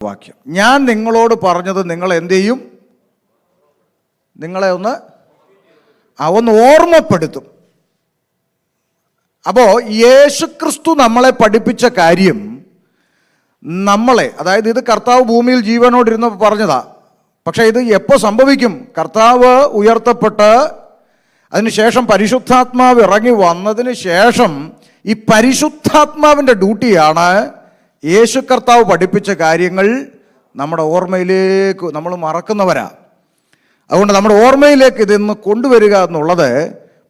വാക്യം, ഞാൻ നിങ്ങളോട് പറഞ്ഞത് നിങ്ങൾ എന്ത് ചെയ്യും? നിങ്ങളെ ഒന്ന് ഓർമ്മപ്പെടുത്തും. അപ്പോൾ യേശുക്രിസ്തു നമ്മളെ പഠിപ്പിച്ച കാര്യം നമ്മളെ, അതായത് ഇത് കർത്താവ് ഭൂമിയിൽ ജീവനോടിരുന്നപ്പോൾ പറഞ്ഞതാ. പക്ഷേ ഇത് എപ്പോൾ സംഭവിക്കും? കർത്താവ് ഉയർത്തപ്പെട്ട് അതിനുശേഷം പരിശുദ്ധാത്മാവ് ഇറങ്ങി വന്നതിന് ശേഷം ഈ പരിശുദ്ധാത്മാവിൻ്റെ ഡ്യൂട്ടിയാണ് യേശു കർത്താവ് പഠിപ്പിച്ച കാര്യങ്ങൾ നമ്മുടെ ഓർമ്മയിലേക്ക് നമ്മൾ മറക്കുന്നവരാ. അതുകൊണ്ട് നമ്മുടെ ഓർമ്മയിലേക്ക് ഇതൊന്ന് കൊണ്ടുവരിക എന്നുള്ളത്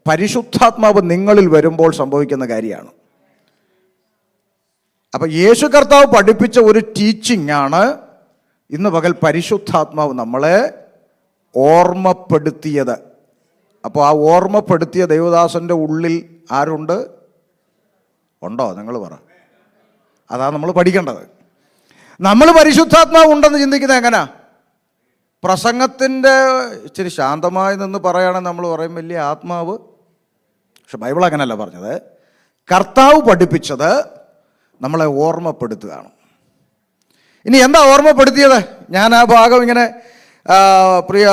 പരിശുദ്ധാത്മാവ് നിങ്ങളിൽ വരുമ്പോൾ സംഭവിക്കുന്ന കാര്യമാണ്. അപ്പം യേശു കർത്താവ് പഠിപ്പിച്ച ഒരു ടീച്ചിങ് ആണ് ഇന്ന് പകൽ പരിശുദ്ധാത്മാവ് നമ്മളെ ഓർമ്മപ്പെടുത്തിയത്. അപ്പോൾ ആ ഓർമ്മപ്പെടുത്തിയ ദൈവദാസൻ്റെ ഉള്ളിൽ ആരുണ്ട്? ഉണ്ടോ? നിങ്ങൾ പറ. അതാണ് നമ്മൾ പഠിക്കേണ്ടത്. നമ്മൾ പരിശുദ്ധാത്മാവ് ഉണ്ടെന്ന് ചിന്തിക്കുന്നത് എങ്ങനെയാ? പ്രസംഗത്തിൻ്റെ ഇച്ചിരി ശാന്തമായി നിന്ന് പറയുകയാണെങ്കിൽ നമ്മൾ പറയും വലിയ ആത്മാവ്. പക്ഷെ ബൈബിൾ അങ്ങനെയല്ല പറഞ്ഞത്. കർത്താവ് പഠിപ്പിച്ചത് നമ്മളെ ഓർമ്മപ്പെടുത്തുകയാണ്. ഇനി എന്താ ഓർമ്മപ്പെടുത്തിയത്? ഞാൻ ആ ഭാഗം ഇങ്ങനെ പ്രിയ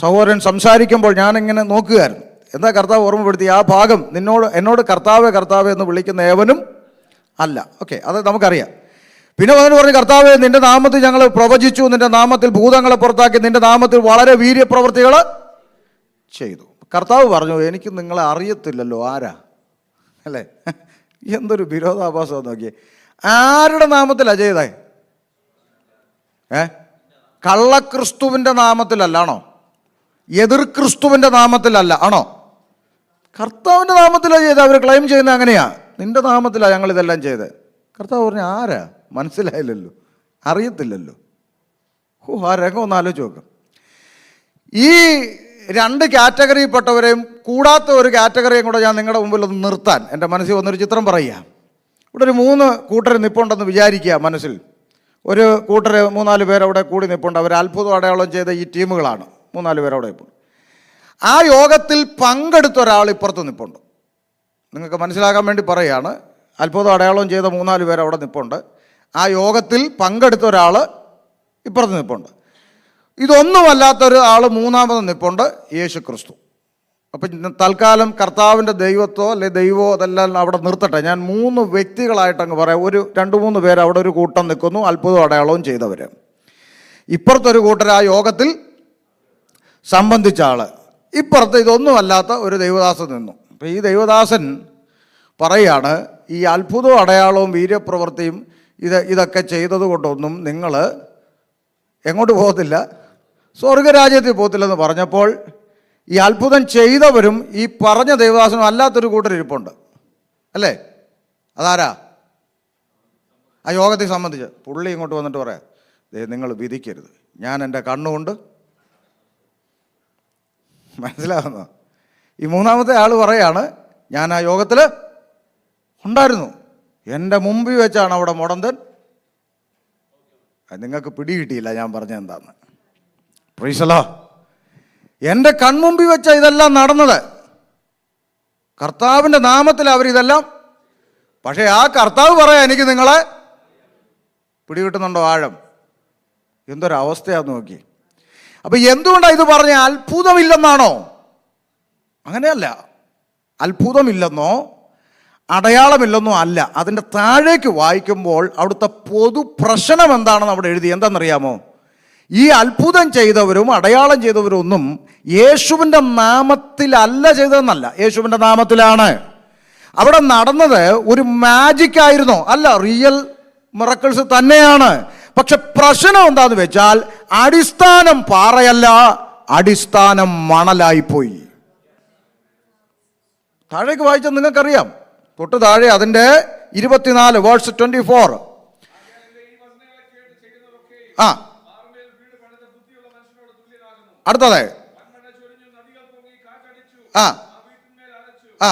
സഹോദരൻ സംസാരിക്കുമ്പോൾ ഞാനിങ്ങനെ നോക്കുകയായിരുന്നു. എന്താ കർത്താവ് ഓർമ്മപ്പെടുത്തി? ആ ഭാഗം എന്നോട് കർത്താവേ കർത്താവേ എന്ന് വിളിക്കുന്ന ഏവനും അല്ല. ഓക്കെ, അത് നമുക്കറിയാം. പിന്നെ അവന് പറഞ്ഞു, കർത്താവേ നിന്റെ നാമത്തിൽ ഞങ്ങൾ പ്രവചിച്ചു, നിന്റെ നാമത്തിൽ ഭൂതങ്ങളെ പുറത്താക്കി, നിന്റെ നാമത്തിൽ വളരെ വീര്യപ്രവൃത്തികൾ ചെയ്തു. കർത്താവ് പറഞ്ഞു, എനിക്ക് നിങ്ങളെ അറിയത്തില്ലല്ലോ, ആരാ? അല്ലേ? എന്തൊരു വിരോധാഭാസം നോക്കിയേ. ആരുടെ നാമത്തിലാണ് ചെയ്തേ? കള്ളക്രിസ്തുവിൻ്റെ നാമത്തിലല്ലാണോ? എതിർ ക്രിസ്തുവിൻ്റെ നാമത്തിലല്ല, ആണോ? കർത്താവിൻ്റെ നാമത്തിലാണ് ചെയ്തത്. അവർ ക്ലെയിം ചെയ്യുന്നത് അങ്ങനെയാ, നിന്റെ നാമത്തിലാണ് ഞങ്ങളിതെല്ലാം ചെയ്തത്. കർത്താവ് പറഞ്ഞു, ആരാ? മനസ്സിലായില്ലല്ലോ, അറിയത്തില്ലല്ലോ. ആ രംഗം ഒന്ന് ആലോചിച്ച് നോക്കും. ഈ രണ്ട് കാറ്റഗറിയിൽപ്പെട്ടവരെയും കൂടാത്ത ഒരു കാറ്റഗറിയും കൂടെ ഞാൻ നിങ്ങളുടെ മുമ്പിൽ ഒന്ന് നിർത്താൻ എൻ്റെ മനസ്സിൽ വന്നൊരു ചിത്രം പറയുക. ഇവിടെ ഒരു 3 കൂട്ടർ നിപ്പുണ്ടെന്ന് വിചാരിക്കുക. മനസ്സിൽ ഒരു കൂട്ടർ 3-4 പേരവിടെ കൂടി നിപ്പുണ്ട്. അവർ അത്ഭുതം അടയാളം ചെയ്ത ഈ ടീമുകളാണ്. 3-4 പേരവിടെ ഇപ്പോൾ. ആ യോഗത്തിൽ പങ്കെടുത്ത ഒരാൾ ഇപ്പുറത്ത് നിപ്പുണ്ട്. നിങ്ങൾക്ക് മനസ്സിലാക്കാൻ വേണ്ടി പറയുകയാണ്. അത്ഭുതം അടയാളം ചെയ്ത 3-4 പേർ അവിടെ നിപ്പുണ്ട്. ആ യോഗത്തിൽ പങ്കെടുത്ത ഒരാൾ ഇപ്പുറത്ത് നിപ്പുണ്ട്. ഇതൊന്നുമല്ലാത്തൊരു ആൾ മൂന്നാമത് നിപ്പുണ്ട്, യേശു ക്രിസ്തു. അപ്പം തൽക്കാലം കർത്താവിൻ്റെ ദൈവത്തോ അല്ലെ ദൈവമോ അതെല്ലാം അവിടെ നിർത്തട്ടെ. ഞാൻ 3 വ്യക്തികളായിട്ടങ്ങ് പറയാം. ഒരു 2-3 പേർ അവിടെ ഒരു കൂട്ടം നിൽക്കുന്നു, അത്ഭുതം അടയാളവും ചെയ്തവർ. ഇപ്പുറത്തൊരു കൂട്ടർ ആ യോഗത്തിൽ സംബന്ധിച്ച ആൾ, ഇപ്പുറത്ത് ഇതൊന്നുമല്ലാത്ത ഒരു ദൈവദാസൻ നിന്നു. അപ്പം ഈ ദൈവദാസൻ പറയാണ്, ഈ അത്ഭുതവും അടയാളവും വീര്യപ്രവൃത്തിയും ഇതൊക്കെ ചെയ്തത് കൊണ്ടൊന്നും നിങ്ങൾ എങ്ങോട്ട് പോകത്തില്ല, സ്വർഗരാജ്യത്തിൽ പോകത്തില്ലെന്ന് പറഞ്ഞപ്പോൾ ഈ അത്ഭുതം ചെയ്തവരും ഈ പറഞ്ഞ ദൈവദാസനും അല്ലാത്തൊരു കൂട്ടർ ഇരിപ്പുണ്ട്, അല്ലേ? അതാരാ? ആ യോഗത്തെ സംബന്ധിച്ച് പുള്ളി ഇങ്ങോട്ട് വന്നിട്ട് പറയാം, നിങ്ങൾ വിധിക്കരുത്, ഞാൻ എൻ്റെ കണ്ണുകൊണ്ട്. മനസ്സിലാകുന്നോ? ഈ മൂന്നാമത്തെ ആൾ പറയാണ്, ഞാൻ ആ യോഗത്തിൽ ഉണ്ടായിരുന്നു, എൻ്റെ മുമ്പിൽ വെച്ചാണ് അവിടെ മുടന്തൻ. നിങ്ങൾക്ക് പിടികിട്ടിയില്ല ഞാൻ പറഞ്ഞ എന്താന്ന്. Price the Lord. എൻ്റെ കൺമുമ്പിൽ വെച്ച ഇതെല്ലാം നടന്നത്. കർത്താവിൻ്റെ നാമത്തിൽ അവരിതെല്ലാം. പക്ഷേ ആ കർത്താവ് പറയാം, എനിക്ക് നിങ്ങളെ പിടികിട്ടുന്നുണ്ടോ ആഴം? എന്തൊരവസ്ഥയാന്ന് നോക്കി. അപ്പം എന്തുകൊണ്ടാണ് ഇത് പറഞ്ഞ? അത്ഭുതമില്ലെന്നാണോ? അങ്ങനെയല്ല. അത്ഭുതമില്ലെന്നോ അടയാളമില്ലെന്നോ അല്ല. അതിൻ്റെ താഴേക്ക് വായിക്കുമ്പോൾ അവിടുത്തെ പൊതു പ്രശ്നം എന്താണെന്ന് അവിടെ എഴുതി. എന്താണെന്നറിയാമോ? ഈ അത്ഭുതം ചെയ്തവരും അടയാളം ചെയ്തവരും ഒന്നും യേശുവിൻ്റെ നാമത്തിലല്ല ചെയ്തതെന്നല്ല, യേശുവിൻ്റെ നാമത്തിലാണ്. അവിടെ നടന്നത് ഒരു മാജിക് ആയിരുന്നോ? അല്ല, റിയൽ മിറക്കിൾസ് തന്നെയാണ്. പക്ഷെ പ്രശ്നം എന്താന്ന് വെച്ചാൽ അടിസ്ഥാനം പാറയല്ല, അടിസ്ഥാനം മണലായിപ്പോയി. താഴേക്ക് വായിച്ചാൽ നിങ്ങൾക്കറിയാം. തൊട്ട് താഴെ അതിൻ്റെ 24 വേഴ്സ് 24. ആ, അടുത്തത്. ആ ആ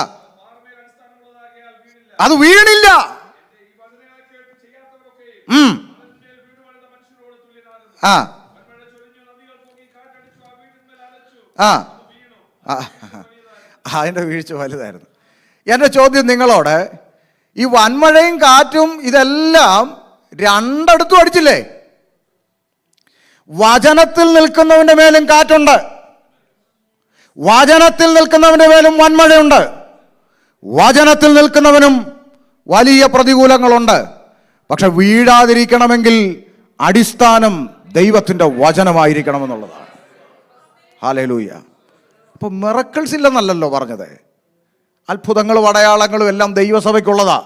അത് വീണില്ല. ആ ആ അതിൻ്റെ വീഴ്ച വലുതായിരുന്നു. എൻ്റെ ചോദ്യം നിങ്ങളോട്, ഈ വൻമഴയും കാറ്റും ഇതെല്ലാം രണ്ടിടത്തും അടിച്ചില്ലേ? വചനത്തിൽ നിൽക്കുന്നവന്റെ മേലും കാറ്റുണ്ട്, വചനത്തിൽ നിൽക്കുന്നവന്റെ മേലും വൻമഴയുണ്ട്, വചനത്തിൽ നിൽക്കുന്നവനും വലിയ പ്രതികൂലങ്ങളുണ്ട്. പക്ഷെ വീഴാതിരിക്കണമെങ്കിൽ അടിസ്ഥാനം ദൈവത്തിൻ്റെ വചനമായിരിക്കണമെന്നുള്ളതാണ്. ഹല്ലേലൂയ. അപ്പോൾ മിറക്കിൾസ് ഇല്ലെന്നല്ലല്ലോ പറഞ്ഞത്. അത്ഭുതങ്ങളും അടയാളങ്ങളും എല്ലാം ദൈവസഭയ്ക്കുള്ളതാ.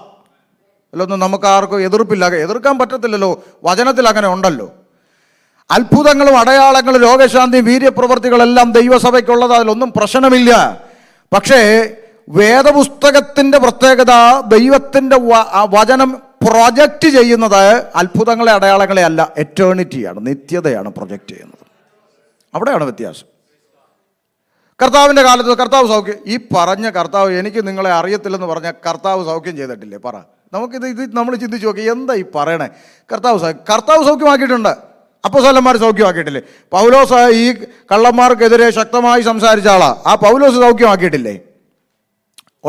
അതിലൊന്നും നമുക്ക് ആർക്കും എതിർപ്പില്ല, എതിർക്കാൻ പറ്റത്തില്ലല്ലോ. വചനത്തിൽ അങ്ങനെ ഉണ്ടല്ലോ. അത്ഭുതങ്ങളും അടയാളങ്ങളും രോഗശാന്തിയും വീര്യപ്രവർത്തികളെല്ലാം ദൈവസഭയ്ക്കുള്ളത്, അതിലൊന്നും പ്രശ്നമില്ല. പക്ഷേ വേദപുസ്തകത്തിൻ്റെ പ്രത്യേകത, ദൈവത്തിൻ്റെ വചനം പ്രൊജക്റ്റ് ചെയ്യുന്നത് അത്ഭുതങ്ങളെ അടയാളങ്ങളെ അല്ല, എറ്റേണിറ്റിയാണ്, നിത്യതയാണ് പ്രൊജക്റ്റ് ചെയ്യുന്നത്. അവിടെയാണ് വ്യത്യാസം. കർത്താവിൻ്റെ കാലത്ത് കർത്താവ് സൗഖ്യം, ഈ പറഞ്ഞ കർത്താവ് എനിക്ക് നിങ്ങളെ അറിയത്തില്ലെന്ന് പറഞ്ഞ കർത്താവ് സൗഖ്യം ചെയ്തിട്ടില്ലേ? പറ. ഇത് നമ്മൾ ചിന്തിച്ച് നോക്കി, എന്താ ഈ പറയണേ? കർത്താവ് സൗഖ്യമാക്കിയിട്ടുണ്ട്. അപ്പോസ്തലന്മാർ സൗഖ്യമാക്കിയിട്ടില്ലേ? പൗലോസ് ഈ കള്ളന്മാർക്കെതിരെ ശക്തമായി സംസാരിച്ച ആളാ. ആ പൗലോസ് സൗഖ്യമാക്കിയിട്ടില്ലേ?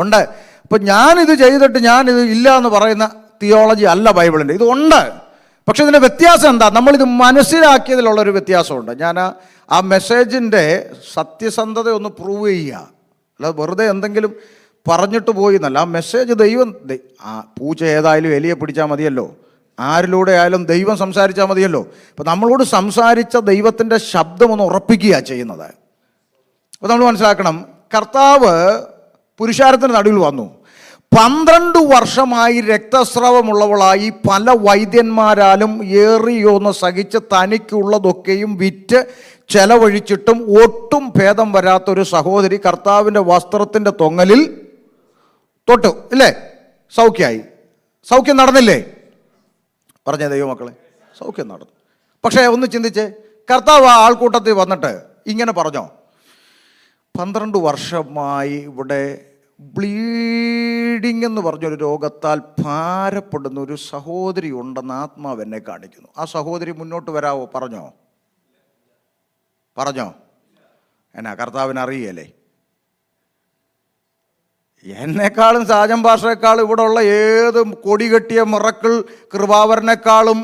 ഉണ്ട്. അപ്പം ഞാനിത് ചെയ്തിട്ട് ഞാനിത് ഇല്ല എന്ന് പറയുന്ന തിയോളജി അല്ല ബൈബിളിൻ്റെ. ഇതുണ്ട്. പക്ഷെ ഇതിൻ്റെ വ്യത്യാസം എന്താ? നമ്മളിത് മനസ്സിലാക്കിയതിലുള്ളൊരു വ്യത്യാസമുണ്ട്. ഞാൻ ആ മെസ്സേജിൻ്റെ സത്യസന്ധത ഒന്ന് പ്രൂവ് ചെയ്യുക, അല്ലാതെ വെറുതെ എന്തെങ്കിലും പറഞ്ഞിട്ട് പോയി എന്നല്ല. ആ മെസ്സേജ് ദൈവം, പൂച്ച ഏതായാലും എലിയെ പിടിച്ചാൽ മതിയല്ലോ, ആരിലൂടെ ആയാലും ദൈവം സംസാരിച്ചാൽ മതിയല്ലോ. അപ്പം നമ്മളോട് സംസാരിച്ച ദൈവത്തിൻ്റെ ശബ്ദമൊന്ന് ഉറപ്പിക്കുക ചെയ്യുന്നത്. അപ്പോൾ നമ്മൾ മനസ്സിലാക്കണം, കർത്താവ് പുരുഷാരത്തിൻ്റെ നടുവിൽ വന്നു. 12 വർഷമായി രക്തസ്രാവമുള്ളവളായി പല വൈദ്യന്മാരാലും ഏറിയോന്ന് സഹിച്ച് തനിക്കുള്ളതൊക്കെയും വിറ്റ് ചെലവഴിച്ചിട്ടും ഒട്ടും ഭേദം വരാത്തൊരു സഹോദരി കർത്താവിൻ്റെ വസ്ത്രത്തിൻ്റെ തൊങ്ങലിൽ തൊട്ടു, ഇല്ലേ? സൗഖ്യമായി. സൗഖ്യം നടന്നില്ലേ? പറഞ്ഞ ദൈവമക്കളെ, സൗഖ്യം നടന്നു. പക്ഷേ ഒന്ന് ചിന്തിച്ചേ, കർത്താവ് ആ ആൾക്കൂട്ടത്തിൽ വന്നിട്ട് ഇങ്ങനെ പറഞ്ഞോ? 12 വർഷമായി ഇവിടെ ബ്ലീഡിംഗ് എന്ന് പറഞ്ഞൊരു രോഗത്താൽ ഭാരപ്പെടുന്ന ഒരു സഹോദരി ഉണ്ടെന്ന് ആത്മാവ് എന്നെ കാണിക്കുന്നു. ആ സഹോദരി മുന്നോട്ട് വരാവോ? പറഞ്ഞോ? എന്നാ കർത്താവിന് അറിയല്ലേ? എന്നെക്കാളും സാജൻ ഭാഷയെക്കാളും ഇവിടെ ഉള്ള ഏത് കൊടികെട്ടിയ മിറക്കിൾ കൃപാവരനേക്കാളും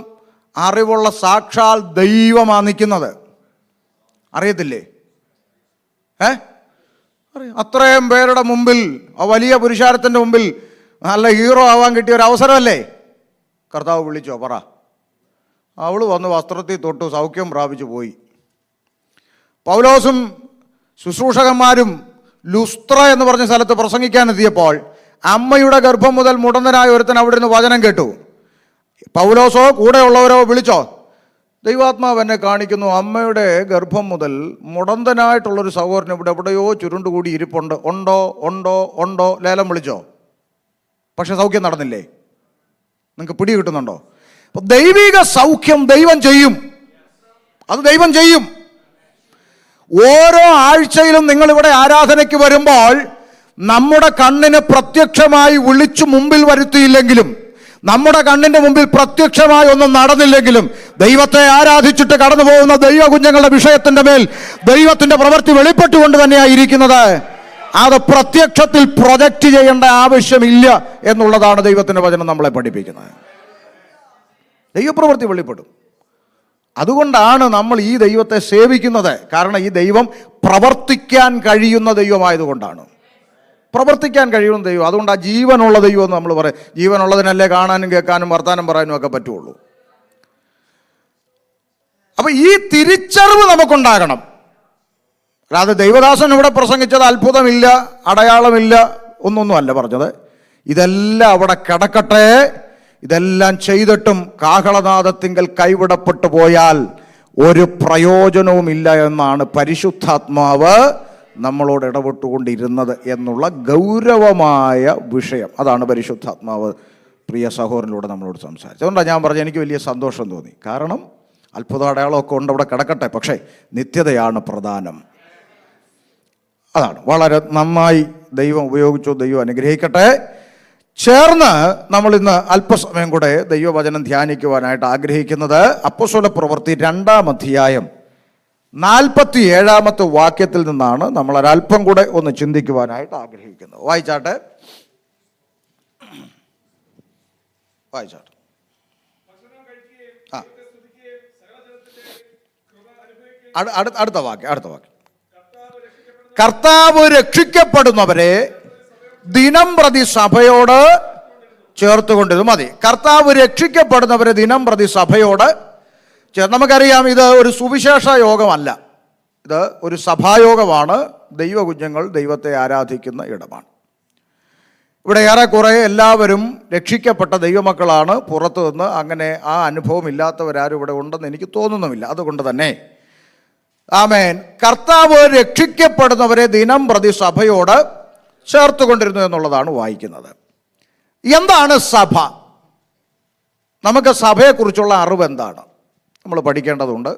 അറിവുള്ള സാക്ഷാൽ ദൈവമാണ് നിൽക്കുന്നത്. അറിയത്തില്ലേ? അത്രയും പേരുടെ മുമ്പിൽ, ആ വലിയ പുരുഷാരത്തിൻ്റെ മുമ്പിൽ നല്ല ഹീറോ ആവാൻ കിട്ടിയ ഒരു അവസരമല്ലേ? കർത്താവ് വിളിച്ചോ? പറ. അവൾ വന്ന് വസ്ത്രത്തിൽ തൊട്ടു, സൗഖ്യം പ്രാപിച്ചു പോയി. പൗലോസും ശുശ്രൂഷകന്മാരും ലുസ്ത്ര എന്ന് പറഞ്ഞ സ്ഥലത്ത് പ്രസംഗിക്കാനെത്തിയപ്പോൾ അമ്മയുടെ ഗർഭം മുതൽ മുടന്തനായ ഒരുത്തൻ അവിടെ നിന്ന് വചനം കേട്ടു. പൗലോസോ കൂടെയുള്ളവരോ വിളിച്ചോ? ദൈവാത്മാവ് എന്നെ കാണിക്കുന്നു, അമ്മയുടെ ഗർഭം മുതൽ മുടന്തനായിട്ടുള്ളൊരു സഹോദരൻ ഇവിടെ എവിടെയോ ചുരുണ്ടുകൂടി ഇരിപ്പുണ്ട്. ഉണ്ടോ ലേലം വിളിച്ചോ? പക്ഷെ സൗഖ്യം നടന്നില്ലേ? നിങ്ങൾക്ക് പിടി കിട്ടുന്നുണ്ടോ? അപ്പൊ ദൈവിക സൗഖ്യം ദൈവം ചെയ്യും. അത് ദൈവം ചെയ്യും. ഓരോ ആഴ്ചയിലും നിങ്ങളിവിടെ ആരാധനയ്ക്ക് വരുമ്പോൾ നമ്മുടെ കണ്ണിന് പ്രത്യക്ഷമായി വിളിച്ചു മുമ്പിൽ വരുത്തിയില്ലെങ്കിലും, നമ്മുടെ കണ്ണിന്റെ മുമ്പിൽ പ്രത്യക്ഷമായി ഒന്നും നടന്നില്ലെങ്കിലും, ദൈവത്തെ ആരാധിച്ചിട്ട് കടന്നു പോകുന്ന ദൈവ കുഞ്ഞുങ്ങളുടെ വിഷയത്തിന്റെ മേൽ ദൈവത്തിന്റെ പ്രവൃത്തി വെളിപ്പെട്ടുകൊണ്ട് തന്നെയായിരിക്കുന്നത്. അത് പ്രത്യക്ഷത്തിൽ പ്രൊജക്റ്റ് ചെയ്യേണ്ട ആവശ്യമില്ല എന്നുള്ളതാണ് ദൈവത്തിന്റെ വചനം നമ്മളെ പഠിപ്പിക്കുന്നത്. ദൈവപ്രവൃത്തി വെളിപ്പെടും. അതുകൊണ്ടാണ് നമ്മൾ ഈ ദൈവത്തെ സേവിക്കുന്നത്. കാരണം ഈ ദൈവം പ്രവർത്തിക്കാൻ കഴിയുന്ന ദൈവമായതുകൊണ്ടാണ്. പ്രവർത്തിക്കാൻ കഴിയുന്ന ദൈവം. അതുകൊണ്ട് ആ ജീവനുള്ള ദൈവം എന്ന് നമ്മൾ പറയും. ജീവനുള്ളതിനല്ലേ കാണാനും കേൾക്കാനും വർത്താനം പറയാനും ഒക്കെ പറ്റുള്ളൂ. അപ്പൊ ഈ തിരിച്ചറിവ് നമുക്കുണ്ടാകണം. അല്ലാതെ ദൈവദാസൻ ഇവിടെ പ്രസംഗിച്ചത് അത്ഭുതമില്ല, അടയാളമില്ല, ഒന്നൊന്നും അല്ല പറഞ്ഞത്. ഇതെല്ലാം അവിടെ കിടക്കട്ടെ. ഇതെല്ലാം ചെയ്തിട്ടും കാഹളനാദത്തിങ്കൽ കൈവിടപ്പെട്ടു പോയാൽ ഒരു പ്രയോജനവുമില്ല എന്നാണ് പരിശുദ്ധാത്മാവ് നമ്മളോട് ഇടപെട്ടുകൊണ്ടിരുന്നത് എന്നുള്ള ഗൗരവമായ വിഷയം. അതാണ് പരിശുദ്ധാത്മാവ് പ്രിയ സഹോദരനിലൂടെ നമ്മളോട് സംസാരിച്ചത്. അതുകൊണ്ടാണ് ഞാൻ പറഞ്ഞത് എനിക്ക് വലിയ സന്തോഷം തോന്നി. കാരണം അത്ഭുത അടയാളമൊക്കെ ഉണ്ട്, അവിടെ കിടക്കട്ടെ, പക്ഷേ നിത്യതയാണ് പ്രധാനം. അതാണ് വളരെ നന്നായി ദൈവം ഉപയോഗിച്ചു. ദൈവം അനുഗ്രഹിക്കട്ടെ. ചേർന്ന് നമ്മൾ ഇന്ന് അല്പസമയം കൂടെ ദൈവവചനം ധ്യാനിക്കുവാനായിട്ട് ആഗ്രഹിക്കുന്നത് അപ്പോസ്തല പ്രവൃത്തി 2-ാം അധ്യായം 47-ാമത്തെ വാക്യത്തിൽ നിന്നാണ്. നമ്മൾ ഒരല്പം കൂടെ ഒന്ന് ചിന്തിക്കുവാനായിട്ട് ആഗ്രഹിക്കുന്നത്. വായിച്ചാട്ടെ. അടുത്ത വാക്യം. കർത്താവ് രക്ഷിക്കപ്പെടുന്നവരെ ദിനം പ്രതി സഭയോട് ചേർത്തുകൊണ്ടിരുന്നു. മതി. കർത്താവ് രക്ഷിക്കപ്പെടുന്നവരെ ദിനം പ്രതി സഭയോട് നമുക്കറിയാം, ഇത് ഒരു സുവിശേഷ യോഗമല്ല, ഇത് ഒരു സഭായോഗമാണ്. ദൈവകുഞ്ഞുങ്ങൾ ദൈവത്തെ ആരാധിക്കുന്ന ഇടമാണ്. ഇവിടെ ഏറെക്കുറെ എല്ലാവരും രക്ഷിക്കപ്പെട്ട ദൈവമക്കളാണ്. പുറത്തു നിന്ന് അങ്ങനെ ആ അനുഭവം ഇല്ലാത്തവരാരും ഇവിടെ ഉണ്ടെന്ന് എനിക്ക് തോന്നുന്നുമില്ല. അതുകൊണ്ട് തന്നെ ആമേൻ, കർത്താവ് രക്ഷിക്കപ്പെടുന്നവരെ ദിനം പ്രതി സഭയോട് ചേർത്തുകൊണ്ടിരുന്നു എന്നുള്ളതാണ് വായിക്കുന്നത്. എന്താണ് സഭ? നമുക്ക് സഭയെക്കുറിച്ചുള്ള അറിവ് എന്താണ് നമ്മൾ പഠിക്കേണ്ടതുണ്ട്.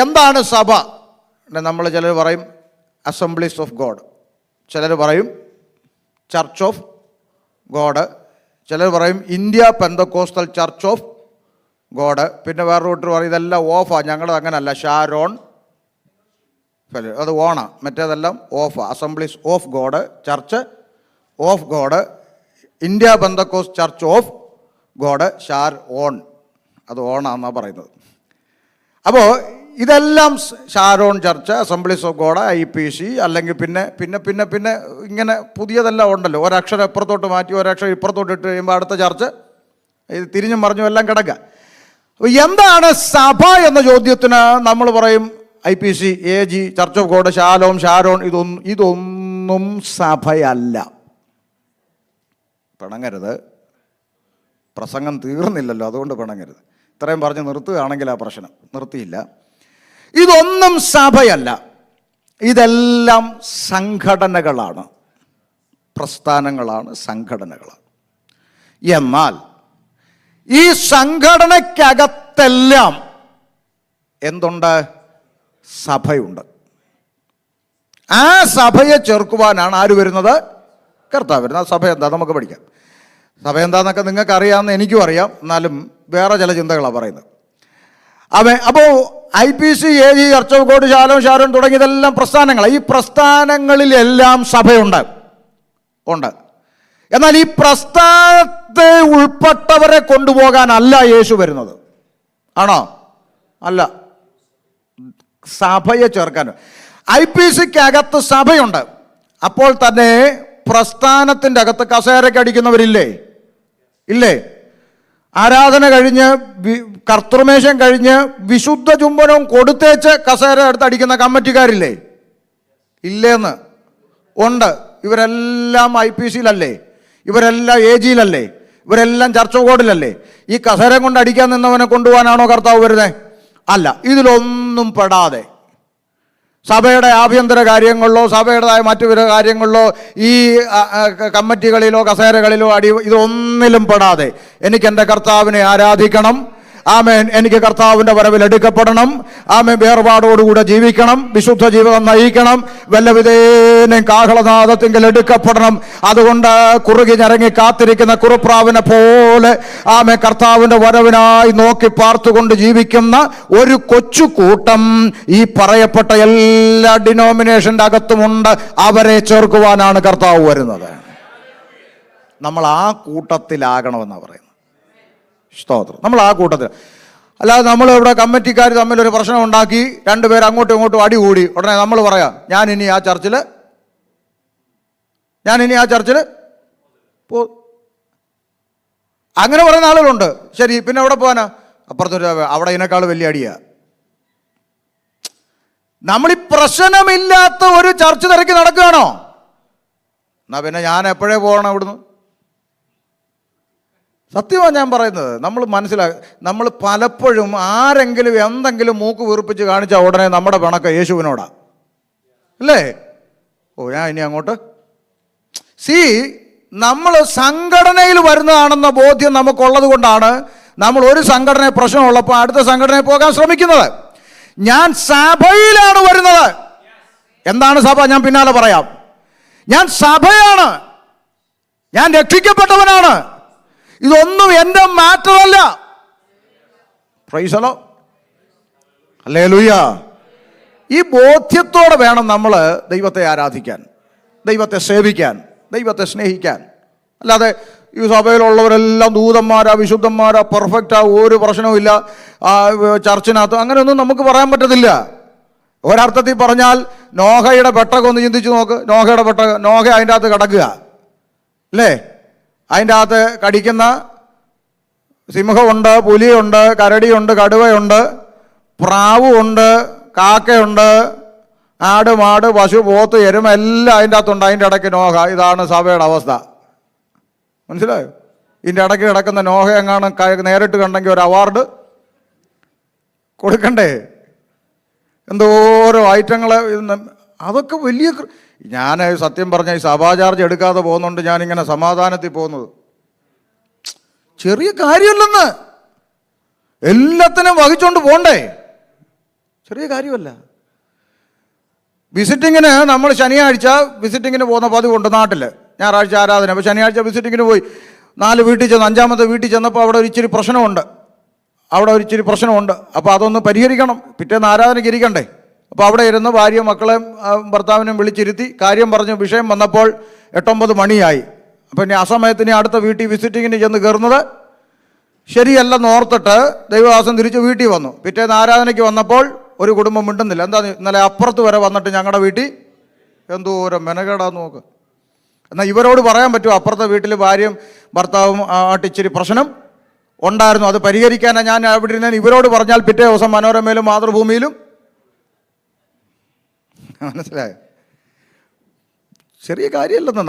എന്താണ് സഭ? നമ്മൾ ചിലർ പറയും അസംബ്ലീസ് ഓഫ് ഗോഡ്, ചിലർ പറയും ചർച്ച് ഓഫ് ഗോഡ്, ചിലർ പറയും India Pentecostal church of God. പിന്നെ വേറൊരു കൂട്ടർ പറയും ഇതെല്ലാം ഓഫാ, ഞങ്ങളത് അങ്ങനല്ല, ഷാരോൺ, അത് ഓണാ, മറ്റേതെല്ലാം ഓഫാ. Assemblies of God, Church of God, India Pentecostal Church of God, Sharon, അത് ഓണാന്നാണ് പറയുന്നത്. അപ്പോൾ ഇതെല്ലാം Sharon Church, Assemblies of God, IPC, അല്ലെങ്കിൽ പിന്നെ പിന്നെ പിന്നെ പിന്നെ ഇങ്ങനെ പുതിയതെല്ലാം ഉണ്ടല്ലോ. ഒരക്ഷരം ഇപ്പുറത്തോട്ട് മാറ്റി ഒരക്ഷരം ഇപ്പുറത്തോട്ട് ഇട്ട് കഴിയുമ്പോൾ അടുത്ത ചർച്ച് ഇത് തിരിഞ്ഞും മറിഞ്ഞും എല്ലാം കിടക്കുക. എന്താണ് സഭ എന്ന ചോദ്യത്തിന് നമ്മൾ പറയും IPC, AG, Church of God, Sharon, ഇതൊന്നും സഭയല്ല. പിണങ്ങരുത്, പ്രസംഗം തീർന്നില്ലല്ലോ, അതുകൊണ്ട് പിണങ്ങരുത്. ഇത്രയും പറഞ്ഞ് നിർത്തുകയാണെങ്കിൽ ആ പ്രശ്നം നിർത്തിയില്ല. ഇതൊന്നും സഭയല്ല, ഇതെല്ലാം സംഘടനകളാണ്, പ്രസ്ഥാനങ്ങളാണ്, സംഘടനകളാണ്. എന്നാൽ ഈ സംഘടനയ്ക്കകത്തെല്ലാം എന്തുണ്ട്? സഭയുണ്ട്. ആ സഭയെ ചേർക്കുവാനാണ് ആര് വരുന്നത്? കർത്താവ് വരുന്നത്. ആ സഭ എന്താ നമുക്ക് പഠിക്കാം. സഭ എന്താണെന്നൊക്കെ നിങ്ങൾക്ക് അറിയാമെന്ന് എനിക്കും അറിയാം, എന്നാലും വേറെ ചില ചിന്തകളാണ് പറയുന്നത്. അപ്പോൾ IPC, AG, Church of God, Sharon തുടങ്ങിയതെല്ലാം പ്രസ്ഥാനങ്ങളാണ്. ഈ പ്രസ്ഥാനങ്ങളിലെല്ലാം സഭയുണ്ട്. എന്നാൽ ഈ പ്രസ്ഥാനത്തെ ഉൾപ്പെട്ടവരെ കൊണ്ടുപോകാനല്ല യേശു വരുന്നത്. ആണോ? അല്ല, സഭയെ ചേർക്കാൻ. IPCക്കകത്ത് സഭയുണ്ട്. അപ്പോൾ തന്നെ പ്രസ്ഥാനത്തിൻ്റെ അകത്ത് കസേരയ്ക്ക് അടിക്കുന്നവരില്ലേ? ഇല്ലേ? ആരാധന കഴിഞ്ഞ് കർത്തൃമേശം കഴിഞ്ഞ് വിശുദ്ധ ചുംബനവും കൊടുത്തേച്ച് കസേര എടുത്ത് അടിക്കുന്ന കമ്മിറ്റിക്കാരില്ലേ? ഇല്ലേന്ന്? ഉണ്ട്. ഇവരെല്ലാം IPCയിലല്ലേ? ഇവരെല്ലാം AGയിലല്ലേ? ഇവരെല്ലാം ചർച്ച് ഓഫ് ഗോഡിലല്ലേ? ഈ കസേര കൊണ്ട് അടിക്കാൻ നിന്നവനെ കൊണ്ടുപോകാനാണോ കർത്താവ് വരുന്നത്? അല്ല. ഇതിലൊന്നും പെടാതെ സഭയുടെ ആഭ്യന്തര കാര്യങ്ങളിലോ സഭയുടേതായ മറ്റു വിധ കാര്യങ്ങളിലോ ഈ കമ്മിറ്റികളിലോ കസേരകളിലോ ഇതൊന്നിലും പെടാതെ എനിക്ക് എൻ്റെ കർത്താവിനെ ആരാധിക്കണം. ആമേൻ. എനിക്ക് കർത്താവിൻ്റെ വരവിൽ എടുക്കപ്പെടണം. ആമേൻ. വേർപാടോടുകൂടെ ജീവിക്കണം, വിശുദ്ധ ജീവിതം നയിക്കണം, വല്ലവിധേനയും കാഹളനാദത്തിങ്കിൽ എടുക്കപ്പെടണം. അതുകൊണ്ട് കുറുകി ഞരങ്ങി കാത്തിരിക്കുന്ന കുറുപ്രാവിനെ പോലെ ആമേൻ കർത്താവിൻ്റെ വരവിനായി നോക്കി പാർത്തുകൊണ്ട് ജീവിക്കുന്ന ഒരു കൊച്ചു കൂട്ടം ഈ പറയപ്പെട്ട എല്ലാ ഡിനോമിനേഷൻ്റെ അകത്തുമുണ്ട്. അവരെ ചേർക്കുവാനാണ് കർത്താവ് വരുന്നത്. നമ്മൾ ആ കൂട്ടത്തിലാകണമെന്നാണ് പറയുന്നത്. സ്തോത്രം. നമ്മൾ ആ കൂട്ടത്തിൽ, അല്ലാതെ നമ്മൾ ഇവിടെ കമ്മിറ്റിക്കാർ തമ്മിലൊരു പ്രശ്നം ഉണ്ടാക്കി രണ്ടുപേർ അങ്ങോട്ടും ഇങ്ങോട്ടും അടി കൂടി ഉടനെ നമ്മൾ പറയാം ഞാൻ ഇനി ആ ചർച്ചിൽ പോ. അങ്ങനെ പറയുന്ന ആളുകളുണ്ട്. ശരി, പിന്നെ എവിടെ പോകാനാ? അപ്പുറത്തൊരു അവിടെ ഇതിനേക്കാൾ വലിയ അടിയാ. നമ്മളീ പ്രശ്നമില്ലാത്ത ഒരു ചർച്ച തിരക്കി നടക്കുകയാണോ? എന്നാ പിന്നെ ഞാൻ എപ്പോഴേ പോകണം ഇവിടുന്ന്? സത്യമാണ് ഞാൻ പറയുന്നത്. നമ്മൾ നമ്മൾ പലപ്പോഴും ആരെങ്കിലും എന്തെങ്കിലും മൂക്ക് വീർപ്പിച്ച് കാണിച്ചാൽ ഉടനെ നമ്മുടെ പിണക്കം യേശുവിനോടാ, അല്ലേ? ഓ, ഞാൻ ഇനി അങ്ങോട്ട് നമ്മൾ സംഘടനയിൽ വരുന്നതാണെന്ന ബോധ്യം നമുക്കുള്ളത് കൊണ്ടാണ് നമ്മൾ ഒരു സംഘടന പ്രശ്നമുള്ളപ്പോൾ അടുത്ത സംഘടനയിൽ പോകാൻ ശ്രമിക്കുന്നത്. ഞാൻ സഭയിലാണ് വരുന്നത്. എന്താണ് സഭ? ഞാൻ പിന്നാലെ പറയാം. ഞാൻ സഭയാണ്, ഞാൻ രക്ഷിക്കപ്പെട്ടവനാണ്. ഇതൊന്നും എൻ്റെ മാറ്ററല്ല. Praise the Lord. ഹല്ലേലൂയ. ഈ ബോധ്യത്തോടെ വേണം നമ്മൾ ദൈവത്തെ ആരാധിക്കാൻ, ദൈവത്തെ സേവിക്കാൻ, ദൈവത്തെ സ്നേഹിക്കാൻ. അല്ലാതെ ഈ സഭയിലുള്ളവരെല്ലാം ദൂതന്മാരാ, വിശുദ്ധന്മാരാ, പെർഫെക്റ്റാ, ഒരു പ്രശ്നവുമില്ല ചർച്ചിനകത്ത്, അങ്ങനെയൊന്നും നമുക്ക് പറയാൻ പറ്റത്തില്ല. ഒരർത്ഥത്തിൽ പറഞ്ഞാൽ നോഹയുടെ പെട്ടകം ഒന്ന് ചിന്തിച്ച് നോക്ക്. നോഹയുടെ പെട്ടകം, നോഹ അതിൻ്റെ അകത്ത് കിടക്കുക അല്ലേ? അതിൻ്റെ അകത്ത് കടിക്കുന്ന സിംഹമുണ്ട്, പുലിയുണ്ട്, കരടിയുണ്ട്, കടുവയുണ്ട്, പ്രാവുണ്ട്, കാക്കയുണ്ട്, ആട്, മാട്, പശു, പോത്ത്, എരുമ എല്ലാം അതിൻ്റെ അകത്തുണ്ട്. അതിൻ്റെ ഇടയ്ക്ക് നോഹ. ഇതാണ് സഭയുടെ അവസ്ഥ. മനസ്സിലായോ? ഇതിൻ്റെ ഇടയ്ക്ക് കിടക്കുന്ന നോഹ എങ്ങാനും നേരിട്ട് കണ്ടെങ്കിൽ ഒരു അവാർഡ് കൊടുക്കണ്ടേ? എന്തോരോ ഐറ്റങ്ങൾ. അതൊക്കെ വലിയ. ഞാൻ സത്യം പറഞ്ഞ ഈ സഭാ ചാർജ് എടുക്കാതെ പോകുന്നുണ്ട് ഞാനിങ്ങനെ സമാധാനത്തിൽ പോകുന്നത്. ചെറിയ കാര്യമല്ലെന്ന്, എല്ലാത്തിനും വഹിച്ചുകൊണ്ട് പോണ്ടേ, ചെറിയ കാര്യമല്ല. വിസിറ്റിങ്ങിന് നമ്മൾ ശനിയാഴ്ച വിസിറ്റിങ്ങിന് പോകുന്ന പതിവുണ്ട് നാട്ടിൽ. ഞായറാഴ്ച ആരാധന. അപ്പോൾ ശനിയാഴ്ച വിസിറ്റിങ്ങിന് പോയി 4 വീട്ടിൽ ചെന്ന് 5-ാമത്തെ വീട്ടിൽ ചെന്നപ്പോൾ അവിടെ ഒരു ഇച്ചിരി പ്രശ്നമുണ്ട്. അപ്പോൾ അതൊന്ന് പരിഹരിക്കണം. പിറ്റേന്ന് ആരാധനയ്ക്ക് ഇരിക്കണ്ടേ? അപ്പോൾ അവിടെ ഇരുന്ന് ഭാര്യ, മക്കളെ, ഭർത്താവിനും വിളിച്ചിരുത്തി കാര്യം പറഞ്ഞ് വിഷയം വന്നപ്പോൾ 8-9 മണിയായി. അപ്പം ഇനി ആ സമയത്തിന് അടുത്ത വീട്ടിൽ വിസിറ്റിങ്ങിന് ചെന്ന് കയറുന്നത് ശരിയല്ലെന്ന് ഓർത്തിട്ട് ദൈവദാസൻ തിരിച്ച് വീട്ടിൽ വന്നു. പിറ്റേന്ന് ആരാധനയ്ക്ക് വന്നപ്പോൾ ഒരു കുടുംബം മിണ്ടുന്നില്ല. എന്താ, ഇന്നലെ അപ്പുറത്ത് വരെ വന്നിട്ട് ഞങ്ങളുടെ വീട്ടിൽ എന്തോരം മെനകേടാന്ന് നോക്ക്. എന്നാൽ ഇവരോട് പറയാൻ പറ്റുമോ അപ്പുറത്തെ വീട്ടിൽ ഭാര്യയും ഭർത്താവും ആട്ടിച്ചിരി പ്രശ്നം ഉണ്ടായിരുന്നു, അത് പരിഹരിക്കാനാണ് ഞാൻ അവിടെ ഇരുന്ന? ഇവരോട് പറഞ്ഞാൽ പിറ്റേ ദിവസം മനോരമയിലും മാതൃഭൂമിയിലും. മനസ്സിലായോ? ചെറിയ കാര്യമല്ലെന്ന്.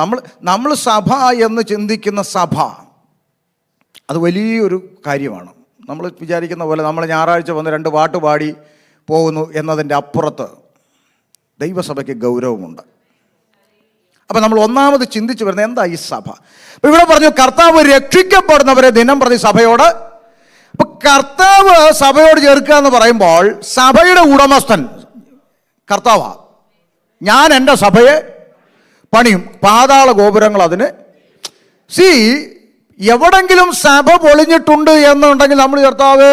നമ്മൾ സഭ എന്ന് ചിന്തിക്കുന്ന സഭ അത് വലിയൊരു കാര്യമാണ്. നമ്മൾ വിചാരിക്കുന്ന പോലെ നമ്മൾ ഞായറാഴ്ച വന്ന് 2 പാട്ട് പാടി പോകുന്നു എന്നതിൻ്റെ അപ്പുറത്ത് ദൈവസഭയ്ക്ക് ഗൗരവമുണ്ട്. അപ്പം നമ്മൾ ഒന്നാമത് ചിന്തിച്ചു വരുന്നത് എന്താ ഈ സഭ. അപ്പം ഇവിടെ പറഞ്ഞു കർത്താവ് രക്ഷിക്കപ്പെടുന്നവരെ ദിനം പ്രതി സഭയോട്. അപ്പം കർത്താവ് സഭയോട് ചേർക്കുക എന്ന് പറയുമ്പോൾ സഭയുടെ ഉടമസ്ഥൻ കർത്താവാ. ഞാൻ എൻ്റെ സഭയെ പണിയും, പാതാള ഗോപുരങ്ങൾ അതിന്. എവിടെങ്കിലും സഭ പൊളിഞ്ഞിട്ടുണ്ട് എന്നുണ്ടെങ്കിൽ നമ്മൾ കർത്താവ്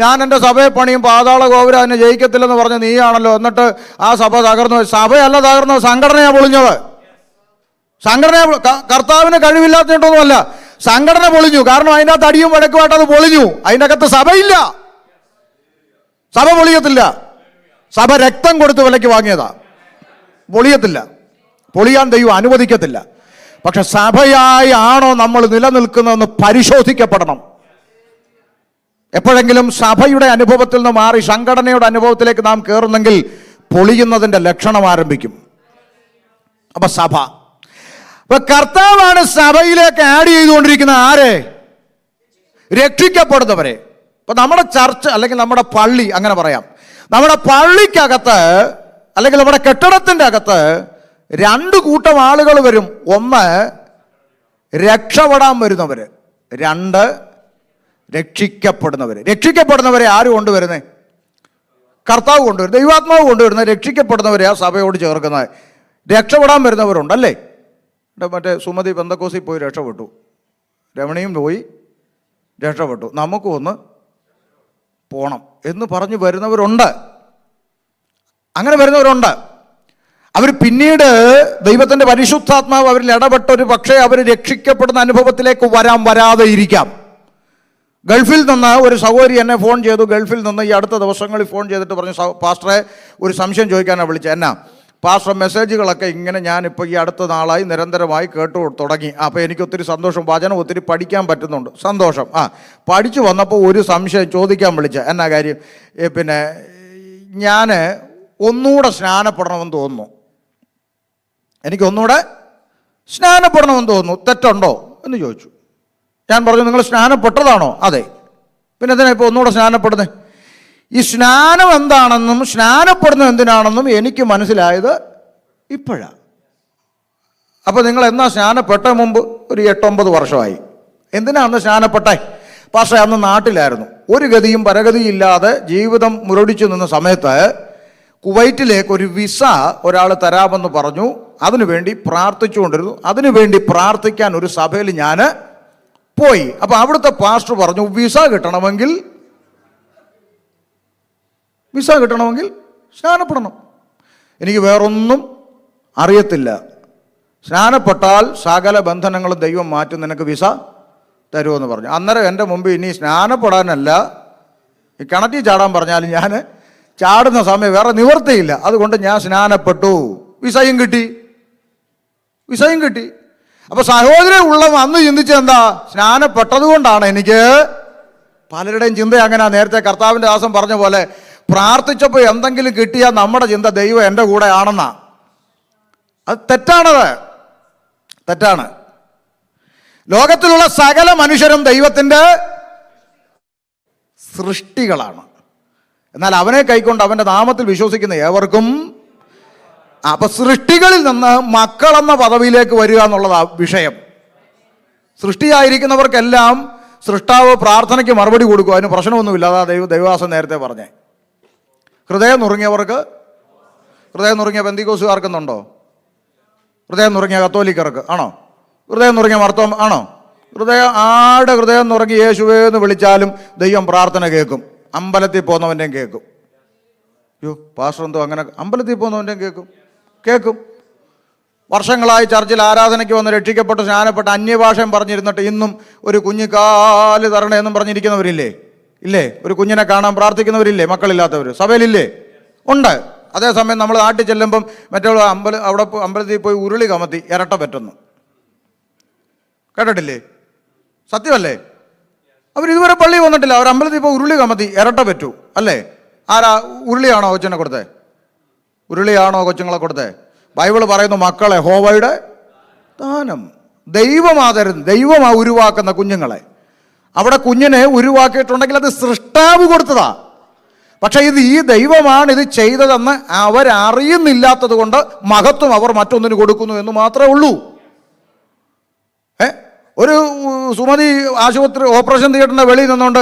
ഞാൻ എൻ്റെ സഭയെ പണിയും, പാതാള ഗോപുരം അതിനെ ജയിക്കത്തില്ലെന്ന് പറഞ്ഞ് നീയാണല്ലോ, എന്നിട്ട് ആ സഭ തകർന്നു. സഭയല്ല തകർന്നത്, സംഘടനയാണ് പൊളിഞ്ഞത്. സംഘടന കർത്താവിന് കഴിവില്ലാത്തിട്ടൊന്നുമല്ല, സംഘടന പൊളിഞ്ഞു. കാരണം അതിൻ്റെ അകത്ത് അടിയും വഴക്കുമായിട്ട് അത് പൊളിഞ്ഞു. അതിൻ്റെ അകത്ത് സഭയില്ല. സഭ പൊളിയത്തില്ല. സഭ രക്തം കൊടുത്ത് വിലയ്ക്ക് വാങ്ങിയതാ. പൊളിയത്തില്ല, പൊളിയാൻ ദൈവം അനുവദിക്കത്തില്ല. പക്ഷെ സഭയായി ആണോ നമ്മൾ നിലനിൽക്കുന്നതെന്ന് പരിശോധിക്കപ്പെടണം. എപ്പോഴെങ്കിലും സഭയുടെ അനുഭവത്തിൽ നിന്ന് മാറി സംഘടനയുടെ അനുഭവത്തിലേക്ക് നാം കയറുന്നെങ്കിൽ പൊളിയുന്നതിൻ്റെ ലക്ഷണം ആരംഭിക്കും. അപ്പൊ സഭ, അപ്പൊ കർത്താവാണ് സഭയിലേക്ക് ആഡ് ചെയ്തുകൊണ്ടിരിക്കുന്ന ആരെ? രക്ഷിക്കപ്പെടുന്നവരെ. ഇപ്പൊ നമ്മുടെ ചർച്ച് അല്ലെങ്കിൽ നമ്മുടെ പള്ളി, അങ്ങനെ പറയാം, നമ്മുടെ പള്ളിക്കകത്ത് അല്ലെങ്കിൽ നമ്മുടെ കെട്ടിടത്തിൻ്റെ അകത്ത് 2 കൂട്ടം ആളുകൾ വരും. ഒന്ന് രക്ഷപ്പെടാൻ വരുന്നവര്, 2 രക്ഷിക്കപ്പെടുന്നവര്. രക്ഷിക്കപ്പെടുന്നവരെ ആര് കൊണ്ടുവരുന്നേ? കർത്താവ് കൊണ്ടുവരും, ദൈവാത്മാവ് കൊണ്ടുവരുന്നത്. രക്ഷിക്കപ്പെടുന്നവരെ ആ സഭയോട് ചേർക്കുന്നത്. രക്ഷപ്പെടാൻ വരുന്നവരുണ്ടല്ലേ. മറ്റേ സുമതി പെന്തക്കോസിൽ പോയി രക്ഷപ്പെട്ടു, രമണിയും പോയി രക്ഷപ്പെട്ടു, നമുക്കും ഒന്ന് പോണം എന്ന് പറഞ്ഞ് വരുന്നവരുണ്ട്. അങ്ങനെ വരുന്നവരുണ്ട്. അവർ പിന്നീട് ദൈവത്തിൻ്റെ പരിശുദ്ധാത്മാവ് അവരിൽ ഇടപെട്ടൊരു പക്ഷേ അവർ രക്ഷിക്കപ്പെടുന്ന അനുഭവത്തിലേക്ക് വരാതെ ഇരിക്കാം. ഗൾഫിൽ നിന്ന് ഒരു സഹോദരി എന്നെ ഫോൺ ചെയ്തു. ഗൾഫിൽ നിന്ന് ഈ അടുത്ത ദിവസങ്ങളിൽ ഫോൺ ചെയ്തിട്ട് പറഞ്ഞു, പാസ്റ്ററെ ഒരു സംശയം ചോദിക്കാനാണ് വിളിച്ചത്. എന്നാ പാസ്റ്റർ, മെസ്സേജുകളൊക്കെ ഇങ്ങനെ ഞാനിപ്പോൾ ഈ അടുത്ത നാളായി നിരന്തരമായി കേട്ടു തുടങ്ങി. അപ്പോൾ എനിക്കൊത്തിരി സന്തോഷം, വചനം ഒത്തിരി പഠിക്കാൻ പറ്റുന്നുണ്ട്, സന്തോഷം. പഠിച്ചു വന്നപ്പോൾ ഒരു സംശയം ചോദിക്കാൻ വിളിച്ച. എന്നാ കാര്യം? പിന്നെ ഞാൻ ഒന്നുകൂടെ സ്നാനപ്പെടണമെന്ന് തോന്നുന്നു, എനിക്ക് ഒന്നുകൂടെ സ്നാനപ്പെടണമെന്ന് തോന്നുന്നു, തെറ്റുണ്ടോ എന്ന് ചോദിച്ചു. ഞാൻ പറഞ്ഞു, നിങ്ങൾ സ്നാനപ്പെട്ടതാണോ? അതെ. പിന്നെ എന്തിനാ ഇപ്പോൾ ഒന്നുകൂടെ സ്നാനപ്പെടുന്നത്? ഈ സ്നാനം എന്താണെന്നും സ്നാനപ്പെടുന്നത് എന്തിനാണെന്നും എനിക്ക് മനസ്സിലായത് ഇപ്പോഴാണ്. അപ്പോൾ നിങ്ങൾ എന്നാ സ്നാനപ്പെട്ട? മുമ്പ് ഒരു 8-9 വർഷമായി. എന്തിനാ അന്ന് സ്നാനപ്പെട്ടെ? പക്ഷേ അന്ന് നാട്ടിലായിരുന്നു, ഒരു ഗതിയും പരഗതിയും ഇല്ലാതെ ജീവിതം മുരടിച്ചു നിന്ന സമയത്ത് കുവൈറ്റിലേക്ക് ഒരു വിസ ഒരാൾ തരാമെന്ന് പറഞ്ഞു. അതിനുവേണ്ടി പ്രാർത്ഥിച്ചുകൊണ്ടിരുന്നു. അതിനുവേണ്ടി പ്രാർത്ഥിക്കാൻ ഒരു സഭയിൽ ഞാൻ പോയി. അപ്പോൾ അവിടുത്തെ പാസ്റ്റർ പറഞ്ഞു, വിസ കിട്ടണമെങ്കിൽ സ്നാനപ്പെടണം. എനിക്ക് വേറൊന്നും അറിയത്തില്ല. സ്നാനപ്പെട്ടാൽ സകല ബന്ധനങ്ങളും ദൈവം മാറ്റും, നിനക്ക് വിസ തരുമെന്ന് പറഞ്ഞു. അന്നേരം എൻ്റെ മുമ്പ് ഇനി സ്നാനപ്പെടാനല്ല, ഈ കിണറ്റിൽ ചാടാൻ പറഞ്ഞാൽ ഞാൻ ചാടുന്ന സമയം വേറെ നിവൃത്തിയില്ല, അതുകൊണ്ട് ഞാൻ സ്നാനപ്പെട്ടു, വിസയും കിട്ടി. അപ്പോൾ സഹോദരൻ ഉള്ള അന്ന് ചിന്തിച്ചെന്താ, സ്നാനപ്പെട്ടത് കൊണ്ടാണ് എനിക്ക്. പലരുടെയും ചിന്ത അങ്ങനെ. നേരത്തെ കർത്താവിൻ്റെ ദാസൻ പറഞ്ഞ പോലെ പ്രാർത്ഥിച്ചപ്പോൾ എന്തെങ്കിലും കിട്ടിയാൽ നമ്മുടെ ചിന്ത ദൈവം എൻ്റെ കൂടെ ആണെന്നാ. അത് തെറ്റാണ്. ലോകത്തിലുള്ള സകല മനുഷ്യരും ദൈവത്തിൻ്റെ സൃഷ്ടികളാണ്. എന്നാൽ അവനെ കൈക്കൊണ്ട് അവൻ്റെ നാമത്തിൽ വിശ്വസിക്കുന്ന ഏവർക്കും, അപ്പൊ സൃഷ്ടികളിൽ നിന്ന് മക്കളെന്ന പദവിയിലേക്ക് വരിക എന്നുള്ളതാണ് വിഷയം. സൃഷ്ടിയായിരിക്കുന്നവർക്കെല്ലാം സൃഷ്ടാവ് പ്രാർത്ഥനയ്ക്ക് മറുപടി കൊടുക്കും, അതിന് പ്രശ്നമൊന്നുമില്ല. അതാ ദൈവദാസൻ നേരത്തെ പറഞ്ഞേ. ഹൃദയം നുറുങ്ങിയവർക്ക്, ഹൃദയം നുറുങ്ങിയ പെന്തിക്കോസുകാർക്കുന്നുണ്ടോ? ഹൃദയം നുറുങ്ങിയ കത്തോലിക്കർക്ക് ആണോ? ഹൃദയം നുറുങ്ങിയ മർത്തോം ആണോ? ഹൃദയം നുറുങ്ങി യേശുവേ എന്ന് വിളിച്ചാലും ദൈവം പ്രാർത്ഥന കേൾക്കും. അമ്പലത്തിൽ പോകുന്നവൻ്റെയും കേൾക്കും. അയ്യോ പാസ്റ്റർ എന്തോ അങ്ങനെ, അമ്പലത്തിൽ പോകുന്നവൻ്റെയും കേൾക്കും. വർഷങ്ങളായി ചർച്ചിൽ ആരാധനയ്ക്ക് വന്ന് രക്ഷിക്കപ്പെട്ട് സ്നാനപ്പെട്ട് അന്യഭാഷയും പറഞ്ഞിരുന്നിട്ട് ഇന്നും ഒരു കുഞ്ഞിക്കാല് തരണേ എന്നും പറഞ്ഞിരിക്കുന്നവരില്ലേ? ഇല്ലേ? ഒരു കുഞ്ഞിനെ കാണാൻ പ്രാർത്ഥിക്കുന്നവരില്ലേ? മക്കളില്ലാത്തവർ സഭയിലില്ലേ? ഉണ്ട്. അതേസമയം നമ്മൾ നാട്ടിൽ ചെല്ലുമ്പം മറ്റേ അമ്പലത്തിൽ പോയി ഉരുളി കമത്തി ഇരട്ട പറ്റുന്നു, കേട്ടിട്ടില്ലേ? സത്യമല്ലേ? അവരിതുവരെ പള്ളി വന്നിട്ടില്ല, അവർ അമ്പലത്തിൽ ഇപ്പോൾ ഉരുളി കമത്തി ഇരട്ട പറ്റൂ അല്ലേ? ആരാ? ഉരുളിയാണോ കൊച്ചിനെ കൊടുത്തേ? ഉരുളിയാണോ കൊച്ചുങ്ങളെ കൊടുത്തേ? ബൈബിൾ പറയുന്നു മക്കളെ യഹോവയുടെ ദാനം. ദൈവമാ ഉരുവാക്കുന്ന കുഞ്ഞുങ്ങളെ. അവിടെ കുഞ്ഞിനെ ഉരുവാക്കിയിട്ടുണ്ടെങ്കിൽ അത് സൃഷ്ടാവ് കൊടുത്തതാ. പക്ഷേ ഈ ദൈവമാണ് ഇത് ചെയ്തതെന്ന് അവരറിയുന്നില്ലാത്തത് കൊണ്ട് മഹത്വം അവർ മറ്റൊന്നിന് കൊടുക്കുന്നു എന്ന് മാത്രമേ ഉള്ളൂ. ഒരു സുമതി ആശുപത്രി ഓപ്പറേഷൻ തിയേറ്ററിൻ്റെ വെളിയിൽ നിന്നുകൊണ്ട്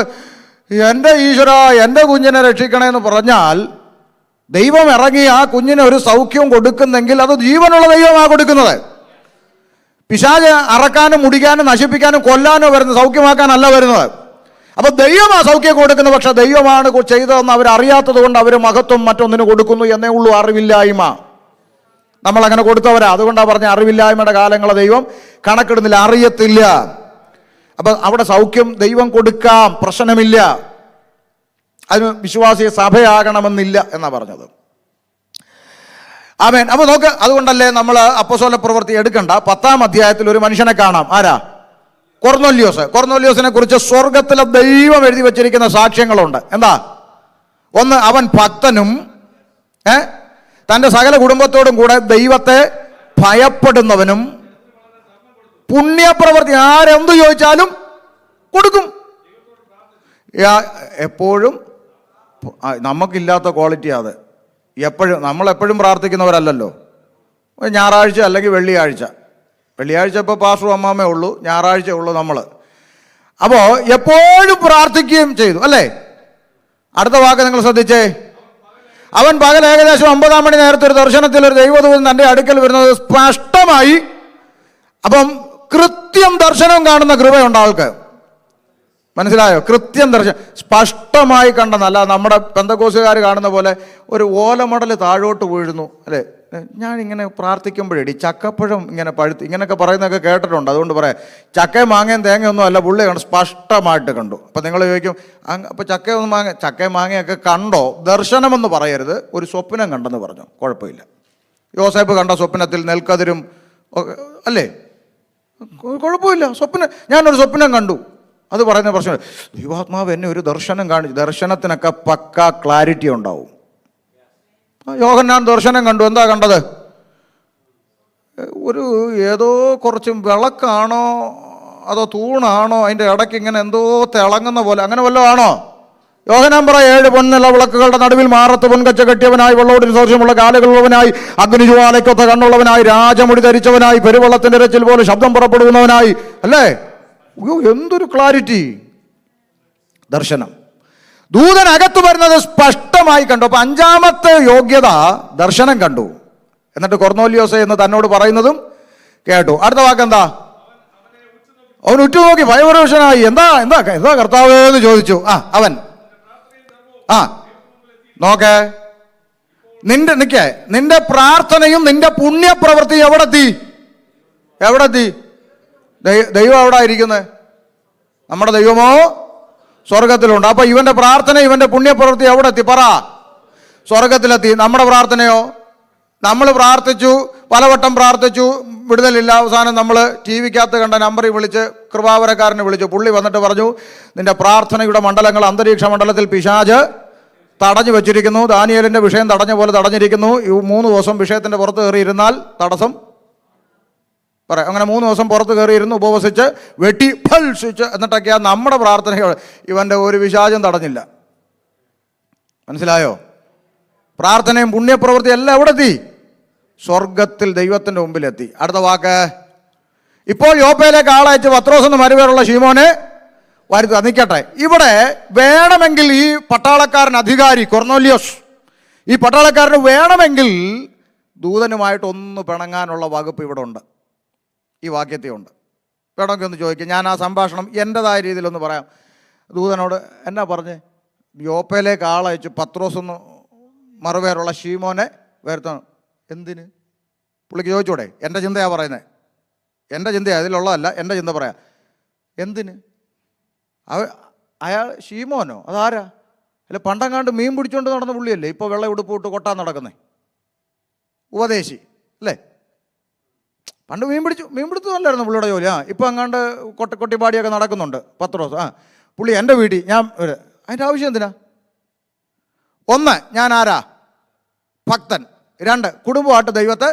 എൻ്റെ ഈശ്വര എൻ്റെ കുഞ്ഞിനെ രക്ഷിക്കണമെന്ന് പറഞ്ഞാൽ ദൈവം ഇറങ്ങി ആ കുഞ്ഞിന് ഒരു സൗഖ്യം കൊടുക്കുന്നെങ്കിൽ അത് ജീവനുള്ള ദൈവമാണ് കൊടുക്കുന്നത്. പിശാച് അറക്കാനും മുടിക്കാനും നശിപ്പിക്കാനും കൊല്ലാനോ വരുന്നത്, സൗഖ്യമാക്കാനല്ല വരുന്നത്. അപ്പോൾ ദൈവമാണ് സൗഖ്യം കൊടുക്കുന്നത്. പക്ഷെ ദൈവമാണ് ചെയ്തതെന്ന് അവരറിയാത്തത് കൊണ്ട് അവർ മഹത്വം മറ്റൊന്നിന് കൊടുക്കുന്നു എന്നേ ഉള്ളൂ. അറിവില്ലായ്മ. നമ്മളങ്ങനെ കൊടുത്തവരാ. അതുകൊണ്ടാണ് പറഞ്ഞ അറിവില്ലായ്മയുടെ കാലങ്ങളെ ദൈവം കണക്കിടുന്നില്ല, അറിയത്തില്ല. അപ്പം അവിടെ സൗഖ്യം ദൈവം കൊടുക്കാം, പ്രശ്നമില്ല. അതിന് വിശ്വാസിയെ സഭയാകണമെന്നില്ല എന്നാണ് പറഞ്ഞത്. ആമേൻ. അപ്പോൾ നോക്ക്, അതുകൊണ്ടല്ലേ നമ്മൾ അപ്പോസ്തല പ്രവൃത്തി എടുക്കണ്ട. 10-ാം അധ്യായത്തിൽ ഒരു മനുഷ്യനെ കാണാം. ആരാ? കൊർന്നൊല്യോസിനെ കുറിച്ച് സ്വർഗത്തിലെ ദൈവം എഴുതി വച്ചിരിക്കുന്ന സാക്ഷ്യങ്ങളുണ്ട്. എന്താ? ഒന്ന്, അവൻ ഭക്തനും തൻ്റെ സകല കുടുംബത്തോടും കൂടെ ദൈവത്തെ ഭയപ്പെടുന്നവനും, പുണ്യപ്രവൃത്തി ആരെന്തു ചോദിച്ചാലും കൊടുക്കും. എപ്പോഴും നമുക്കില്ലാത്ത ക്വാളിറ്റിയാണ് അത്. നമ്മളെപ്പോഴും പ്രാർത്ഥിക്കുന്നവരല്ലല്ലോ. ഞായറാഴ്ച അല്ലെങ്കിൽ വെള്ളിയാഴ്ച ഇപ്പോൾ പാസ്റ്ററും അമ്മാമേ ഉള്ളൂ, ഞായറാഴ്ച ഉള്ളൂ നമ്മൾ. അപ്പോൾ എപ്പോഴും പ്രാർത്ഥിക്കുകയും ചെയ്തു അല്ലേ? അടുത്ത വാക്ക് നിങ്ങൾ ശ്രദ്ധിച്ചേ. അവൻ പകൽ ഏകദേശം 9-ാം മണി നേരത്തെ ഒരു ദർശനത്തിൽ ഒരു ദൈവദൂതൻ തൻ്റെ അടുക്കൽ വരുന്നത് സ്പഷ്ടമായി. അപ്പം കൃത്യം ദർശനം കാണുന്ന കൃപയുണ്ട് ആൾക്ക്. മനസ്സിലായോ? കൃത്യം ദർശനം സ്പഷ്ടമായി കണ്ടെന്നല്ല നമ്മുടെ പെന്തക്കോസുകാർ കാണുന്ന പോലെ ഒരു ഓലമടൽ താഴോട്ട് വീഴുന്നു അല്ലേ? ഞാനിങ്ങനെ പ്രാർത്ഥിക്കുമ്പോഴേടി ചക്കപ്പഴം ഇങ്ങനെ പഴുത്ത് ഇങ്ങനെയൊക്കെ പറയുന്നതൊക്കെ കേട്ടിട്ടുണ്ട്. അതുകൊണ്ട് പറയാം, ചക്കയും മാങ്ങയും തേങ്ങയൊന്നും അല്ല, പുള്ളി കണ്ടു, സ്പഷ്ടമായിട്ട് കണ്ടു. അപ്പം നിങ്ങൾ ചോദിക്കും, അപ്പോൾ ചക്കയും മാങ്ങയൊക്കെ കണ്ടോ? ദർശനമെന്ന് പറയരുത്, ഒരു സ്വപ്നം കണ്ടെന്ന് പറഞ്ഞു, കുഴപ്പമില്ല. യോസേപ്പ് കണ്ട സ്വപ്നത്തിൽ നെൽക്കതിരും അല്ലേ? കുഴപ്പമില്ല. ഞാനൊരു സ്വപ്നം കണ്ടു, അത് പറയുന്ന പ്രശ്നം. ദൈവാത്മാവ് എന്നെ ഒരു ദർശനം കാണിച്ചു. ദർശനത്തിനൊക്കെ പക്കാ ക്ലാരിറ്റി ഉണ്ടാവും. യോഹന്നാൻ ദർശനം കണ്ടു. എന്താ കണ്ടത്? ഏതോ കുറച്ച് വിളക്കാണോ അതോ തൂണാണോ അതിൻ്റെ ഇടയ്ക്ക് ഇങ്ങനെ എന്തോ തിളങ്ങുന്ന പോലെ, അങ്ങനെ വല്ലതും ആണോ? യോഹന്നാൻ പറ 7 പൊന്നില വിളക്കുകളുടെ നടുവിൽ മാറത്ത് പൊൻകച്ച കെട്ടിയവനായി, വെള്ളോടിന് സദൃശമുള്ള കാലുകളുള്ളവനായി, അഗ്നിജ്വാലയ്ക്കൊത്ത കണ്ണുള്ളവനായി, രാജമുടി ധരിച്ചവനായി, പെരുവെള്ളത്തിൻ്റെ ഇരച്ചിൽ പോലെ ശബ്ദം പുറപ്പെടുന്നവനായി. അല്ലേ? എന്തൊരു ക്ലാരിറ്റി! ദർശനം. ദൂതൻ അകത്ത് വരുന്നത് സ്പഷ്ടമായി കണ്ടു. അപ്പൊ 5-ാമത്തെ യോഗ്യത ദർശനം കണ്ടു. എന്നിട്ട് കൊർന്നൊല്യോസേ എന്ന് തന്നോട് പറയുന്നതും കേട്ടു. അടുത്ത വാക്കെന്താ? അവൻ ഉറ്റുനോക്കി ഭയപരവശനായി. എന്താ കർത്താവേ എന്ന് ചോദിച്ചു. അവൻ നോക്കേ, നിന്റെ പ്രാർത്ഥനയും നിന്റെ പുണ്യപ്രവൃത്തി എവിടെത്തി? എവിടെ എത്തി? ദൈവം എവിടെ ഇരിക്കുന്നത്? നമ്മുടെ ദൈവമോ സ്വർഗത്തിലുണ്ട്. അപ്പൊ ഇവന്റെ പ്രാർത്ഥന, ഇവന്റെ പുണ്യപ്രവൃത്തി എവിടെ എത്തി? പറ. സ്വർഗത്തിലെത്തി. നമ്മുടെ പ്രാർത്ഥനയോ? നമ്മൾ പ്രാർത്ഥിച്ചു, പലവട്ടം പ്രാർത്ഥിച്ചു, വിടുതലില്ല. അവസാനം നമ്മൾ ടി വിക്കകത്ത് കണ്ട നമ്പറിൽ വിളിച്ച് കൃപാവരക്കാരനെ വിളിച്ചു. പുള്ളി വന്നിട്ട് പറഞ്ഞു, നിന്റെ പ്രാർത്ഥനയുടെ മണ്ഡലങ്ങൾ അന്തരീക്ഷ മണ്ഡലത്തിൽ പിശാച് തടഞ്ഞു വെച്ചിരിക്കുന്നു. ദാനിയേലിന്റെ വിഷയം തടഞ്ഞ പോലെ തടഞ്ഞിരിക്കുന്നു. 3 ദിവസം വിഷയത്തിന്റെ പുറത്ത് കയറിയിരുന്നാൽ തടസ്സം പറയാം. അങ്ങനെ 3 ദിവസം പുറത്ത് കയറിയിരുന്നു, ഉപവസിച്ച് വെട്ടി ഫൽസിച്ച് എന്നിട്ടൊക്കെയാ നമ്മുടെ പ്രാർത്ഥനകൾ. ഇവന്റെ ഒരു പിശാചും തടഞ്ഞില്ല. മനസ്സിലായോ? പ്രാർത്ഥനയും പുണ്യപ്രവൃത്തി എല്ലാം എവിടെ എത്തി? സ്വർഗത്തിൽ ദൈവത്തിന്റെ മുമ്പിലെത്തി. അടുത്ത വാക്ക്, ഇപ്പോൾ യോപ്പയിലേക്ക് ആളയച്ച് പത്രോസ് എന്ന് മരുപേരുള്ള ശീമോനെ വരുത്തുക. നിൽക്കട്ടെ, ഇവിടെ വേണമെങ്കിൽ ഈ പട്ടാളക്കാരൻ അധികാരി കൊർന്നേലിയോസ്, ഈ പട്ടാളക്കാരന് വേണമെങ്കിൽ ദൂതനുമായിട്ടൊന്ന് പിണങ്ങാനുള്ള വകുപ്പ് ഇവിടെ ഉണ്ട്. ഈ വാക്യത്തിൽ ഉണ്ട്. വേണമെങ്കിൽ ഒന്ന് ചോദിക്കാം. ഞാൻ ആ സംഭാഷണം എൻ്റെതായ രീതിയിലൊന്ന് പറയാം. ദൂതനോട് എന്നാ പറഞ്ഞേ? യോപ്പയിലേക്ക് ആളയച്ച് പത്രോസ് എന്ന് മറുപേരുള്ള ശീമോനെ വരുത്തണം. എന്തിന്? പുള്ളിക്ക് ചോദിച്ചൂടെ? എൻ്റെ ചിന്തയാണ് പറയുന്നത്. എൻ്റെ ചിന്തയാണ്, അതിലുള്ളതല്ല. എൻ്റെ ചിന്ത പറയാം. എന്തിന്? അയാൾ ശീമോനോ? അതാരാ? അല്ല, പണ്ടങ്ങാണ്ട് മീൻ പിടിച്ചുകൊണ്ട് നടന്ന പുള്ളിയല്ലേ ഇപ്പോൾ വെള്ള ഉടുപ്പിട്ട് കൊട്ടാൻ നടക്കുന്നേ? ഉപദേശി അല്ലേ? പണ്ട് മീൻ പിടുത്തമല്ലായിരുന്നു പുള്ളിയുടെ ജോലി. ഇപ്പം അങ്ങാണ്ട് കൊട്ടിപ്പാടിയൊക്കെ നടക്കുന്നുണ്ട് പത്രോസ്. പുള്ളി എൻ്റെ വീട്ടിൽ ഞാൻ അതിൻ്റെ ആവശ്യം എന്തിനാ? 1, ഞാൻ ആരാ? ഭക്തൻ. 2, കുടുംബമായിട്ട് ദൈവത്തെ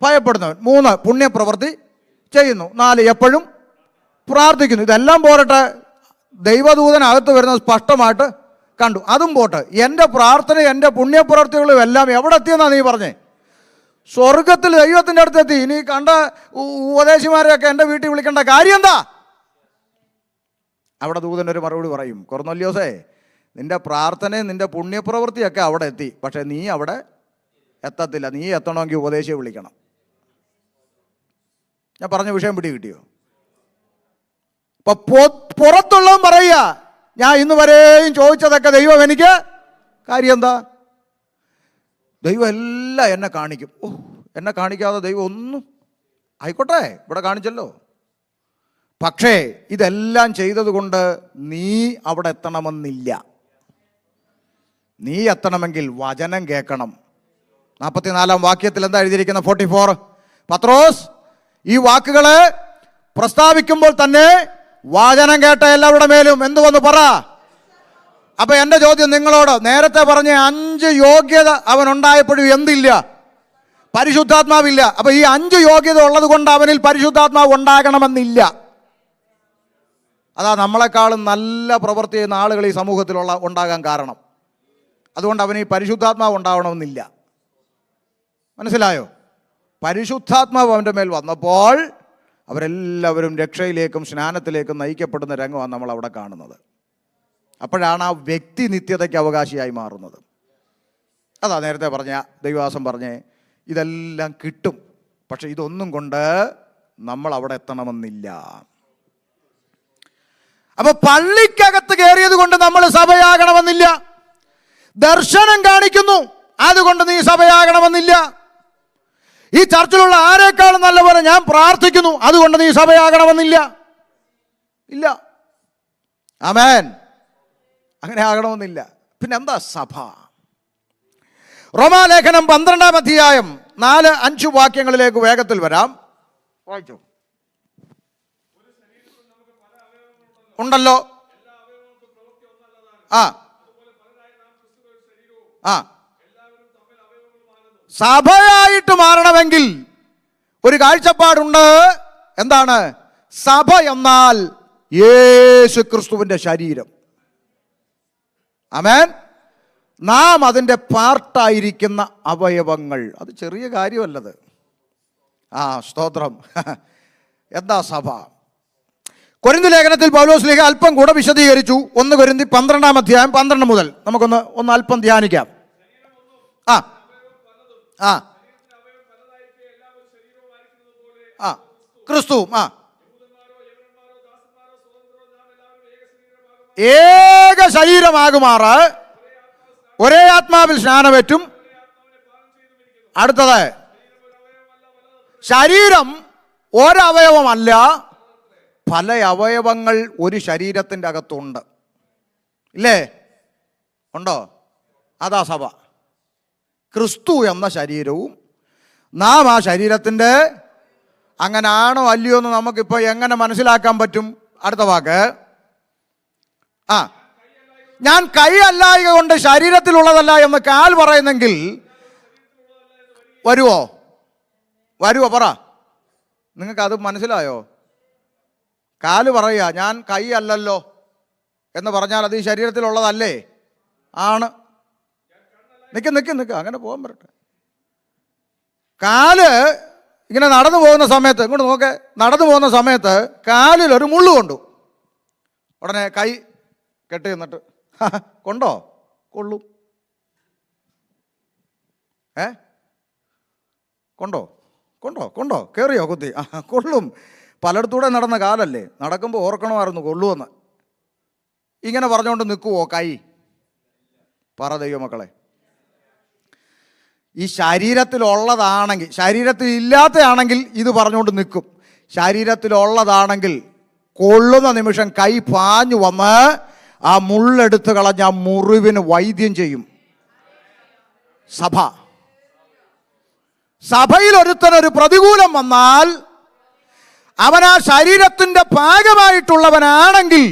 ഭയപ്പെടുന്നവൻ. 3, പുണ്യപ്രവൃത്തി ചെയ്യുന്നു. 4, എപ്പോഴും പ്രാർത്ഥിക്കുന്നു. ഇതെല്ലാം പോരട്ടെ, ദൈവദൂതനകത്ത് വരുന്നത് സ്പഷ്ടമായിട്ട് കണ്ടു. അതും പോട്ടെ, എൻ്റെ പ്രാർത്ഥന, എൻ്റെ പുണ്യപ്രവൃത്തികളും എല്ലാം എവിടെ എത്തിയെന്നാണ് നീ പറഞ്ഞേ? സ്വർഗത്തിൽ ദൈവത്തിൻ്റെ അടുത്തെത്തി. ഇനി കണ്ട ഉപദേശിമാരെയൊക്കെ എൻ്റെ വീട്ടിൽ വിളിക്കേണ്ട കാര്യം എന്താ? അവിടെ ദൂതനൊരു മറുപടി പറയും, കൊർന്നേലിയോസേ, നിന്റെ പ്രാർത്ഥനയും നിന്റെ പുണ്യപ്രവൃത്തിയൊക്കെ അവിടെ എത്തി, പക്ഷെ നീ അവിടെ എത്തത്തില്ല. നീ എത്തണമെങ്കിൽ ഉപദേശിയെ വിളിക്കണം. ഞാൻ പറഞ്ഞ വിഷയം പിടി കിട്ടിയോ? അപ്പൊ പുറത്തുള്ളവൻ പറയുക, ഞാൻ ഇന്ന് വരെയും ചോദിച്ചതൊക്കെ ദൈവം എനിക്ക് കാര്യം എന്താ? ദൈവം എല്ലാം എന്നെ കാണിക്കും. എന്നെ കാണിക്കാതെ ദൈവം ഒന്നും ആയിക്കോട്ടെ, ഇവിടെ കാണിച്ചല്ലോ. പക്ഷേ ഇതെല്ലാം ചെയ്തത് കൊണ്ട് നീ അവിടെ എത്തണമെന്നില്ല. നീ എത്തണമെങ്കിൽ വചനം കേൾക്കണം. 44-ാം വാക്യത്തിൽ എന്താ എഴുതിയിരിക്കുന്ന? 44. പത്രോസ് ഈ വാക്കുകളെ പ്രസ്താവിക്കുമ്പോൾ തന്നെ വചനം കേട്ട എല്ലാവരുടെ മേലും എന്തു വന്ന് പറ. അപ്പൊ എൻ്റെ ചോദ്യം നിങ്ങളോട്, നേരത്തെ പറഞ്ഞ 5 യോഗ്യത അവനുണ്ടായപ്പോഴും എന്തില്ല? പരിശുദ്ധാത്മാവില്ല. അപ്പൊ ഈ 5 യോഗ്യത ഉള്ളത് കൊണ്ട് അവനിൽ പരിശുദ്ധാത്മാവ് ഉണ്ടാകണമെന്നില്ല. അതാ നമ്മളെക്കാളും നല്ല പ്രവൃത്തി ചെയ്യുന്ന ആളുകൾ ഈ സമൂഹത്തിലുള്ള ഉണ്ടാകാൻ കാരണം. അതുകൊണ്ട് അവന് ഈ പരിശുദ്ധാത്മാവ് ഉണ്ടാവണമെന്നില്ല. മനസ്സിലായോ? പരിശുദ്ധാത്മാവ് അവൻ്റെ മേൽ വന്നപ്പോൾ അവരെല്ലാവരും രക്ഷയിലേക്കും സ്നാനത്തിലേക്കും നയിക്കപ്പെടുന്ന രംഗമാണ് നമ്മൾ അവിടെ കാണുന്നത്. അപ്പോഴാണ് ആ വ്യക്തി നിത്യതയ്ക്ക് അവകാശിയായി മാറുന്നത്. അതാ നേരത്തെ പറഞ്ഞ ദൈവദാസൻ പറഞ്ഞേ, ഇതെല്ലാം കിട്ടും, പക്ഷെ ഇതൊന്നും കൊണ്ട് നമ്മൾ അവിടെ എത്തണമെന്നില്ല. അപ്പൊ പള്ളിക്കകത്ത് കയറിയത് കൊണ്ട് നമ്മൾ സഭയാകണമെന്നില്ല. ദർശനം കാണിക്കുന്നു, അതുകൊണ്ട് നീ സഭയാകണമെന്നില്ല. ഈ ചർച്ചിലുള്ള ആരെക്കാളും നല്ലപോലെ ഞാൻ പ്രാർത്ഥിക്കുന്നു, അതുകൊണ്ട് നീ സഭയാകണമെന്നില്ല. ഇല്ല. ആമേൻ. അങ്ങനെ ആകണമെന്നില്ല. പിന്നെ എന്താ സഭ? റോമാലേഖനം 12-ാം അധ്യായം 4-5 വാക്യങ്ങളിലേക്ക് വേഗത്തിൽ വരാം. വായിച്ചു. ഉണ്ടല്ലോ. സഭയായിട്ട് മാറണമെങ്കിൽ ഒരു കാഴ്ചപ്പാടുണ്ട്. എന്താണ് സഭ എന്നാൽ? യേശു ക്രിസ്തുവിന്റെ ശരീരം. ആമേൻ. നാം അതിൻ്റെ പാർട്ടായിരിക്കുന്ന അവയവങ്ങൾ. അത് ചെറിയ കാര്യമല്ലത്. സ്തോത്രം. എന്താ സഭ? കൊരിന്ത് ലേഖനത്തിൽ പൗലോസ് ലേഖ അല്പം കൂടെ വിശദീകരിച്ചു. 1 കൊരിന്തി 12-ാം അധ്യായം 12 മുതൽ നമുക്കൊന്ന് അല്പം ധ്യാനിക്കാം. ക്രിസ്തുവും ഏക ശരീരമാകുമാറ് ഒരേ ആത്മാവിൽ സ്നാനമേറ്റും. അടുത്തത്, ശരീരം ഒരവയവമല്ല, പല അവയവങ്ങൾ ഒരു ശരീരത്തിൻ്റെ അകത്തുണ്ട്. ഇല്ലേ? ഉണ്ടോ? അതാ സഭ. ക്രിസ്തു എന്ന ശരീരവും നാം ആ ശരീരത്തിൻ്റെ. അങ്ങനെ ആണോ അല്ലയോ എന്ന് നമുക്കിപ്പോൾ എങ്ങനെ മനസ്സിലാക്കാൻ പറ്റും? അടുത്ത വാക്ക്, ഞാൻ കൈ അല്ലായക കൊണ്ട് ശരീരത്തിലുള്ളതല്ല എന്ന് കാൽ പറയുന്നെങ്കിൽ വരുവോ? പറ, നിങ്ങൾക്കത് മനസ്സിലായോ? കാല് പറയുക ഞാൻ കൈ അല്ലല്ലോ എന്ന് പറഞ്ഞാൽ അത് ഈ ശരീരത്തിലുള്ളതല്ലേ? ആണ്. നിൽക്ക് അങ്ങനെ പോകാൻ പറ്റട്ടെ. കാല് ഇങ്ങനെ നടന്നു പോകുന്ന സമയത്ത്, ഇങ്ങോട്ട് നോക്കെ, നടന്നു പോകുന്ന സമയത്ത് കാലിൽ ഒരു മുള്ളു കൊണ്ടു. ഉടനെ കൈ കെട്ടി നിന്നിട്ട് കൊണ്ടോ? കൊള്ളും. കൊണ്ടോ കയറിയോ കുത്തി? കൊള്ളും. പലയിടത്തൂടെ നടന്ന കാലല്ലേ, നടക്കുമ്പോൾ ഓർക്കണമായിരുന്നു കൊള്ളുമെന്ന്. ഇങ്ങനെ പറഞ്ഞുകൊണ്ട് നിൽക്കുവോ കൈ? പറ ദൈവമക്കളെ. ഈ ശരീരത്തിലുള്ളതാണെങ്കിൽ, ശരീരത്തിൽ ഇല്ലാത്തതാണെങ്കിൽ ഇത് പറഞ്ഞുകൊണ്ട് നിൽക്കും. ശരീരത്തിലുള്ളതാണെങ്കിൽ കൊള്ളുന്ന നിമിഷം കൈ പാഞ്ഞു വന്ന് ആ മുള്ളെടുത്ത് കളഞ്ഞ ആ മുറിവിന് വൈദ്യം ചെയ്യും സഭയിൽ ഒരുത്തനൊരു പ്രതികൂലം വന്നാൽ അവൻ ആ ശരീരത്തിൻ്റെ ഭാഗമായിട്ടുള്ളവനാണെങ്കിൽ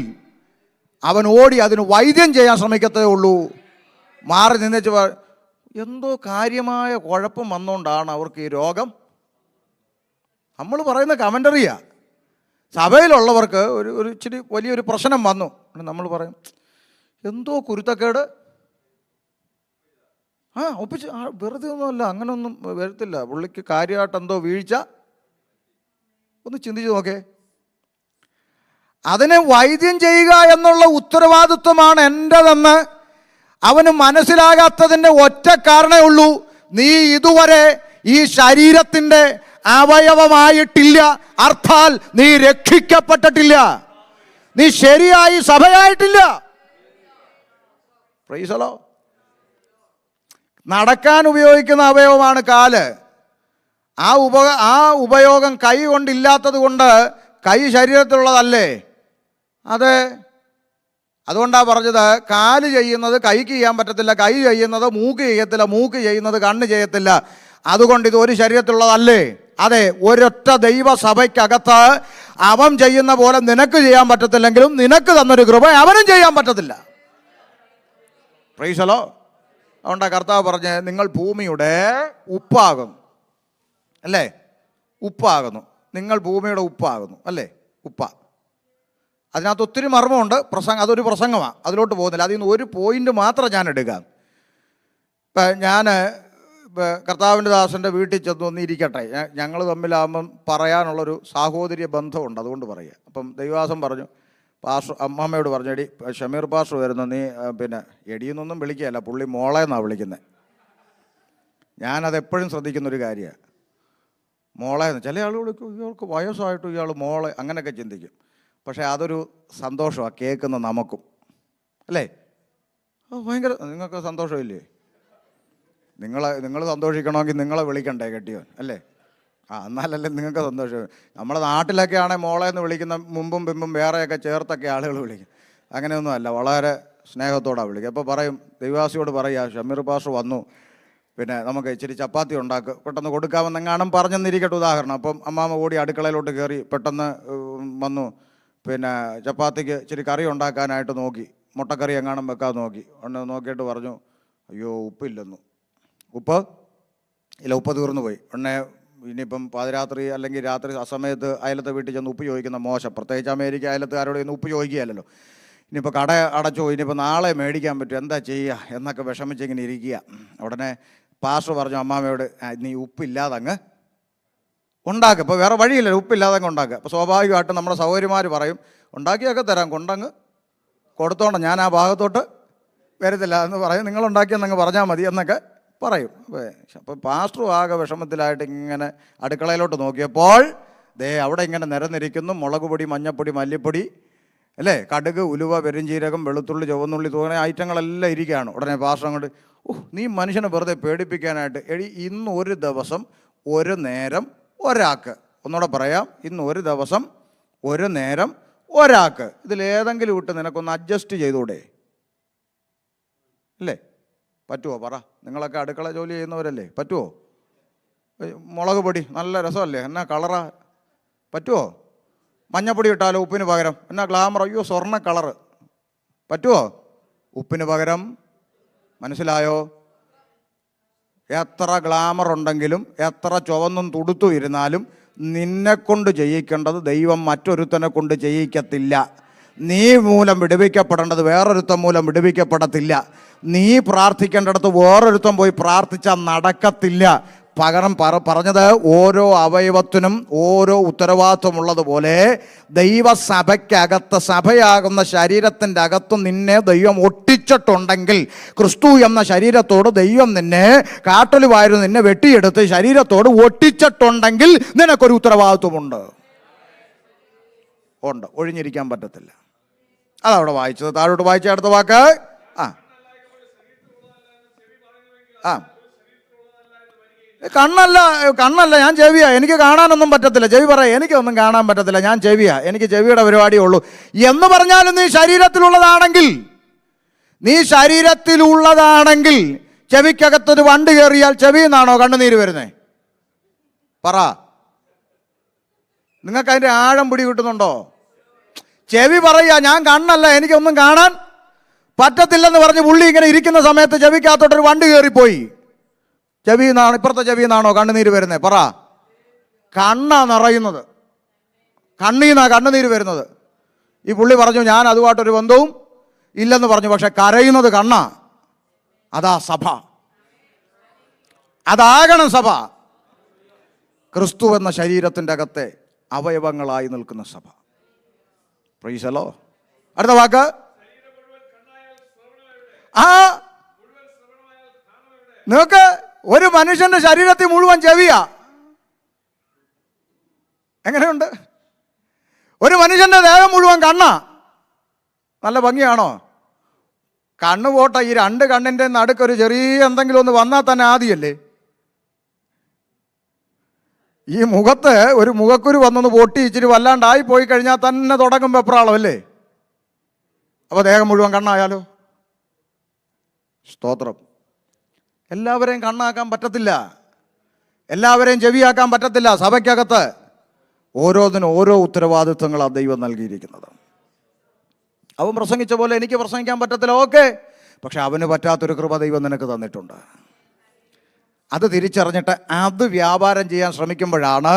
അവൻ ഓടി അതിന് വൈദ്യം ചെയ്യാൻ ശ്രമിക്കത്തേ ഉള്ളൂ. മാറി നിന്നേച്ച് എന്തോ കാര്യമായ കുഴപ്പം വന്നുകൊണ്ടാണ് അവർക്ക് ഈ രോഗം. നമ്മൾ പറയുന്ന കമൻ്ററിയാ. സഭയിലുള്ളവർക്ക് ഒരു ഇച്ചിരി വലിയൊരു പ്രശ്നം വന്നു, നമ്മൾ പറയും എന്തോ കുരുത്തക്കേട്. ഒപ്പിച്ച് വെറുതെ ഒന്നുമല്ല, അങ്ങനെയൊന്നും വരത്തില്ല. പുള്ളിക്ക് കാര്യമായിട്ട് എന്തോ വീഴ്ച. ഒന്ന് ചിന്തിച്ച് നോക്കേ. അതിനെ വൈദ്യം ചെയ്യുക എന്നുള്ള ഉത്തരവാദിത്വമാണ് എൻ്റെതെന്ന് അവന് മനസ്സിലാകാത്തതിൻ്റെ ഒറ്റ കാരണമേ ഉള്ളൂ. നീ ഇതുവരെ ഈ ശരീരത്തിൻ്റെ അവയവമായിട്ടില്ല. അർത്ഥാൽ നീ രക്ഷിക്കപ്പെട്ടിട്ടില്ല. നീ ശരിയായി സഭയായിട്ടില്ല. Price the Lord. നടക്കാൻ ഉപയോഗിക്കുന്ന അവയവമാണ് കാല്. ആ ഉപയോഗം കൈ കൊണ്ടില്ലാത്തത് കൊണ്ട് കൈ ശരീരത്തിലുള്ളതല്ലേ? അതെ. അതുകൊണ്ടാണ് പറഞ്ഞത് കാല് ചെയ്യുന്നത് കൈക്ക് ചെയ്യാൻ പറ്റത്തില്ല, കൈ ചെയ്യുന്നത് മൂക്ക് ചെയ്യത്തില്ല, മൂക്ക് ചെയ്യുന്നത് കണ്ണ് ചെയ്യത്തില്ല. അതുകൊണ്ട് ഇത് ഒരു ശരീരത്തിലുള്ളതല്ലേ? അതെ. ഒരൊറ്റ ദൈവസഭയ്ക്കകത്ത് അവൻ ചെയ്യുന്ന പോലെ നിനക്ക് ചെയ്യാൻ പറ്റത്തില്ലെങ്കിലും നിനക്ക് തന്നൊരു കൃപ അവനും ചെയ്യാൻ പറ്റത്തില്ല. Price the Lord. അതുകൊണ്ടാണ് കർത്താവ് പറഞ്ഞ് നിങ്ങൾ ഭൂമിയുടെ ഉപ്പാകുന്നു. അല്ലേ? ഉപ്പാകുന്നു. നിങ്ങൾ ഭൂമിയുടെ ഉപ്പാകുന്നു. അല്ലേ? ഉപ്പ. അതിനകത്ത് ഒത്തിരി മർമ്മമുണ്ട്. അതൊരു പ്രസംഗമാണ്, അതിലോട്ട് പോകുന്നില്ല. അതിൽ നിന്ന് ഒരു പോയിന്റ് മാത്രം ഞാൻ എടുക്കാം. ഇപ്പം ഞാൻ കർത്താവിൻ്റെ ദാസൻ്റെ വീട്ടിൽ ചെന്ന് ഒന്നിരിക്കട്ടെ, ഞങ്ങൾ തമ്മിലാകുമ്പം പറയാനുള്ളൊരു സാഹോദര്യ ബന്ധമുണ്ട്, അതുകൊണ്ട് പറയുക. അപ്പം ദൈവദാസൻ പറഞ്ഞു, അമ്മമ്മയോട് പറഞ്ഞു, എടി ഷമീർ പാസ്റ്റർ വരുന്നു, നീ പിന്നെ എടിയെന്നൊന്നും വിളിക്കുകയല്ല, പുള്ളി മോളെ എന്നാണ് വിളിക്കുന്നത്. ഞാനതെപ്പോഴും ശ്രദ്ധിക്കുന്നൊരു കാര്യമാണ്. മോളെ എന്ന്. ചില ആളുകൾ ഇയാൾക്ക് വയസ്സായിട്ട് ഇയാൾ മോളെ അങ്ങനെയൊക്കെ ചിന്തിക്കും. പക്ഷേ അതൊരു സന്തോഷമാണ് കേൾക്കുന്ന നമുക്കും. അല്ലേ? ഭയങ്കര. നിങ്ങൾക്ക് സന്തോഷമില്ലേ? നിങ്ങൾ സന്തോഷിക്കണമെങ്കിൽ നിങ്ങളെ വിളിക്കണ്ടേ കെട്ടിയോൻ? അല്ലേ? എന്നാലല്ലേ നിങ്ങൾക്ക് സന്തോഷം. നമ്മുടെ നാട്ടിലൊക്കെ ആണെങ്കിൽ മോളെ എന്ന് വിളിക്കുന്ന മുമ്പും പിമ്പും വേറെയൊക്കെ ചേർത്തൊക്കെ ആളുകൾ വിളിക്കും. അങ്ങനെയൊന്നും അല്ല, വളരെ സ്നേഹത്തോടാണ് വിളിക്കുക. അപ്പോൾ പറയും, ദൈവവാസിയോട് പറയുക, ഷമീർ പാസ്റ്റർ വന്നു, പിന്നെ നമുക്ക് ഇച്ചിരി ചപ്പാത്തി ഉണ്ടാക്കുക, പെട്ടെന്ന് കൊടുക്കാമെന്നെങ്ങാനും പറഞ്ഞെന്നിരിക്കട്ടെ ഉദാഹരണം. അപ്പം അമ്മാമ്മ ഓടി അടുക്കളയിലോട്ട് കയറി പെട്ടെന്ന് വന്നു, പിന്നെ ചപ്പാത്തിക്ക് ഇച്ചിരി കറി ഉണ്ടാക്കാനായിട്ട് നോക്കി, മുട്ടക്കറി എങ്ങാനും വെക്കാൻ നോക്കി. നോക്കിയിട്ട് പറഞ്ഞു, അയ്യോ ഉപ്പില്ലെന്നു. ഉപ്പ് തീർന്നു പോയി. ഇനിയിപ്പം പാതിരാത്രി അല്ലെങ്കിൽ രാത്രി അസമയത്ത് അയലത്തെ വീട്ടിൽ ചെന്ന് ഉപ്പ് ചോദിക്കുന്ന മോശം. പ്രത്യേകിച്ച് അമേരിക്ക അയലത്തുകാരോട് ഇന്ന് ഉപ്പ് ചോദിക്കുകയല്ലോ. ഇനിയിപ്പോൾ കട അടച്ചോ, ഇനിയിപ്പോൾ നാളെ മേടിക്കാൻ പറ്റും, എന്താ ചെയ്യുക എന്നൊക്കെ വിഷമിച്ചിങ്ങനെ ഇരിക്കുക. ഉടനെ പാസ്റ്റർ പറഞ്ഞു അമ്മാമ്മയോട്, നീ ഉപ്പില്ലാതെ അങ്ങ് ഉണ്ടാക്കുക. ഇപ്പോൾ വേറെ വഴിയില്ലല്ലോ, ഉപ്പില്ലാതെ അങ്ങ് ഉണ്ടാക്കുക. അപ്പോൾ സ്വാഭാവികമായിട്ടും നമ്മുടെ സഹോദരിമാർ പറയും, ഉണ്ടാക്കിയൊക്കെ തരാം, കൊണ്ടങ്ങ് കൊടുത്തോണം, ഞാൻ ആ ഭാഗത്തോട്ട് വരത്തില്ല എന്ന് പറയും, നിങ്ങളുണ്ടാക്കിയെന്നങ്ങ് പറഞ്ഞാൽ മതി എന്നൊക്കെ പറയും. അപ്പോൾ പാസ്റ്ററും ആകെ വിഷമത്തിലായിട്ട് ഇങ്ങനെ അടുക്കളയിലോട്ട് നോക്കിയപ്പോൾ അവിടെ ഇങ്ങനെ നിരന്നിരിക്കുന്നു മുളക് പൊടി, മഞ്ഞപ്പൊടി, മല്ലിപ്പൊടി, അല്ലേ, കടുക്, ഉലുവ, പെരുംജീരകം, വെളുത്തുള്ളി, ചുവന്നുള്ളി തുടങ്ങിയ ഐറ്റങ്ങളെല്ലാം ഇരിക്കുകയാണ്. ഉടനെ പാസ്റ്റർ അങ്ങോട്ട്, നീ മനുഷ്യനെ വെറുതെ പേടിപ്പിക്കാനായിട്ട്, ഇന്ന് ഒരു ദിവസം ഒരു നേരം ഒരാൾക്ക് ഒന്നുകൂടെ പറയാം, ഇന്ന് ഒരു ദിവസം ഒരു നേരം ഒരാൾക്ക് ഇതിലേതെങ്കിലും വിട്ട് നിനക്കൊന്ന് അഡ്ജസ്റ്റ് ചെയ്തൂടെ? അല്ലേ? പറ്റുമോ? പറ. നിങ്ങളൊക്കെ അടുക്കള ജോലി ചെയ്യുന്നവരല്ലേ, പറ്റുമോ? മുളക് പൊടി നല്ല രസമല്ലേ, എന്നാ കളറാ, പറ്റുമോ? മഞ്ഞപ്പൊടി ഇട്ടാലോ ഉപ്പിന് പകരം, എന്നാ ഗ്ലാമർ, അയ്യോ സ്വർണ്ണ കളറ്, പറ്റുമോ? ഉപ്പിന് പകരം. മനസ്സിലായോ? എത്ര ഗ്ലാമർ ഉണ്ടെങ്കിലും എത്ര ചുവന്നും തുടുത്തു ഇരുന്നാലും നിന്നെക്കൊണ്ട് ചെയ്യിക്കേണ്ടത് ദൈവം മറ്റൊരുത്തനെ കൊണ്ട് ചെയ്യിക്കത്തില്ല. നീ മൂലം വിടുവിക്കപ്പെടേണ്ടത് വേറൊരുത്തൻ മൂലം വിടുവിക്കപ്പെടത്തില്ല. നീ പ്രാർത്ഥിക്കേണ്ടടുത്ത് വേറൊരുത്തൻ പോയി പ്രാർത്ഥിച്ചാൽ നടക്കത്തില്ല. പകരം പറഞ്ഞത് ഓരോ അവയവത്തിനും ഓരോ ഉത്തരവാദിത്വമുള്ളതുപോലെ ദൈവസഭയ്ക്കകത്ത്, സഭയാകുന്ന ശരീരത്തിൻ്റെ അകത്ത് നിന്നെ ദൈവം ഒട്ടിച്ചിട്ടുണ്ടെങ്കിൽ, ക്രിസ്തു എന്ന ശരീരത്തോട് ദൈവം നിന്നെ കാട്ടലുവായിരുന്നു നിന്നെ വെട്ടിയെടുത്ത് ശരീരത്തോട് ഒട്ടിച്ചിട്ടുണ്ടെങ്കിൽ നിനക്കൊരു ഉത്തരവാദിത്വമുണ്ട്. ഉണ്ട്, ഒഴിഞ്ഞിരിക്കാൻ പറ്റത്തില്ല. അതവിടെ വായിച്ചത്, താഴോട്ട് വായിച്ച അടുത്ത വാക്ക്. ആ കണ്ണല്ല ഞാൻ ചെവിയാ, എനിക്ക് കാണാനൊന്നും പറ്റത്തില്ല. ചെവി പറയാം, എനിക്കൊന്നും കാണാൻ പറ്റത്തില്ല, ഞാൻ ചെവിയാ, എനിക്ക് ചെവിയുടെ പരിപാടിയേ ഉള്ളൂ എന്ന് പറഞ്ഞാലും നീ ശരീരത്തിലുള്ളതാണെങ്കിൽ ചെവിക്കകത്തൊരു വണ്ട് കയറിയാൽ ചെവിയിൽ നിന്നാണോ കണ്ണുനീര് വരുന്നേ? പറ. നിങ്ങൾക്ക് അതിൻ്റെ ആഴം പിടി കിട്ടുന്നുണ്ടോ? ചെവി പറയുക ഞാൻ കണ്ണല്ല, എനിക്കൊന്നും കാണാൻ പറ്റത്തില്ലെന്ന് പറഞ്ഞ് പുള്ളി ഇങ്ങനെ ഇരിക്കുന്ന സമയത്ത് ചെവിക്കകത്തോട്ടൊരു വണ്ട് കയറിപ്പോയി. ചെവിയിൽ നിന്നാണോ, ഇപ്പുറത്തെ ചെവിയിൽ നിന്നാണോ കണ്ണുനീര് വരുന്നത്? പറ. കണ്ണാ നിറയുന്നത്, കണ്ണീൽ നിന്നാണ് കണ്ണുനീര് വരുന്നത്. ഈ പുള്ളി പറഞ്ഞു ഞാൻ അതുമായിട്ടൊരു ബന്ധവും ഇല്ലെന്ന് പറഞ്ഞു, പക്ഷെ കരയുന്നത് കണ്ണാ. അതാ സഭ, അതാകണം സഭ. ക്രിസ്തു എന്ന ശരീരത്തിൻ്റെ അകത്തെ അവയവങ്ങളായി നിൽക്കുന്ന സഭ. Price the Lord. അടുത്ത വാക്ക്. നിങ്ങൾക്ക് ഒരു മനുഷ്യന്റെ ശരീരത്തിൽ മുഴുവൻ ചെവിയാ. എങ്ങനെയുണ്ട്? ഒരു മനുഷ്യന്റെ ദേഹം മുഴുവൻ കണ്ണാ. നല്ല ഭംഗിയാണോ? കണ്ണ് പോട്ടെ, ഈ രണ്ട് കണ്ണിൻ്റെ നടുക്കൊരു ചെറിയ എന്തെങ്കിലും ഒന്ന് വന്നാൽ തന്നെ ആദിയല്ലേ? ഈ മുഖത്ത് ഒരു മുഖക്കുരു വന്നൊന്ന് പൊട്ടി ഇച്ചിരി വല്ലാണ്ടായി പോയി കഴിഞ്ഞാൽ തന്നെ തുടങ്ങും വെപ്രാളമല്ലേ? അപ്പോൾ ദേഹം മുഴുവൻ കണ്ണായാലോ? സ്തോത്രം. എല്ലാവരെയും കണ്ണാക്കാൻ പറ്റത്തില്ല, എല്ലാവരെയും ചെവിയാക്കാൻ പറ്റത്തില്ല. സഭയ്ക്കകത്ത് ഓരോന്നിനും ഓരോ ഉത്തരവാദിത്വങ്ങളാണ് ദൈവം നൽകിയിരിക്കുന്നത്. അവൻ പ്രസംഗിച്ച പോലെ എനിക്ക് പ്രസംഗിക്കാൻ പറ്റത്തില്ല, ഓക്കെ, പക്ഷെ അവന് പറ്റാത്തൊരു കൃപ ദൈവം നിനക്ക് തന്നിട്ടുണ്ട്. അത് തിരിച്ചറിഞ്ഞിട്ട് അത് വ്യാപാരം ചെയ്യാൻ ശ്രമിക്കുമ്പോഴാണ്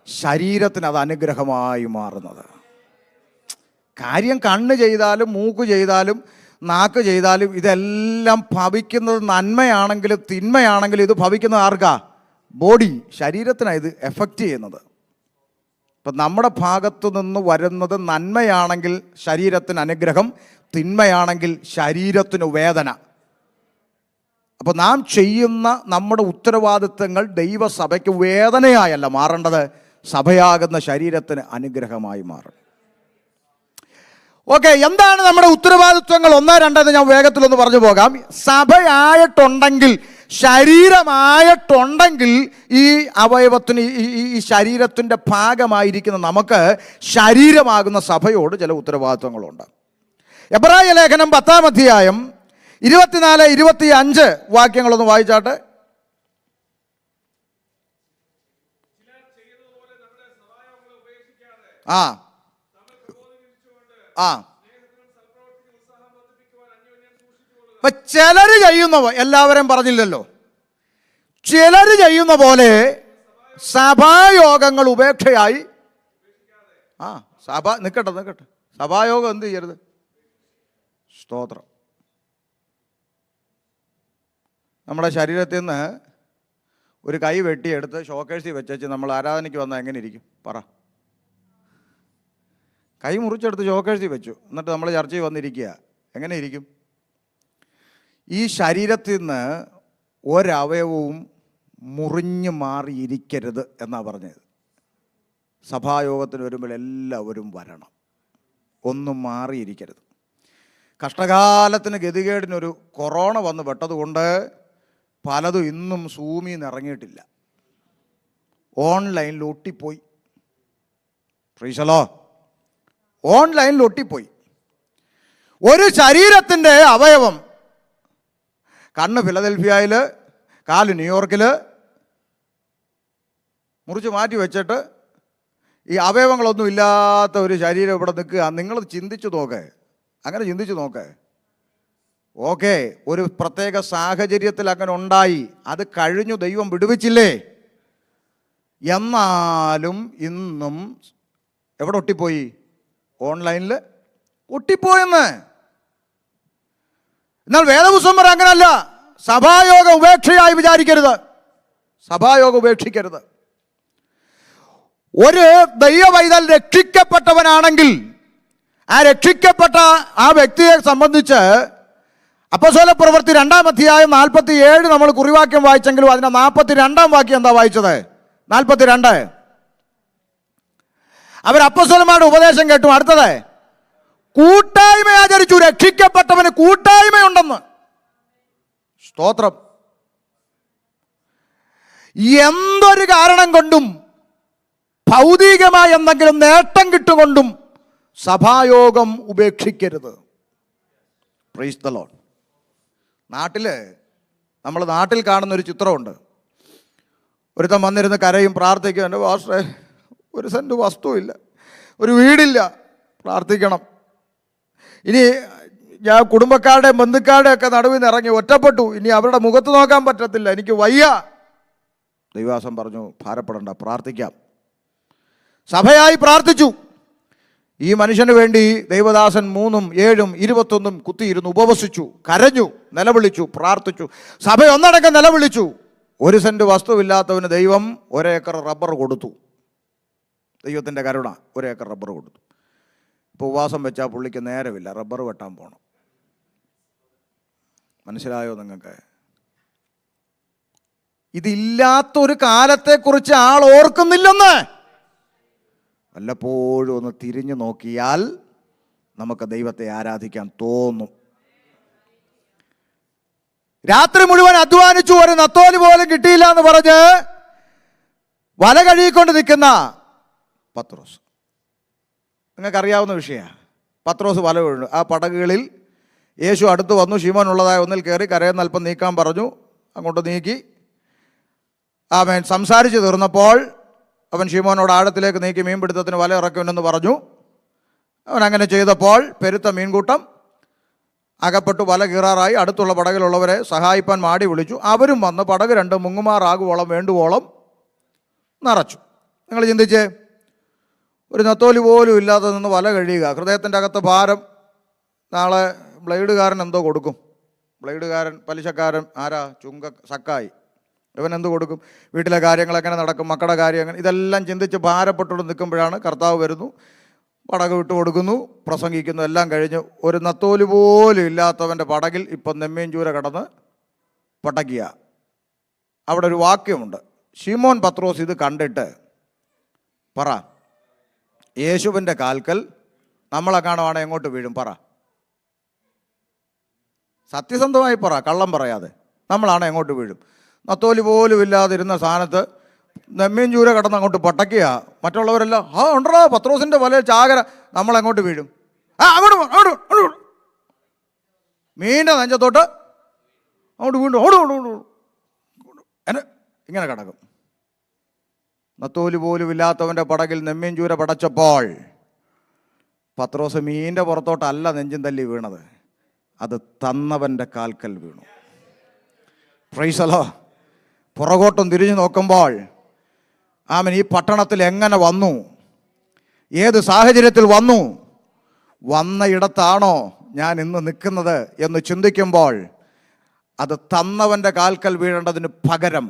ശരീരത്തിന് അത് അനുഗ്രഹമായി മാറുന്നത്. കാര്യം കണ്ണ് ചെയ്താലും മൂക്ക് ചെയ്താലും നാക്ക് ചെയ്താലും ഇതെല്ലാം ഭവിക്കുന്നത് നന്മയാണെങ്കിലും തിന്മയാണെങ്കിലും ഇത് ഭവിക്കുന്നത് ആർക്കാ? ബോഡി, ശരീരത്തിനാണ് ഇത് എഫക്റ്റ് ചെയ്യുന്നത്. ഇപ്പം നമ്മുടെ ഭാഗത്തു നിന്ന് വരുന്നത് നന്മയാണെങ്കിൽ ശരീരത്തിന് അനുഗ്രഹം, തിന്മയാണെങ്കിൽ ശരീരത്തിന് വേദന. അപ്പോൾ നാം ചെയ്യുന്ന നമ്മുടെ ഉത്തരവാദിത്തങ്ങൾ ദൈവസഭയ്ക്ക് വേദനയായല്ല മാറേണ്ടത്, സഭയാകുന്ന ശരീരത്തിന് അനുഗ്രഹമായി മാറും. ഓക്കെ, എന്താണ് നമ്മുടെ ഉത്തരവാദിത്വങ്ങൾ? 1, 2 എന്ന് ഞാൻ വേഗത്തിലൊന്ന് പറഞ്ഞു പോകാം. സഭയായിട്ടുണ്ടെങ്കിൽ, ശരീരമായിട്ടുണ്ടെങ്കിൽ, ഈ അവയവത്തിന് ഈ ശരീരത്തിൻ്റെ ഭാഗമായിരിക്കുന്ന നമുക്ക് ശരീരമാകുന്ന സഭയോട് ചില ഉത്തരവാദിത്വങ്ങളുണ്ട്. എബ്രായ ലേഖനം 10-ാം അധ്യായം 24-25 വാക്യങ്ങളൊന്ന് വായിച്ചാട്ടെ. ഇപ്പൊ ചിലര് ചെയ്യുന്ന, എല്ലാവരും പറഞ്ഞില്ലല്ലോ, ചിലര് ചെയ്യുന്ന പോലെ സഭായോഗങ്ങൾ ഉപേക്ഷയായി. സഭ നിൽക്കട്ടെ, സഭായോഗം എന്ത് ചെയ്യരുത്? സ്തോത്രം. നമ്മുടെ ശരീരത്തിൽ നിന്ന് ഒരു കൈ വെട്ടിയെടുത്ത് ഷോക്കേഴ്സിൽ വെച്ച് നമ്മൾ ആരാധനയ്ക്ക് വന്നാൽ എങ്ങനെ ഇരിക്കും? പറ. കൈ മുറിച്ചെടുത്ത് ഷോക്കേഴ്സിൽ വെച്ചു, എന്നിട്ട് നമ്മൾ ചർച്ചയിൽ വന്നിരിക്കുക, എങ്ങനെ ഇരിക്കും? ഈ ശരീരത്തിൽ നിന്ന് ഒരവയവവും മുറിഞ്ഞു മാറിയിരിക്കരുത് എന്നാണ് പറഞ്ഞത്. സഭായോഗത്തിന് വരുമ്പോൾ എല്ലാവരും വരണം, ഒന്നും മാറിയിരിക്കരുത്. കഷ്ടകാലത്തിന് ഗതികേടിനൊരു കൊറോണ വന്ന് പെട്ടതുകൊണ്ട് പലതും ഇന്നും സൂമിൽ നിന്ന് ഇറങ്ങിയിട്ടില്ല, ഓൺലൈനിൽ ഒട്ടിപ്പോയി. പ്രീശലോ, ഓൺലൈനിൽ ഒട്ടിപ്പോയി. ഒരു ശരീരത്തിൻ്റെ അവയവം, കണ്ണ് ഫിലദൽഫിയയിൽ, കാല് ന്യൂയോർക്കിൽ, മുറിച്ച് മാറ്റി വെച്ചിട്ട് ഈ അവയവങ്ങളൊന്നും ഇല്ലാത്ത ഒരു ശരീരം ഇവിടെ നിൽക്കുക. നിങ്ങൾ ചിന്തിച്ചു നോക്ക്, അങ്ങനെ ചിന്തിച്ചു നോക്ക്. ഓക്കെ, ഒരു പ്രത്യേക സാഹചര്യത്തിൽ അങ്ങനെ ഉണ്ടായി, അത് കഴിഞ്ഞു, ദൈവം വിടുവിച്ചില്ലേ? എന്നാലും ഇന്നും എവിടെ ഒട്ടിപ്പോയി? ഓൺലൈനിൽ ഒട്ടിപ്പോയെന്ന്. എന്നാൽ വേദപുസ്തകം പറ അങ്ങനല്ല. സഭായോഗം ഉപേക്ഷയായി വിചാരിക്കരുത്, സഭായോഗം ഉപേക്ഷിക്കരുത്. ഒരു ദൈവവൈതൽ രക്ഷിക്കപ്പെട്ടവനാണെങ്കിൽ ആ രക്ഷിക്കപ്പെട്ട ആ വ്യക്തിയെ സംബന്ധിച്ച് അപ്പോസ്തല പ്രവൃത്തി 2-ാം അധ്യായം 47 നമ്മൾ കുറിവാക്യം വായിച്ചെങ്കിലും അതിൻ്റെ 42-ാം വാക്യം എന്താ വായിച്ചത്? 42. അവർ അപ്പോസ്തലന്മാരുടെ ഉപദേശം കേട്ടു. അടുത്തത്, കൂട്ടായ്മ ആചരിച്ചു. രക്ഷിക്കപ്പെട്ടവന് കൂട്ടായ്മയുണ്ടെന്ന്. സ്തോത്രം. എന്തൊരു കാരണം കൊണ്ടും ഭൗതികമായ എന്തെങ്കിലും നേട്ടം കിട്ടുകൊണ്ടും സഭായോഗം ഉപേക്ഷിക്കരുത്. Price the Lord. നാട്ടിൽ കാണുന്നൊരു ചിത്രമുണ്ട്. ഒരുത്തൻ വന്നിരുന്ന് കരയും, പ്രാർത്ഥിക്കും, എൻ്റെ പാസ്റ്ററെ ഒരു സെൻറ്റ് വസ്തുവില്ല, ഒരു വീടില്ല, പ്രാർത്ഥിക്കണം. ഇനി ഞാൻ കുടുംബക്കാരുടെയും ബന്ധുക്കാരുടെയും ഒക്കെ നടുവിൽ നിന്ന് ഇറങ്ങി ഒറ്റപ്പെട്ടു, ഇനി അവരുടെ മുഖത്ത് നോക്കാൻ പറ്റത്തില്ല, എനിക്ക് വയ്യ. ദൈവദാസൻ പറഞ്ഞു, ഭാരപ്പെടണ്ട, പ്രാർത്ഥിക്കാം. സഭയായി പ്രാർത്ഥിച്ചു. ഈ മനുഷ്യന് വേണ്ടി ദൈവദാസൻ 3, 7, 21 കുത്തിയിരുന്നു, ഉപവസിച്ചു, കരഞ്ഞു, നിലവിളിച്ചു, പ്രാർത്ഥിച്ചു. സഭ ഒന്നടങ്കം നിലവിളിച്ചു. 1 സെൻറ്റ് വസ്തുവില്ലാത്തവന് ദൈവം 1 ഏക്കർ റബ്ബർ കൊടുത്തു. ദൈവത്തിൻ്റെ കരുണ, 1 ഏക്കർ റബ്ബർ കൊടുത്തു. ഇപ്പോൾ ഉപവാസം വെച്ചാൽ പുള്ളിക്ക് നേരമില്ല, റബ്ബർ വെട്ടാൻ പോകണം. മനസ്സിലായോ നിങ്ങൾക്ക്? ഇതില്ലാത്തൊരു കാലത്തെക്കുറിച്ച് ആൾ ഓർക്കുന്നില്ലെന്ന്. വല്ലപ്പോഴും ഒന്ന് തിരിഞ്ഞു നോക്കിയാൽ നമുക്ക് ദൈവത്തെ ആരാധിക്കാൻ തോന്നും. രാത്രി മുഴുവൻ അധ്വാനിച്ചു, ഒരു നത്തോലി പോലും കിട്ടിയില്ല എന്ന് പറഞ്ഞ് വല കഴുകിക്കൊണ്ട് നിൽക്കുന്ന പത്രോസ്. നിങ്ങൾക്കറിയാവുന്ന വിഷയമാണ്. പത്രോസ് വല വീണു. ആ പടകുകളിൽ യേശു അടുത്ത് വന്നു. ശിമോൻ ഉള്ളതായ ഒന്നിൽ കയറി കരയെന്ന് അല്പം നീക്കാൻ പറഞ്ഞു. അങ്ങോട്ട് നീക്കി. അവൻ സംസാരിച്ച് തീർന്നപ്പോൾ അവൻ ശിമോനോട് ആഴത്തിലേക്ക് നീക്കി മീൻപിടുത്തത്തിന് വല ഇറക്കുമെന്ന് പറഞ്ഞു. അവൻ അങ്ങനെ ചെയ്തപ്പോൾ പെരുത്ത മീൻകൂട്ടം അകപ്പെട്ടു, വല കീറാറായി. അടുത്തുള്ള പടകിലുള്ളവരെ സഹായിപ്പാൻ മാടി വിളിച്ചു. അവരും വന്ന് പടക് 2 മുങ്ങുമാറാകുവോളം വേണ്ടുവോളം നിറച്ചു. നിങ്ങൾ ചിന്തിച്ചേ, ഒരു നത്തോലി പോലും ഇല്ലാതെ നിന്ന് വല കഴിയുക. ഹൃദയത്തിൻ്റെ അകത്ത് ഭാരം. നാളെ ബ്ലേഡുകാരൻ എന്തോ കൊടുക്കും? ബ്ലേഡുകാരൻ, പലിശക്കാരൻ ആരാ? സക്കായി. ഇവൻ എന്ത് കൊടുക്കും? വീട്ടിലെ കാര്യങ്ങൾ എങ്ങനെ നടക്കും? മക്കളുടെ കാര്യം എങ്ങനെ? ഇതെല്ലാം ചിന്തിച്ച് ഭാരപ്പെട്ടുകൊണ്ട് നിൽക്കുമ്പോഴാണ് കർത്താവ് വരുന്നു, പടക് വിട്ടു കൊടുക്കുന്നു, പ്രസംഗിക്കുന്നു. എല്ലാം കഴിഞ്ഞ് ഒരു നത്തോലി പോലും ഇല്ലാത്തവൻ്റെ പടകിൽ ഇപ്പം നെമ്മീൻചൂര കടന്ന് പടക്കുക. അവിടെ ഒരു വാക്യമുണ്ട്. ശിമോൻ പത്രോസ് ഇത് കണ്ടിട്ട് പറ, യേശുവിൻ്റെ കാൽക്കൽ നമ്മളെ കാണുവാണെ എങ്ങോട്ട് വീഴും? പറ, സത്യസന്ധമായി പറ, കള്ളം പറയാതെ. നമ്മളാണ് എങ്ങോട്ട് വീഴും? നത്തോലി പോലും ഇല്ലാതിരുന്ന സ്ഥാനത്ത് നെമ്മീൻചൂര കടന്ന് അങ്ങോട്ട് പട്ടക്കുക. മറ്റുള്ളവരെല്ലാം ഉണ്ടോ പത്രോസിൻ്റെ വല ചാകര, നമ്മളെങ്ങോട്ട് വീഴും? അങ്ങോട്ട് മീൻ്റെ നെഞ്ചത്തോട്ട് അങ്ങോട്ട് വീണ്ടും ഇങ്ങനെ കിടക്കും. നത്തോലി പോലും ഇല്ലാത്തവൻ്റെ പടകിൽ നെമ്മീൻചൂര പടച്ചപ്പോൾ പത്രോസ് മീൻ്റെ പുറത്തോട്ടല്ല നെഞ്ചും തല്ലി വീണത്, അത് തന്നവൻ്റെ കാൽക്കൽ വീണു. Price the Lord. പുറകോട്ടും തിരിഞ്ഞു നോക്കുമ്പോൾ അവൻ ഈ പട്ടണത്തിൽ എങ്ങനെ വന്നു, ഏത് സാഹചര്യത്തിൽ വന്നു, വന്ന ഇടത്താണോ ഞാൻ ഇന്ന് നിൽക്കുന്നത് എന്ന് ചിന്തിക്കുമ്പോൾ അത് തന്നവൻ്റെ കാൽക്കൽ വീഴേണ്ടതിന് പകരം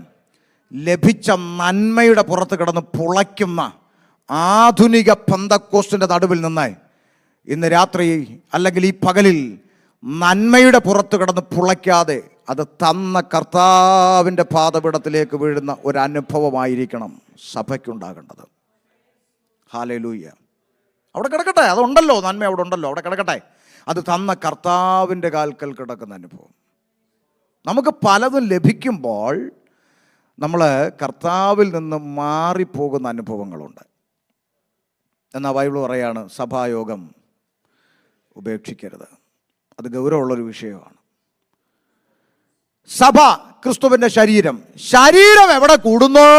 ലഭിച്ച നന്മയുടെ പുറത്ത് കിടന്ന് പുളയ്ക്കുന്ന ആധുനിക പെന്തക്കോസ്തിൻ്റെ നടുവിൽ നിന്ന് ഇന്ന് രാത്രി അല്ലെങ്കിൽ ഈ പകലിൽ നന്മയുടെ പുറത്ത് കിടന്ന് പുളയ്ക്കാതെ അത് തന്ന കർത്താവിൻ്റെ പാദപീഠത്തിലേക്ക് വീഴുന്ന ഒരു അനുഭവമായിരിക്കണം സഭയ്ക്കുണ്ടാകേണ്ടത്. ഹല്ലേലൂയ. അവിടെ കിടക്കട്ടെ, അതുണ്ടല്ലോ, നന്മ അവിടെ ഉണ്ടല്ലോ, അവിടെ കിടക്കട്ടെ. അത് തന്ന കർത്താവിൻ്റെ കാൽക്കൽ കിടക്കുന്ന അനുഭവം. നമുക്ക് പലതും ലഭിക്കുമ്പോൾ നമ്മൾ കർത്താവിൽ നിന്ന് മാറിപ്പോകുന്ന അനുഭവങ്ങളുണ്ട്. എന്നാൽ ബൈബിൾ പറയാണ് സഭായോഗം ഉപേക്ഷിക്കരുത്. അത് ഗൗരവമുള്ളൊരു വിഷയമാണ്. സഭ ക്രിസ്തുവിൻ്റെ ശരീരം. ശരീരം എവിടെ കൂടുന്നോ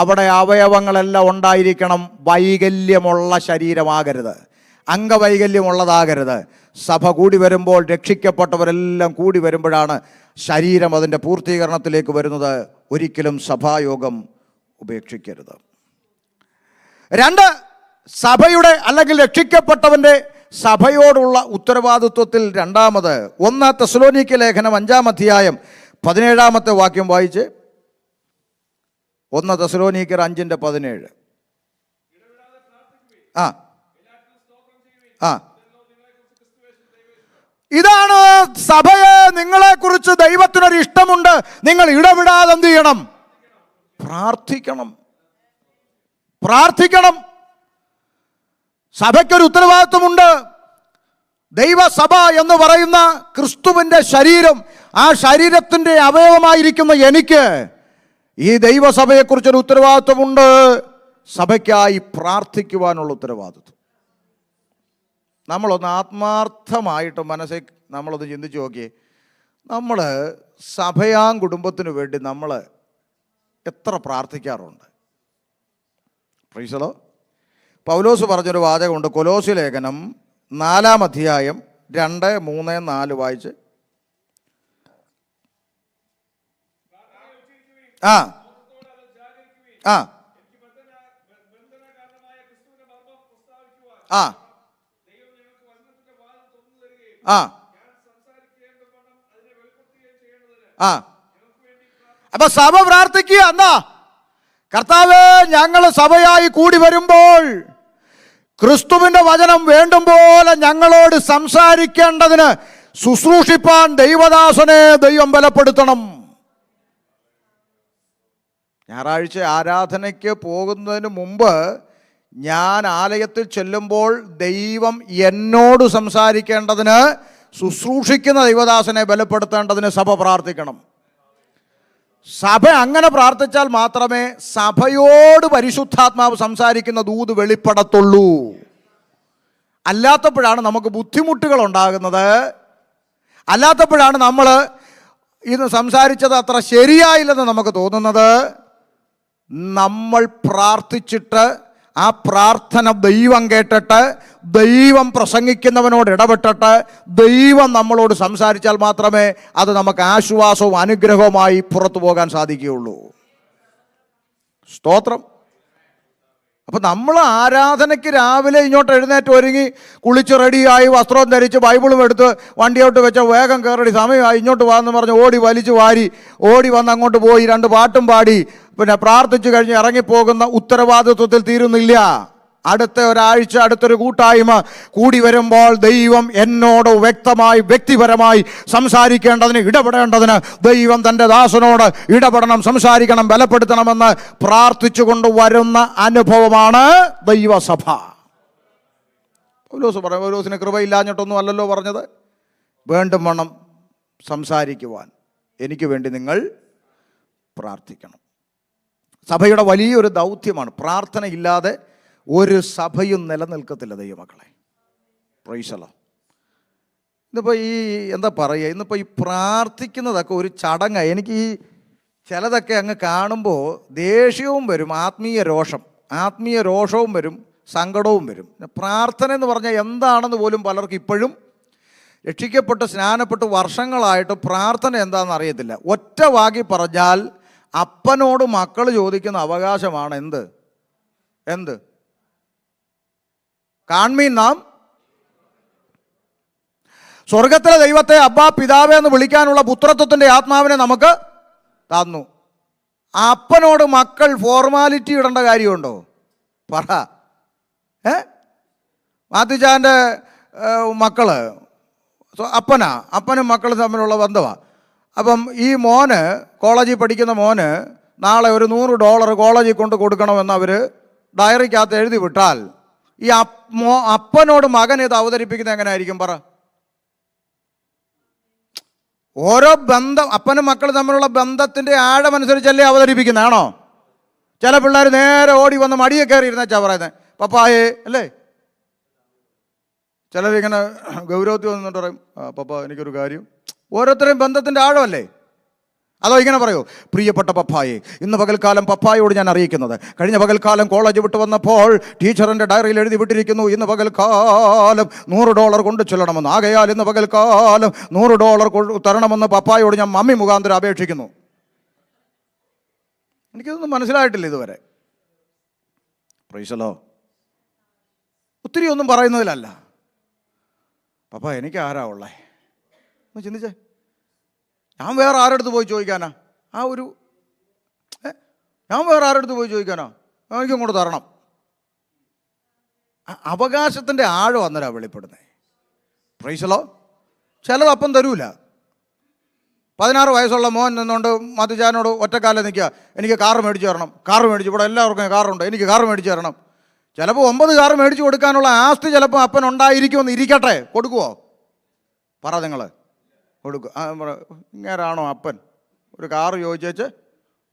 അവിടെ അവയവങ്ങളെല്ലാം ഉണ്ടായിരിക്കണം. വൈകല്യമുള്ള ശരീരമാകരുത്, അംഗവൈകല്യമുള്ളതാകരുത്. സഭ കൂടി വരുമ്പോൾ, രക്ഷിക്കപ്പെട്ടവരെല്ലാം കൂടി വരുമ്പോഴാണ് ശരീരം അതിൻ്റെ പൂർത്തീകരണത്തിലേക്ക് വരുന്നത്. ഒരിക്കലും സഭായോഗം ഉപേക്ഷിക്കരുത്. 2, സഭയുടെ അല്ലെങ്കിൽ രക്ഷിക്കപ്പെട്ടവൻ്റെ സഭയോടുള്ള ഉത്തരവാദിത്വത്തിൽ രണ്ടാമത് 1 തെസ്സലോനിക്ക ലേഖനം 5-ാം അധ്യായം 17-ാമത്തെ വാക്യം വായിച്ച്. 1 തെസ്സലോനിക്കർ 5:17. ആ ആ ഇതാണ് സഭയെ നിങ്ങളെക്കുറിച്ച് ദൈവത്തിനൊരു ഇഷ്ടമുണ്ട്. നിങ്ങൾ ഇടവിടാതെ എന്ത് ചെയ്യണം? പ്രാർത്ഥിക്കണം. പ്രാർത്ഥിക്കണം. സഭയ്ക്കൊരു ഉത്തരവാദിത്വമുണ്ട്. ദൈവസഭ എന്ന് പറയുന്ന ക്രിസ്തുവിൻ്റെ ശരീരം, ആ ശരീരത്തിൻ്റെ അവയവമായിരിക്കുന്ന എനിക്ക് ഈ ദൈവസഭയെക്കുറിച്ചൊരു ഉത്തരവാദിത്വമുണ്ട്. സഭയ്ക്കായി പ്രാർത്ഥിക്കുവാനുള്ള ഉത്തരവാദിത്വം. നമ്മളൊന്ന് ആത്മാർത്ഥമായിട്ട് മനസ്സിൽ നമ്മളൊന്ന് ചിന്തിച്ച് നോക്കിയേ. നമ്മൾ സഭയാം കുടുംബത്തിന് വേണ്ടി നമ്മൾ എത്ര പ്രാർത്ഥിക്കാറുണ്ട്? Praise the Lord. പൗലോസ് പറഞ്ഞൊരു വാചകമുണ്ട്, കൊലോസ്യ ലേഖനം 4-ാം അധ്യായം 2, 3, 4 വായിച്ച്. ആ ആ ആ ആ ആ അപ്പൊ സഭ പ്രാർത്ഥിക്കുക. എന്താ? കർത്താവേ, ഞങ്ങൾ സഭയായി കൂടി വരുമ്പോൾ ക്രിസ്തുവിൻ്റെ വചനം വേണ്ടും പോലെ ഞങ്ങളോട് സംസാരിക്കേണ്ടതിന് ശുശ്രൂഷിപ്പാൻ ദൈവദാസനെ ദൈവം ബലപ്പെടുത്തണം. ഞായറാഴ്ച ആരാധനയ്ക്ക് പോകുന്നതിന് മുമ്പ് ഞാൻ ആലയത്തിൽ ചെല്ലുമ്പോൾ ദൈവം എന്നോട് സംസാരിക്കേണ്ടതിന് ശുശ്രൂഷിക്കുന്ന ദൈവദാസനെ ബലപ്പെടുത്തേണ്ടതിന് സഭ പ്രാർത്ഥിക്കണം. സഭ അങ്ങനെ പ്രാർത്ഥിച്ചാൽ മാത്രമേ സഭയോട് പരിശുദ്ധാത്മാവ് സംസാരിക്കുന്ന ദൂത് വെളിപ്പെടത്തുള്ളൂ. അല്ലാത്തപ്പോഴാണ് നമുക്ക് ബുദ്ധിമുട്ടുകൾ ഉണ്ടാകുന്നത്. അല്ലാത്തപ്പോഴാണ് നമ്മൾ ഇന്ന് സംസാരിച്ചത് അത്ര ശരിയായില്ലെന്ന് നമുക്ക് തോന്നുന്നത്. നമ്മൾ പ്രാർത്ഥിച്ചിട്ട് ആ പ്രാർത്ഥന ദൈവം കേട്ടിട്ട്, ദൈവം പ്രസംഗിക്കുന്നവനോട് ഇടപെട്ടിട്ട്, ദൈവം നമ്മളോട് സംസാരിച്ചാൽ മാത്രമേ അത് നമുക്ക് ആശ്വാസവും അനുഗ്രഹവുമായി പുറത്തു പോകാൻ സാധിക്കുകയുള്ളൂ. സ്തോത്രം. അപ്പം നമ്മൾ ആരാധനയ്ക്ക് രാവിലെ ഇങ്ങോട്ട് എഴുന്നേറ്റ് ഒരുങ്ങി കുളിച്ച് റെഡിയായി വസ്ത്രവും ധരിച്ച് ബൈബിളും എടുത്ത് വണ്ടിയോട്ട് വെച്ച വേഗം കയറി സമയമായി ഇങ്ങോട്ട് വാന്ന് പറഞ്ഞ് ഓടി വലിച്ചു വാരി ഓടി വന്ന് അങ്ങോട്ട് പോയി 2 പാട്ടും പാടി പിന്നെ പ്രാർത്ഥിച്ചു കഴിഞ്ഞ് ഇറങ്ങിപ്പോകുന്ന ഉത്തരവാദിത്വത്തിൽ തീരുന്നില്ല. അടുത്ത ഒരാഴ്ച, അടുത്തൊരു കൂട്ടായ്മ കൂടി വരുമ്പോൾ ദൈവം എന്നോട് വ്യക്തമായി വ്യക്തിപരമായി സംസാരിക്കേണ്ടതിന്, ഇടപെടേണ്ടതിന് ദൈവം തൻ്റെ ദാസനോട് ഇടപെടണം, സംസാരിക്കണം, ബലപ്പെടുത്തണമെന്ന് പ്രാർത്ഥിച്ചുകൊണ്ട് വരുന്ന അനുഭവമാണ് ദൈവസഭ. പൗലോസ് പറഞ്ഞു, പൗലോസിന് കൃപയില്ലാഞ്ഞിട്ടൊന്നും അല്ലല്ലോ പറഞ്ഞത്. വേണ്ടും വണ്ണം സംസാരിക്കുവാൻ എനിക്ക് വേണ്ടി നിങ്ങൾ പ്രാർത്ഥിക്കണം. സഭയുടെ വലിയൊരു ദൗത്യമാണ്. പ്രാർത്ഥനയില്ലാതെ ഒരു സഭയും നിലനിൽക്കത്തില്ല ദൈവമക്കളെ. Price the Lord. ഇന്നിപ്പോൾ ഈ എന്താ പറയുക, ഇന്നിപ്പോൾ ഈ പ്രാർത്ഥിക്കുന്നതൊക്കെ ഒരു ചടങ്ങാണ്. എനിക്ക് ഈ ചിലതൊക്കെ അങ്ങ് കാണുമ്പോൾ ദേഷ്യവും വരും, ആത്മീയ രോഷവും വരും, സങ്കടവും വരും. പ്രാർത്ഥന എന്ന് പറഞ്ഞാൽ എന്താണെന്ന് പോലും പലർക്കും ഇപ്പോഴും, രക്ഷിക്കപ്പെട്ട് സ്നാനപ്പെട്ട് വർഷങ്ങളായിട്ട് പ്രാർത്ഥന എന്താണെന്ന് അറിയത്തില്ല. ഒറ്റ വാക്കി പറഞ്ഞാൽ അപ്പനോട് മക്കൾ ചോദിക്കുന്ന അവകാശമാണ് എന്ത് കാൺമീൻ നാം. സ്വർഗത്തിലെ ദൈവത്തെ അബ്ബാ പിതാവേ എന്ന് വിളിക്കാനുള്ള പുത്രത്വത്തിൻ്റെ ആത്മാവിനെ നമുക്ക് തന്നു. അപ്പനോട് മക്കൾ ഫോർമാലിറ്റി ഇടേണ്ട കാര്യമുണ്ടോ? പറ. മാത്യുച്ചാൻ്റെ മക്കള് അപ്പനും മക്കളും തമ്മിലുള്ള ബന്ധമാണ്. അപ്പം ഈ മോന്, കോളേജിൽ പഠിക്കുന്ന മോന് നാളെ ഒരു $100 കോളേജിൽ കൊണ്ട് കൊടുക്കണമെന്ന് അവർ ഡയറിക്കകത്ത് എഴുതി വിട്ടാൽ ഈ അപ്പനോട് മകൻ ഇത് അവതരിപ്പിക്കുന്നത് എങ്ങനെയായിരിക്കും? പറ. ഓരോ ബന്ധം, അപ്പനും മക്കളും തമ്മിലുള്ള ബന്ധത്തിൻ്റെ ആഴമനുസരിച്ചല്ലേ അവതരിപ്പിക്കുന്നതാണോ? ചില പിള്ളേർ നേരെ ഓടി വന്ന് മടിയെ കയറി ഇരുന്നേച്ചാ പറയുന്നത്, പപ്പായെ അല്ലേ? ചിലരിങ്ങനെ ഗൗരവത്തിൽ വന്നിട്ട് പറയും, പപ്പ എനിക്കൊരു കാര്യം. ഓരോരുത്തരെയും ബന്ധത്തിൻ്റെ ആഴമല്ലേ. അതോ ഇങ്ങനെ പറയൂ, പ്രിയപ്പെട്ട പപ്പായെ, ഇന്ന് പകൽക്കാലം പപ്പായോട് ഞാൻ അറിയിക്കുന്നത്, കഴിഞ്ഞ പകൽക്കാലം കോളേജ് വിട്ട് വന്നപ്പോൾ ടീച്ചറിൻ്റെ ഡയറിയിൽ എഴുതി വിട്ടിരിക്കുന്നു, ഇന്ന് പകൽക്കാലം $100 കൊണ്ട് ചെല്ലണമെന്ന്. ആകയാൽ ഇന്ന് പകൽക്കാലം $100 തരണമെന്ന് പപ്പായോട് ഞാൻ മമ്മി മുഖാന്തരം അപേക്ഷിക്കുന്നു. എനിക്കിതൊന്നും മനസ്സിലായിട്ടില്ല ഇതുവരെ. പ്രൈസലോ. ഒത്തിരി ഒന്നും പറയുന്നതിലല്ല. പപ്പ എനിക്ക് ആരാ ഉള്ളേ ഒന്ന് ചിന്തിച്ചേ. ഞാൻ വേറെ ആരെടുത്ത് പോയി ചോദിക്കാനാ? ഞാൻ വേറെ ആരെടുത്ത് പോയി ചോദിക്കാനാ? എനിക്ക് ഇങ്ങോട്ട് തരണം. അവകാശത്തിൻ്റെ ആഴം അന്നേരം വെളിപ്പെടുന്നേ. പ്രൈസലോ. ചിലത് അപ്പം തരൂല. 16 വയസ്സുള്ള മോൻ നിന്നുകൊണ്ട് മധുജാനോട് ഒറ്റക്കാലം നിൽക്കുക, എനിക്ക് കാറ് മേടിച്ച് തരണം. കാറ് മേടിച്ച്, ഇവിടെ എല്ലാവർക്കും കാറുണ്ട്, എനിക്ക് കാറ് മേടിച്ച് തരണം. ചിലപ്പോൾ 9 കാറ് മേടിച്ച് കൊടുക്കാനുള്ള ആസ്തി ചിലപ്പോൾ അപ്പൻ ഉണ്ടായിരിക്കുമെന്ന് ഇരിക്കട്ടെ. കൊടുക്കുവോ? പറ നിങ്ങൾ. കൊടുക്കും. ഇങ്ങനാണോ അപ്പൻ? ഒരു കാറ് ചോദിച്ചേച്ച്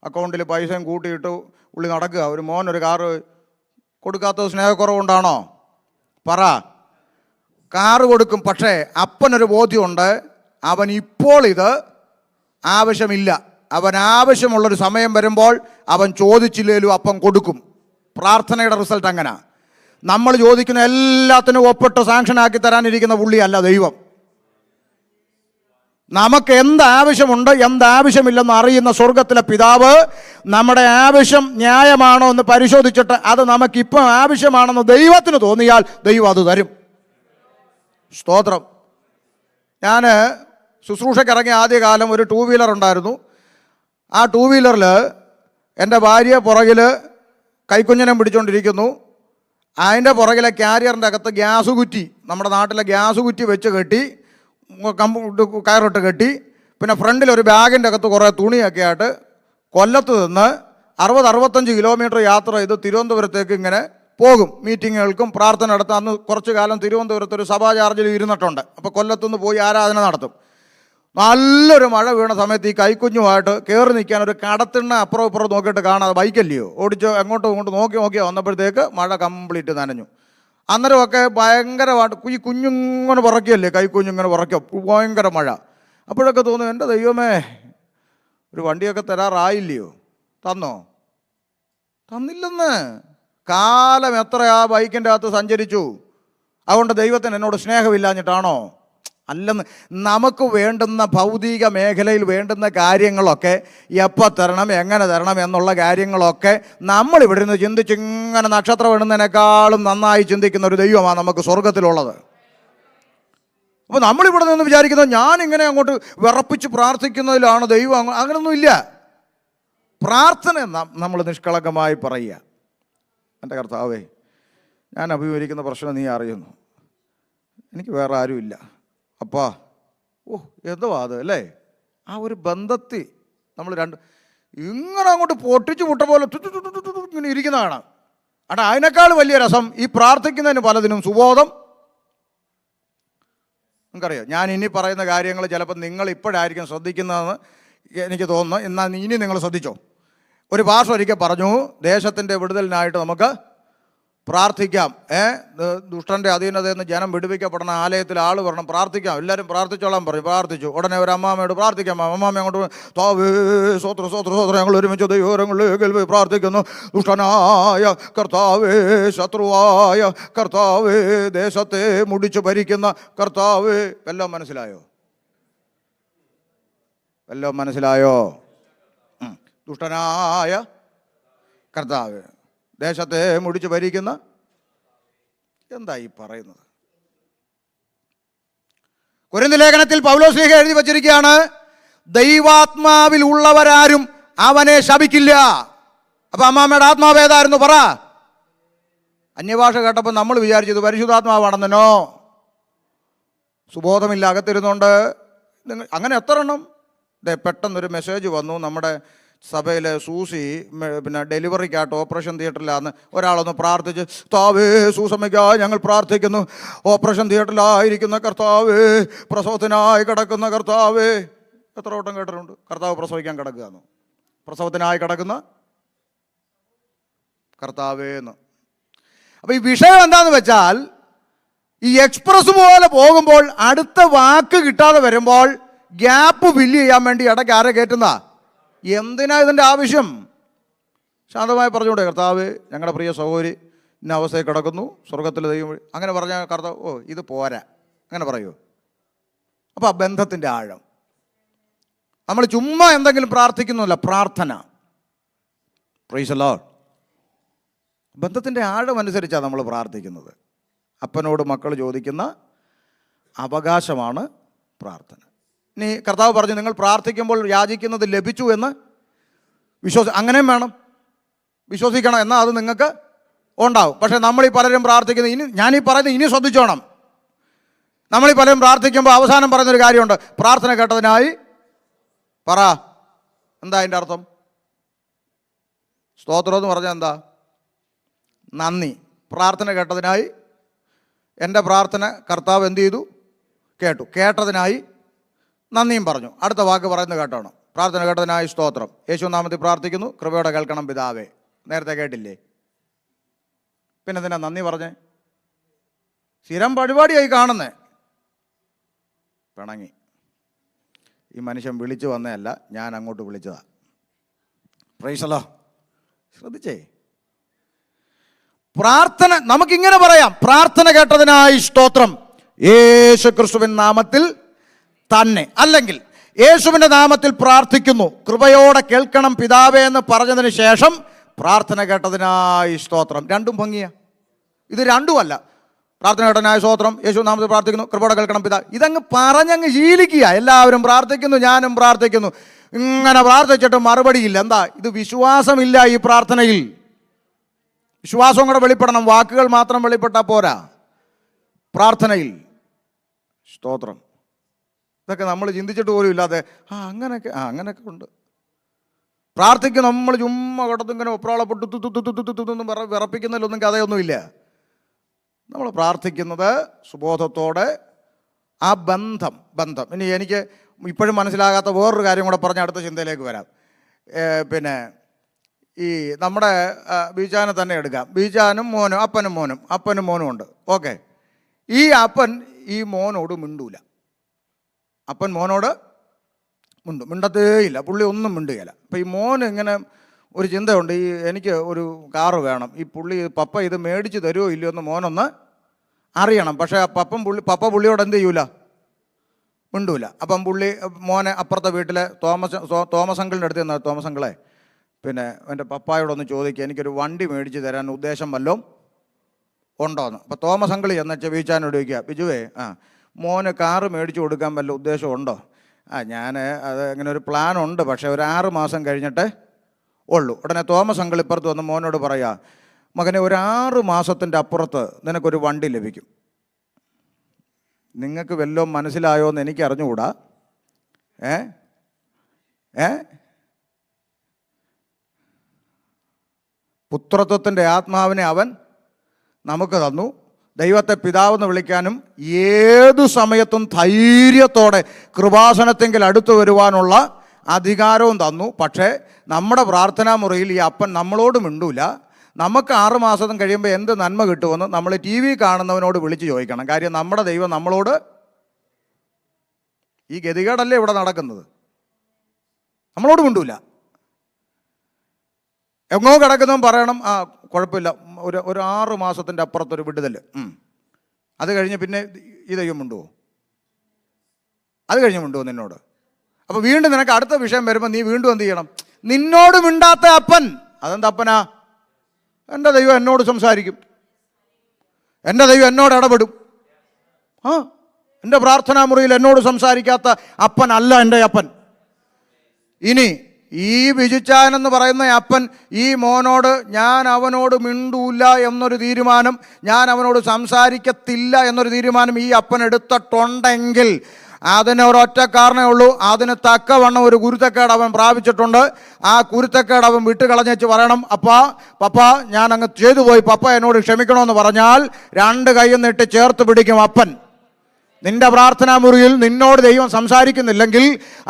അക്കൗണ്ടിൽ പൈസയും കൂട്ടിയിട്ട് ഉള്ളി നടക്കുക. ഒരു മോൻ ഒരു കാറ് കൊടുക്കാത്തത് സ്നേഹക്കുറവുകൊണ്ടാണോ? പറ. കാറ് കൊടുക്കും. പക്ഷേ അപ്പനൊരു ബോധ്യമുണ്ട്, അവൻ ഇപ്പോൾ ഇത് ആവശ്യമില്ല. അവൻ ആവശ്യമുള്ളൊരു സമയം വരുമ്പോൾ അവൻ ചോദിച്ചില്ലേലും അപ്പം കൊടുക്കും. പ്രാർത്ഥനയുടെ റിസൾട്ട് അങ്ങനെ. നമ്മൾ ചോദിക്കുന്ന എല്ലാത്തിനും ഒപ്പിട്ട് സാങ്ഷനാക്കി തരാനിരിക്കുന്ന പുള്ളിയല്ല ദൈവം. നമുക്ക് എന്താവശ്യമുണ്ട് എന്താവശ്യമില്ലെന്ന് അറിയുന്ന സ്വർഗത്തിലെ പിതാവ് നമ്മുടെ ആവശ്യം ന്യായമാണോ എന്ന് പരിശോധിച്ചിട്ട് അത് നമുക്കിപ്പം ആവശ്യമാണെന്ന് ദൈവത്തിന് തോന്നിയാൽ ദൈവം അത് തരും. സ്തോത്രം. ഞാൻ ശുശ്രൂഷയ്ക്ക് ഇറങ്ങിയ ആദ്യകാലം ഒരു 2 വീലർ ഉണ്ടായിരുന്നു. ആ 2 വീലറിൽ എൻ്റെ ഭാര്യ പുറകിൽ കൈക്കുഞ്ഞിനെ പിടിച്ചുകൊണ്ടിരിക്കുന്നു. അതിൻ്റെ പുറകിലെ ക്യാരിയറിൻ്റെ അകത്ത് ഗ്യാസ് കുറ്റി, നമ്മുടെ നാട്ടിലെ ഗ്യാസ് കുറ്റി വെച്ച് കെട്ടി, കയറിട്ട് കെട്ടി, പിന്നെ ഫ്രണ്ടിൽ ഒരു ബാഗിൻ്റെ അകത്ത് കുറേ തുണിയൊക്കെ ആയിട്ട് കൊല്ലത്ത് നിന്ന് 60-65 കിലോമീറ്റർ യാത്ര ചെയ്ത് തിരുവനന്തപുരത്തേക്ക് ഇങ്ങനെ പോകും. മീറ്റിങ്ങുകൾക്കും പ്രാർത്ഥന നടത്താൻ. അന്ന് കുറച്ച് കാലം തിരുവനന്തപുരത്ത് ഒരു സഭാ ചാർജിൽ ഇരുന്നിട്ടുണ്ട്. അപ്പോൾ കൊല്ലത്തുനിന്ന് പോയി ആരാധന നടത്തും. നല്ലൊരു മഴ വീണ സമയത്ത് ഈ കൈക്കുഞ്ഞുമായിട്ട് കയറി നിൽക്കാൻ ഒരു കടത്തിണ്ണ അപ്പുറം ഇപ്പുറം നോക്കിയിട്ട് കാണാതെ, ബൈക്കല്ലയോ ഓടിച്ച് അങ്ങോട്ടും ഇങ്ങോട്ടും നോക്കിയാൽ വന്നപ്പോഴത്തേക്ക് മഴ കംപ്ലീറ്റ് നനഞ്ഞു. അന്നേരമൊക്കെ ഭയങ്കരമായിട്ട് ഈ കുഞ്ഞിങ്ങനെ പറക്കുകയല്ലേ, കൈക്കുഞ്ഞിങ്ങനെ പറയ്ക്കുക, ഭയങ്കര മഴ. അപ്പോഴൊക്കെ തോന്നും, എൻ്റെ ദൈവമേ ഒരു വണ്ടിയൊക്കെ തരാറായില്ലയോ? തന്നോ? തന്നില്ലെന്ന്. കാലം എത്രയാ ബൈക്കിൻ്റെ അകത്ത് സഞ്ചരിച്ചു. അതുകൊണ്ട് ദൈവത്തിന് എന്നോട് സ്നേഹമില്ലാഞ്ഞിട്ടാണോ? അല്ലെന്ന്. നമുക്ക് വേണ്ടുന്ന ഭൗതിക മേഖലയിൽ വേണ്ടുന്ന കാര്യങ്ങളൊക്കെ എപ്പോൾ തരണം, എങ്ങനെ തരണം എന്നുള്ള കാര്യങ്ങളൊക്കെ നമ്മൾ ഇവിടെ നിന്ന് ചിന്തിച്ചിങ്ങനെ നക്ഷത്രം ഇടുന്നതിനേക്കാളും നന്നായി ചിന്തിക്കുന്ന ഒരു ദൈവമാണ് നമുക്ക് സ്വർഗത്തിലുള്ളത്. അപ്പോൾ നമ്മളിവിടെ നിന്ന് വിചാരിക്കുന്നത് ഞാനിങ്ങനെ അങ്ങോട്ട് വിറപ്പിച്ച് പ്രാർത്ഥിക്കുന്നതിലാണ് ദൈവം. അങ്ങനെയൊന്നുമില്ല. പ്രാർത്ഥന നമ്മൾ നിഷ്കളങ്കമായി പറയുക, എൻ്റെ കർത്താവേ ഞാൻ അഭിമുഖീകരിക്കുന്ന പ്രശ്നം നീ അറിയുന്നു, എനിക്ക് വേറെ ആരുമില്ല അപ്പാ. എന്തോ അത് അല്ലേ? ആ ഒരു ബന്ധത്തിൽ നമ്മൾ ഇങ്ങനെ അങ്ങോട്ട് പൊട്ടിച്ച് മുട്ട പോലെ ഇങ്ങനെ ഇരിക്കുന്നതാണ്. അതിനേക്കാൾ വലിയ രസം ഈ പ്രാർത്ഥിക്കുന്നതിന് പലതിനും സുബോധം. നിങ്ങൾക്കറിയാം, ഞാൻ ഇനി പറയുന്ന കാര്യങ്ങൾ ചിലപ്പോൾ നിങ്ങൾ ഇപ്പോഴായിരിക്കും ശ്രദ്ധിക്കുന്നതെന്ന് എനിക്ക് തോന്നുന്നു. എന്നാൽ ഇനി നിങ്ങൾ ശ്രദ്ധിച്ചോ. ഒരു പാസ്റ്റർ ഒരിക്കൽ പറഞ്ഞു, ദേശത്തിൻ്റെ വിടുതലിനായിട്ട് നമുക്ക് പ്രാർത്ഥിക്കാം. ദുഷ്ടൻ്റെ അധീനതയിൽ നിന്ന് ജനം വിടുവിക്കപ്പെടണം, ആലയത്തിൽ ആൾ വരണം, പ്രാർത്ഥിക്കാം, എല്ലാവരും പ്രാർത്ഥിച്ചോളാൻ പറഞ്ഞു. പ്രാർത്ഥിച്ചു. ഉടനെ ഒരു അമ്മാമ്മയോട് പ്രാർത്ഥിക്കാം. അമ്മാമ്മ അങ്ങോട്ട് താവേ സ്വോത്ര സ്വോത്ര സ്വോത്ര ഞങ്ങൾ ഒരുമിച്ച് ദൈവങ്ങളിൽ പ്രാർത്ഥിക്കുന്നു. ദുഷ്ടനായ കർത്താവേ, ശത്രുവായ കർത്താവേ, ദേശത്തെ മുടിച്ചു ഭരിക്കുന്ന കർത്താവേ. എല്ലാം മനസ്സിലായോ? എല്ലാം മനസ്സിലായോ? ദുഷ്ടനായ കർത്താവ്, ദേശത്തെ മുടിച്ച് ഭരിക്കുന്ന. എന്താ ഈ പറയുന്നത്? കൊരിന്ത്യർ ലേഖനത്തിൽ പൗലോസ് ശ്ലീഹ എഴുതി വച്ചിരിക്കുകയാണ്, ദൈവാത്മാവിൽ ഉള്ളവരാരും അവനെ ശപിക്കില്ല. അപ്പൊ അമ്മാമ്മയുടെ ആത്മാവ് ഏതായിരുന്നു? പറ. അന്യഭാഷ കേട്ടപ്പോൾ നമ്മൾ വിചാരിച്ചത് പരിശുദ്ധാത്മാവാണെന്നോ. സുബോധമില്ല, അകത്തിരുന്നുകൊണ്ട്. അങ്ങനെ എത്ര എണ്ണം? പെട്ടെന്നൊരു മെസ്സേജ് വന്നു, നമ്മുടെ സഭയിലെ സൂസി പിന്നെ ഡെലിവറിക്കായിട്ട് ഓപ്പറേഷൻ തിയേറ്ററിലാന്ന് ഒരാളൊന്ന് പ്രാർത്ഥിച്ച്, താവേ സൂസമ്മയ്ക്കായി ഞങ്ങൾ പ്രാർത്ഥിക്കുന്നു, ഓപ്പറേഷൻ തിയേറ്ററിലായിരിക്കുന്ന കർത്താവേ, പ്രസവത്തിനായി കിടക്കുന്ന കർത്താവേ. എത്ര വട്ടം കേട്ടിട്ടുണ്ട് കർത്താവ് പ്രസവിക്കാൻ കിടക്കുകയെന്ന്? പ്രസവത്തിനായി കിടക്കുന്ന കർത്താവേന്ന്. അപ്പോൾ ഈ വിഷയം എന്താണെന്ന് വെച്ചാൽ, ഈ എക്സ്പ്രസ് പോലെ പോകുമ്പോൾ അടുത്ത വാക്ക് കിട്ടാതെ വരുമ്പോൾ ഗ്യാപ്പ് ഫില്ല് ചെയ്യാൻ വേണ്ടി ഇടയ്ക്ക് ആരെ കയറ്റുന്ന? എന്തിനാ ഇതിൻ്റെ ആവശ്യം? ശാന്തമായി പറഞ്ഞുകൂടെ, കർത്താവ് ഞങ്ങളുടെ പ്രിയ സഹോദരി ഇന്ന അവസ്ഥയിൽ കിടക്കുന്നു, സ്വർഗത്തിൽ ദൈവം, അങ്ങനെ പറഞ്ഞാൽ കർത്താവ് ഓ ഇത് പോരാ അങ്ങനെ പറയൂ? അപ്പോൾ ആ ബന്ധത്തിൻ്റെ ആഴം, നമ്മൾ ചുമ്മാ എന്തെങ്കിലും പ്രാർത്ഥിക്കുന്നില്ല, പ്രാർത്ഥന. Price the Lord. ബന്ധത്തിൻ്റെ ആഴം അനുസരിച്ചാണ് നമ്മൾ പ്രാർത്ഥിക്കുന്നത്. അപ്പനോട് മക്കൾ ചോദിക്കുന്ന അവകാശമാണ് പ്രാർത്ഥന. ഇനി കർത്താവ് പറഞ്ഞു, നിങ്ങൾ പ്രാർത്ഥിക്കുമ്പോൾ യാചിക്കുന്നത് ലഭിച്ചു എന്ന് അങ്ങനെയും വേണം, വിശ്വസിക്കണം, എന്നാൽ അത് നിങ്ങൾക്ക് ഉണ്ടാവും. പക്ഷേ നമ്മളീ പലരും പ്രാർത്ഥിക്കുന്നത്, ഇനി ഞാനീ പറയുന്നത് ഇനി ശ്രദ്ധിച്ചോണം, നമ്മളീ പലരും പ്രാർത്ഥിക്കുമ്പോൾ അവസാനം പറയുന്നൊരു കാര്യമുണ്ട്, പ്രാർത്ഥന കേട്ടതിനായി പറ. എന്താ അതിൻ്റെ അർത്ഥം? സ്തോത്രം എന്ന് പറഞ്ഞാൽ എന്താ? നന്ദി. പ്രാർത്ഥന കേട്ടതിനായി, എൻ്റെ പ്രാർത്ഥന കർത്താവ് എന്ത് ചെയ്തു? കേട്ടു. കേട്ടതിനായി നന്ദിയും പറഞ്ഞു. അടുത്ത വാക്ക് പറയുന്നത് കേട്ടോണം. പ്രാർത്ഥന കേട്ടതിനായി സ്തോത്രം. യേശു നാമത്തിൽ പ്രാർത്ഥിക്കുന്നു, കൃപയോടെ കേൾക്കണം പിതാവേ. നേരത്തെ കേട്ടില്ലേ? പിന്നെ എന്തിനാ നന്ദി പറഞ്ഞേ? സ്ഥിരം പരിപാടിയായി കാണുന്നേ. പിണങ്ങി. ഈ മനുഷ്യൻ വിളിച്ചു വന്നതല്ല, ഞാൻ അങ്ങോട്ട് വിളിച്ചതാ. Price the Lord. ശ്രദ്ധിച്ചേ, പ്രാർത്ഥന നമുക്കിങ്ങനെ പറയാം, പ്രാർത്ഥന കേട്ടതിനായി സ്തോത്രം, യേശു ക്രിസ്തുവിൻ നാമത്തിൽ തന്നെ. അല്ലെങ്കിൽ യേശുവിൻ്റെ നാമത്തിൽ പ്രാർത്ഥിക്കുന്നു, കൃപയോടെ കേൾക്കണം പിതാവേ എന്ന് പറഞ്ഞതിന് ശേഷം പ്രാർത്ഥന കേട്ടതിനായി സ്തോത്രം. രണ്ടും ഭംഗിയാ. ഇത് രണ്ടുമല്ല. പ്രാർത്ഥന കേട്ടതിനായി സ്തോത്രം, യേശു നാമത്തിൽ പ്രാർത്ഥിക്കുന്നു, കൃപയോടെ കേൾക്കണം പിതാ. ഇതങ്ങ് പറഞ്ഞങ്ങ് ശീലിക്കുക. എല്ലാവരും പ്രാർത്ഥിക്കുന്നു, ഞാനും പ്രാർത്ഥിക്കുന്നു. ഇങ്ങനെ പ്രാർത്ഥിച്ചിട്ട് മറുപടിയില്ല. എന്താ? ഇത് വിശ്വാസമില്ല ഈ പ്രാർത്ഥനയിൽ. വിശ്വാസം കൂടെ വെളിപ്പെടണം. വാക്കുകൾ മാത്രം വെളിപ്പെട്ടാൽ പോരാ. പ്രാർത്ഥനയിൽ സ്തോത്രം. ഇതൊക്കെ നമ്മൾ ചിന്തിച്ചിട്ട് പോലും ഇല്ലാതെ അങ്ങനെയൊക്കെ ഉണ്ട്. പ്രാർത്ഥിക്കും നമ്മൾ ചുമ്മാ കിടത്തിങ്ങനെ ഒപ്രാളപ്പെട്ട് തുന്നും വിറപ്പിക്കുന്നതിലൊന്നും കഥയൊന്നുമില്ല. നമ്മൾ പ്രാർത്ഥിക്കുന്നത് സുബോധത്തോടെ, ആ ബന്ധം. ഇനി എനിക്ക് ഇപ്പോഴും മനസ്സിലാകാത്ത വേറൊരു കാര്യം കൂടെ പറഞ്ഞ് അടുത്ത ചിന്തയിലേക്ക് വരാം. പിന്നെ ഈ നമ്മുടെ ബീജാനെ തന്നെ എടുക്കാം. ബീജാനും മോനും, അപ്പനും മോനും ഉണ്ട്. ഓക്കെ, ഈ അപ്പൻ ഈ മോനോട് മിണ്ടൂല. അപ്പൻ മോനോട് മിണ്ടത്തേയില്ല. പുള്ളി ഒന്നും മിണ്ടുകയില്ല. അപ്പം ഈ മോന് ഇങ്ങനെ ഒരു ചിന്തയുണ്ട്, ഈ എനിക്ക് ഒരു കാറ് വേണം, ഈ പപ്പ ഇത് മേടിച്ച് തരുമോ ഇല്ലയോ എന്ന് മോനൊന്ന് അറിയണം. പക്ഷേ പപ്പ പുള്ളിയോട് എന്ത് ചെയ്യൂല? മിണ്ടൂല. അപ്പം മോനെ അപ്പുറത്തെ വീട്ടിലെ തോമസ് അങ്കിളിൻ്റെ അടുത്ത് ചെന്നാൽ, തോമസ് അങ്കിളെ പിന്നെ എൻ്റെ പപ്പായോടൊന്ന് ചോദിക്കുക, എനിക്കൊരു വണ്ടി മേടിച്ച് തരാൻ ഉദ്ദേശം വല്ലതും ഉണ്ടോയെന്ന്. അപ്പോൾ തോമസ് അങ്കിൾ ചെന്നുവെച്ചാൽ ബീച്ചാനോട് ചോദിക്കുക, ബിജുവേ മോന് കാറ് മേടിച്ച് കൊടുക്കാൻ വല്ല ഉദ്ദേശം ഉണ്ടോ? ഞാൻ അത് അങ്ങനെ ഒരു പ്ലാൻ ഉണ്ട്, പക്ഷേ ഒരു 6 മാസം കഴിഞ്ഞിട്ടേ ഉള്ളൂ. ഉടനെ തോമസ് അങ്കിൾ ഇപ്പുറത്ത് വന്ന് മോനോട് പറയുക, മകനെ ഒരു 6 മാസത്തിൻ്റെ അപ്പുറത്ത് നിനക്കൊരു വണ്ടി ലഭിക്കും. നിങ്ങൾക്ക് വല്ലതും മനസ്സിലായോ എന്ന് എനിക്ക് അറിഞ്ഞുകൂടാ. പുത്രത്വത്തിൻ്റെ ആത്മാവിനെ അവൻ നമുക്ക് തന്നു. ദൈവത്തെ പിതാവെന്ന് വിളിക്കാനും ഏതു സമയത്തും ധൈര്യത്തോടെ കൃപാസനത്തെങ്കിൽ അടുത്തു വരുവാനുള്ള അധികാരവും തന്നു. പക്ഷേ നമ്മുടെ പ്രാർത്ഥനാ മുറിയിൽ ഈ അപ്പൻ നമ്മളോട് മിണ്ടൂല. നമുക്ക് 6 മാസം കഴിയുമ്പോൾ എന്ത് നന്മ കിട്ടുമെന്ന് നമ്മൾ TV കാണുന്നവനോട് വിളിച്ച് ചോദിക്കണം. കാര്യം നമ്മുടെ ദൈവം നമ്മളോട് ഈ ഗതികേടല്ലേ ഇവിടെ നടക്കുന്നത്. നമ്മളോട് മിണ്ടൂല. എങ്ങോ കിടക്കുന്നവൻ പറയണം, കുഴപ്പമില്ല, ഒരു 6 മാസത്തിൻ്റെ അപ്പുറത്തൊരു വിടുതൽ. അത് കഴിഞ്ഞ് പിന്നെ ഈ ദൈവം മിണ്ടുവോ? അത് കഴിഞ്ഞ് മിണ്ടുവോ നിന്നോട്? അപ്പോൾ വീണ്ടും നിനക്ക് അടുത്ത വിഷയം വരുമ്പോൾ നീ വീണ്ടും എന്ത് ചെയ്യണം? നിന്നോട് മിണ്ടാത്ത അപ്പൻ. അതെന്താ അപ്പനാ? എൻ്റെ ദൈവം എന്നോട് സംസാരിക്കും, എൻ്റെ ദൈവം എന്നോട് ഇടപെടും. എൻ്റെ പ്രാർത്ഥനാ മുറിയിൽ എന്നോട് സംസാരിക്കാത്ത അപ്പനല്ല എൻ്റെ അപ്പൻ. ഇനി ഈ ബിജുച്ചാനെന്ന് പറയുന്ന അപ്പൻ ഈ മോനോട് ഞാൻ അവനോട് മിണ്ടൂല എന്നൊരു തീരുമാനം, ഞാൻ അവനോട് സംസാരിക്കത്തില്ല എന്നൊരു തീരുമാനം ഈ അപ്പൻ എടുത്തിട്ടുണ്ടെങ്കിൽ അതിന് ഒരൊറ്റ കാരണമേ ഉള്ളൂ. അതിന് തക്കവണ്ണം ഒരു കുരുത്തക്കേട് അവൻ പ്രാപിച്ചിട്ടുണ്ട്. ആ കുരുത്തക്കേട് അവൻ വിട്ടുകളഞ്ഞേച്ച് പറയണം, പപ്പ ഞാൻ അങ്ങ് ചെയ്തു പോയി, പപ്പ എന്നോട് ക്ഷമിക്കണമെന്ന് പറഞ്ഞാൽ 2 കൈയും നീട്ടി ചേർത്ത് പിടിക്കും അപ്പൻ. നിന്റെ പ്രാർത്ഥനാ മുറിയിൽ നിന്നോട് ദൈവം സംസാരിക്കുന്നില്ലെങ്കിൽ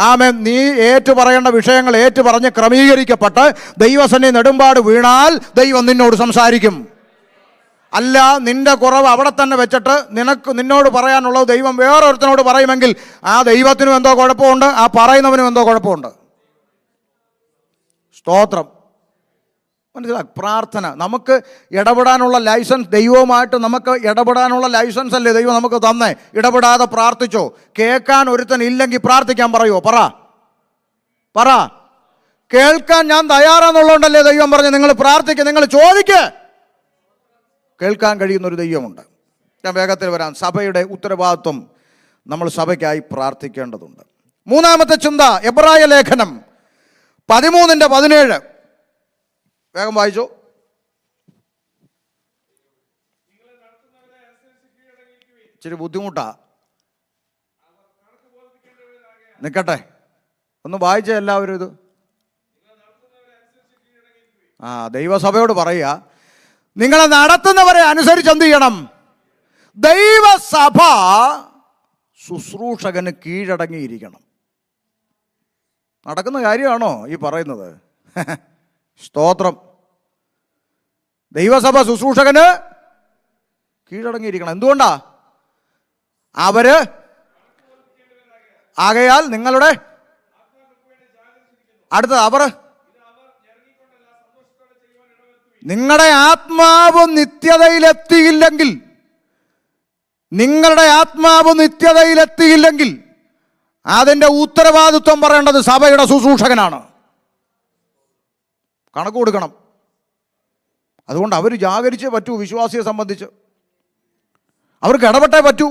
ആമേൻ, നീ ഏറ്റു പറയേണ്ട വിഷയങ്ങൾ ഏറ്റു പറഞ്ഞ് ക്രമീകരിക്കപ്പെട്ട് ദൈവസന്നിധി നെടുമ്പാട് വീണാൽ ദൈവം നിന്നോട് സംസാരിക്കും. അല്ല, നിന്റെ കുറവ് അവിടെ തന്നെ വെച്ചിട്ട് നിന്നോട് പറയാനുള്ളത് ദൈവം വേറൊരുത്തനോട് പറയുമെങ്കിൽ ആ ദൈവത്തിനും എന്തോ കുഴപ്പമുണ്ട്, ആ പറയുന്നവനും എന്തോ കുഴപ്പമുണ്ട്. സ്തോത്രം. മനസ്സിലായി? പ്രാർത്ഥന, നമുക്ക് ഇടപെടാനുള്ള ലൈസൻസ്, ദൈവവുമായിട്ട് നമുക്ക് ഇടപെടാനുള്ള ലൈസൻസ് അല്ലേ ദൈവം നമുക്ക് തന്നേ. ഇടപെടാതെ പ്രാർത്ഥിച്ചോ? കേൾക്കാൻ ഒരുത്തൻ ഇല്ലെങ്കിൽ പ്രാർത്ഥിക്കാൻ പറയുമോ? പറ. കേൾക്കാൻ ഞാൻ തയ്യാറാന്നുള്ളതുകൊണ്ടല്ലേ ദൈവം പറഞ്ഞു നിങ്ങൾ പ്രാർത്ഥിക്കുക, നിങ്ങൾ ചോദിക്കുക. കേൾക്കാൻ കഴിയുന്നൊരു ദൈവമുണ്ട്. ഞാൻ വേഗത്തിൽ വരാം. സഭയുടെ ഉത്തരവാദിത്വം, നമ്മൾ സഭയ്ക്കായി പ്രാർത്ഥിക്കേണ്ടതുണ്ട്. മൂന്നാമത്തെ ചിന്ത, എബ്രായ ലേഖനം 13:17. വേഗം വായിച്ചു. ഇച്ചിരി ബുദ്ധിമുട്ടാ, നിൽക്കട്ടെ, ഒന്ന് വായിച്ച എല്ലാവരും ഇത്. ദൈവസഭയോട് പറയുക, നിങ്ങളെ നടത്തുന്നവരെ അനുസരിച്ച് എന്ത് ചെയ്യണം? ദൈവസഭ ശുശ്രൂഷകന് കീഴടങ്ങിയിരിക്കണം. നടക്കുന്ന കാര്യമാണോ ഈ പറയുന്നത്? സ്തോത്രം. ദൈവസഭ ശുശ്രൂഷകന് കീഴടങ്ങിയിരിക്കണം. എന്തുകൊണ്ടാ? അവര് ആകയാൽ നിങ്ങളുടെ അടുത്തത് അവർ നിങ്ങളുടെ ആത്മാവ് നിത്യതയിലെത്തിയില്ലെങ്കിൽ, അതിൻ്റെ ഉത്തരവാദിത്വം പറയേണ്ടത് സഭയുടെ ശുശ്രൂഷകനാണ്. കണക്ക് കൊടുക്കണം. അതുകൊണ്ട് അവർ ജാഗരിച്ചേ പറ്റൂ. വിശ്വാസിയെ സംബന്ധിച്ച് അവർക്ക് ഇടപെട്ടേ പറ്റൂ,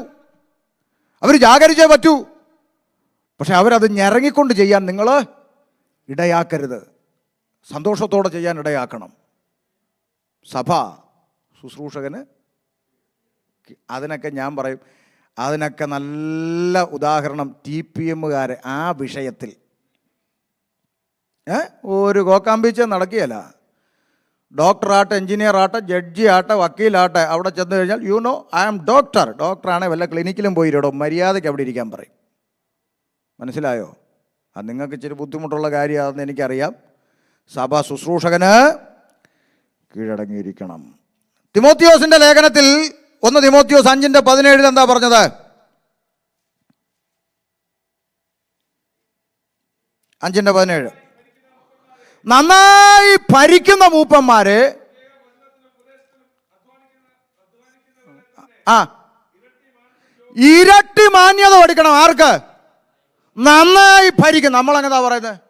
അവർ ജാഗരിച്ചേ പറ്റൂ. പക്ഷെ അവരത് ഞെരങ്ങിക്കൊണ്ട് ചെയ്യാൻ നിങ്ങൾ ഇടയാക്കരുത്. സന്തോഷത്തോടെ ചെയ്യാൻ ഇടയാക്കണം. സഭ ശുശ്രൂഷകന് അതിനൊക്കെ ഞാൻ പറയും, അതിനൊക്കെ നല്ല ഉദാഹരണം TPMകാരെ ആ വിഷയത്തിൽ ഒരു കോക്കാമ്പീച്ച നടക്കുകയല്ല. ഡോക്ടറാട്ടെ, എഞ്ചിനീയർ ആട്ടെ, ജഡ്ജി ആട്ടെ, വക്കീലാട്ടെ, അവിടെ ചെന്ന് കഴിഞ്ഞാൽ ഐ ആം ഡോക്ടറാണെ വല്ല ക്ലിനിക്കിലും പോയിട്ടോ, മര്യാദയ്ക്ക് അവിടെ ഇരിക്കാൻ പറയും. മനസ്സിലായോ? അത് നിങ്ങൾക്ക് ഇച്ചിരി ബുദ്ധിമുട്ടുള്ള കാര്യമാണെന്ന് എനിക്കറിയാം. സഭ ശുശ്രൂഷകന് കീഴടങ്ങിയിരിക്കണം. തിമോത്തിയോസിന്റെ ലേഖനത്തിൽ 1 തിമോത്തിയോസ് 5:17 എന്താ പറഞ്ഞത്? 5:17 നന്നായി ഭരിക്കുന്ന മൂപ്പന്മാരെ ഇരട്ടി മാന്യത പഠിക്കണം. ആർക്ക്? നന്നായി ഭരിക്കും. നമ്മളെങ്ങനെയാ പറയുന്നത്?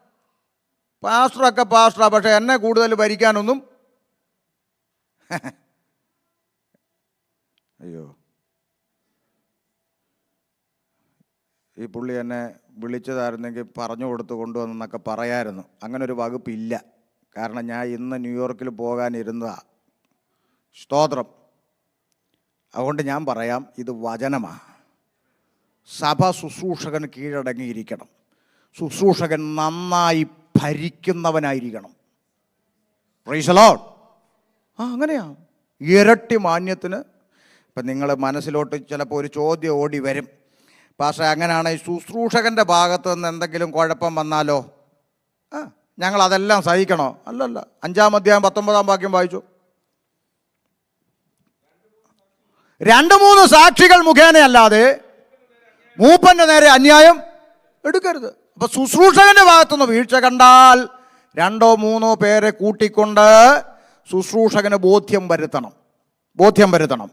പാസ്റ്ററൊക്കെ പാസ്റ്ററാ, പക്ഷെ എന്നെ കൂടുതൽ ഭരിക്കാനൊന്നും അയ്യോ, ഈ പുള്ളി എന്നെ വിളിച്ചതായിരുന്നെങ്കിൽ പറഞ്ഞു കൊടുത്ത് കൊണ്ടുവന്നെന്നൊക്കെ പറയായിരുന്നു. അങ്ങനെ ഒരു വകുപ്പില്ല. കാരണം ഞാൻ ഇന്ന് ന്യൂയോർക്കിൽ പോകാനിരുന്നതാണ്. സ്തോത്രം. അതുകൊണ്ട് ഞാൻ പറയാം, ഇത് വചനമാണ്. സഭ ശുശ്രൂഷകൻ കീഴടങ്ങിയിരിക്കണം. ശുശ്രൂഷകൻ നന്നായി ഭരിക്കുന്നവനായിരിക്കണം. Price the Lord. അങ്ങനെയാ. ഇരട്ടി മാന്യത്തിന്. ഇപ്പം നിങ്ങൾ മനസ്സിലോട്ട് ചിലപ്പോൾ ഒരു ചോദ്യം ഓടി വരും, പക്ഷേ അങ്ങനെയാണ് ഈ ശുശ്രൂഷകൻ്റെ ഭാഗത്ത് നിന്ന് എന്തെങ്കിലും കുഴപ്പം വന്നാലോ ഞങ്ങളതെല്ലാം സഹിക്കണോ? അല്ലല്ല. 5-ാം അധ്യായം 19-ാം വാക്യം വായിച്ചു. 2-3 സാക്ഷികൾ മുഖേനയല്ലാതെ മൂപ്പൻ്റെ നേരെ അന്യായം എടുക്കരുത്. അപ്പൊ ശുശ്രൂഷകന്റെ ഭാഗത്തുനിന്ന് വീഴ്ച കണ്ടാൽ 2-3 പേരെ കൂട്ടിക്കൊണ്ട് ശുശ്രൂഷകന് ബോധ്യം വരുത്തണം.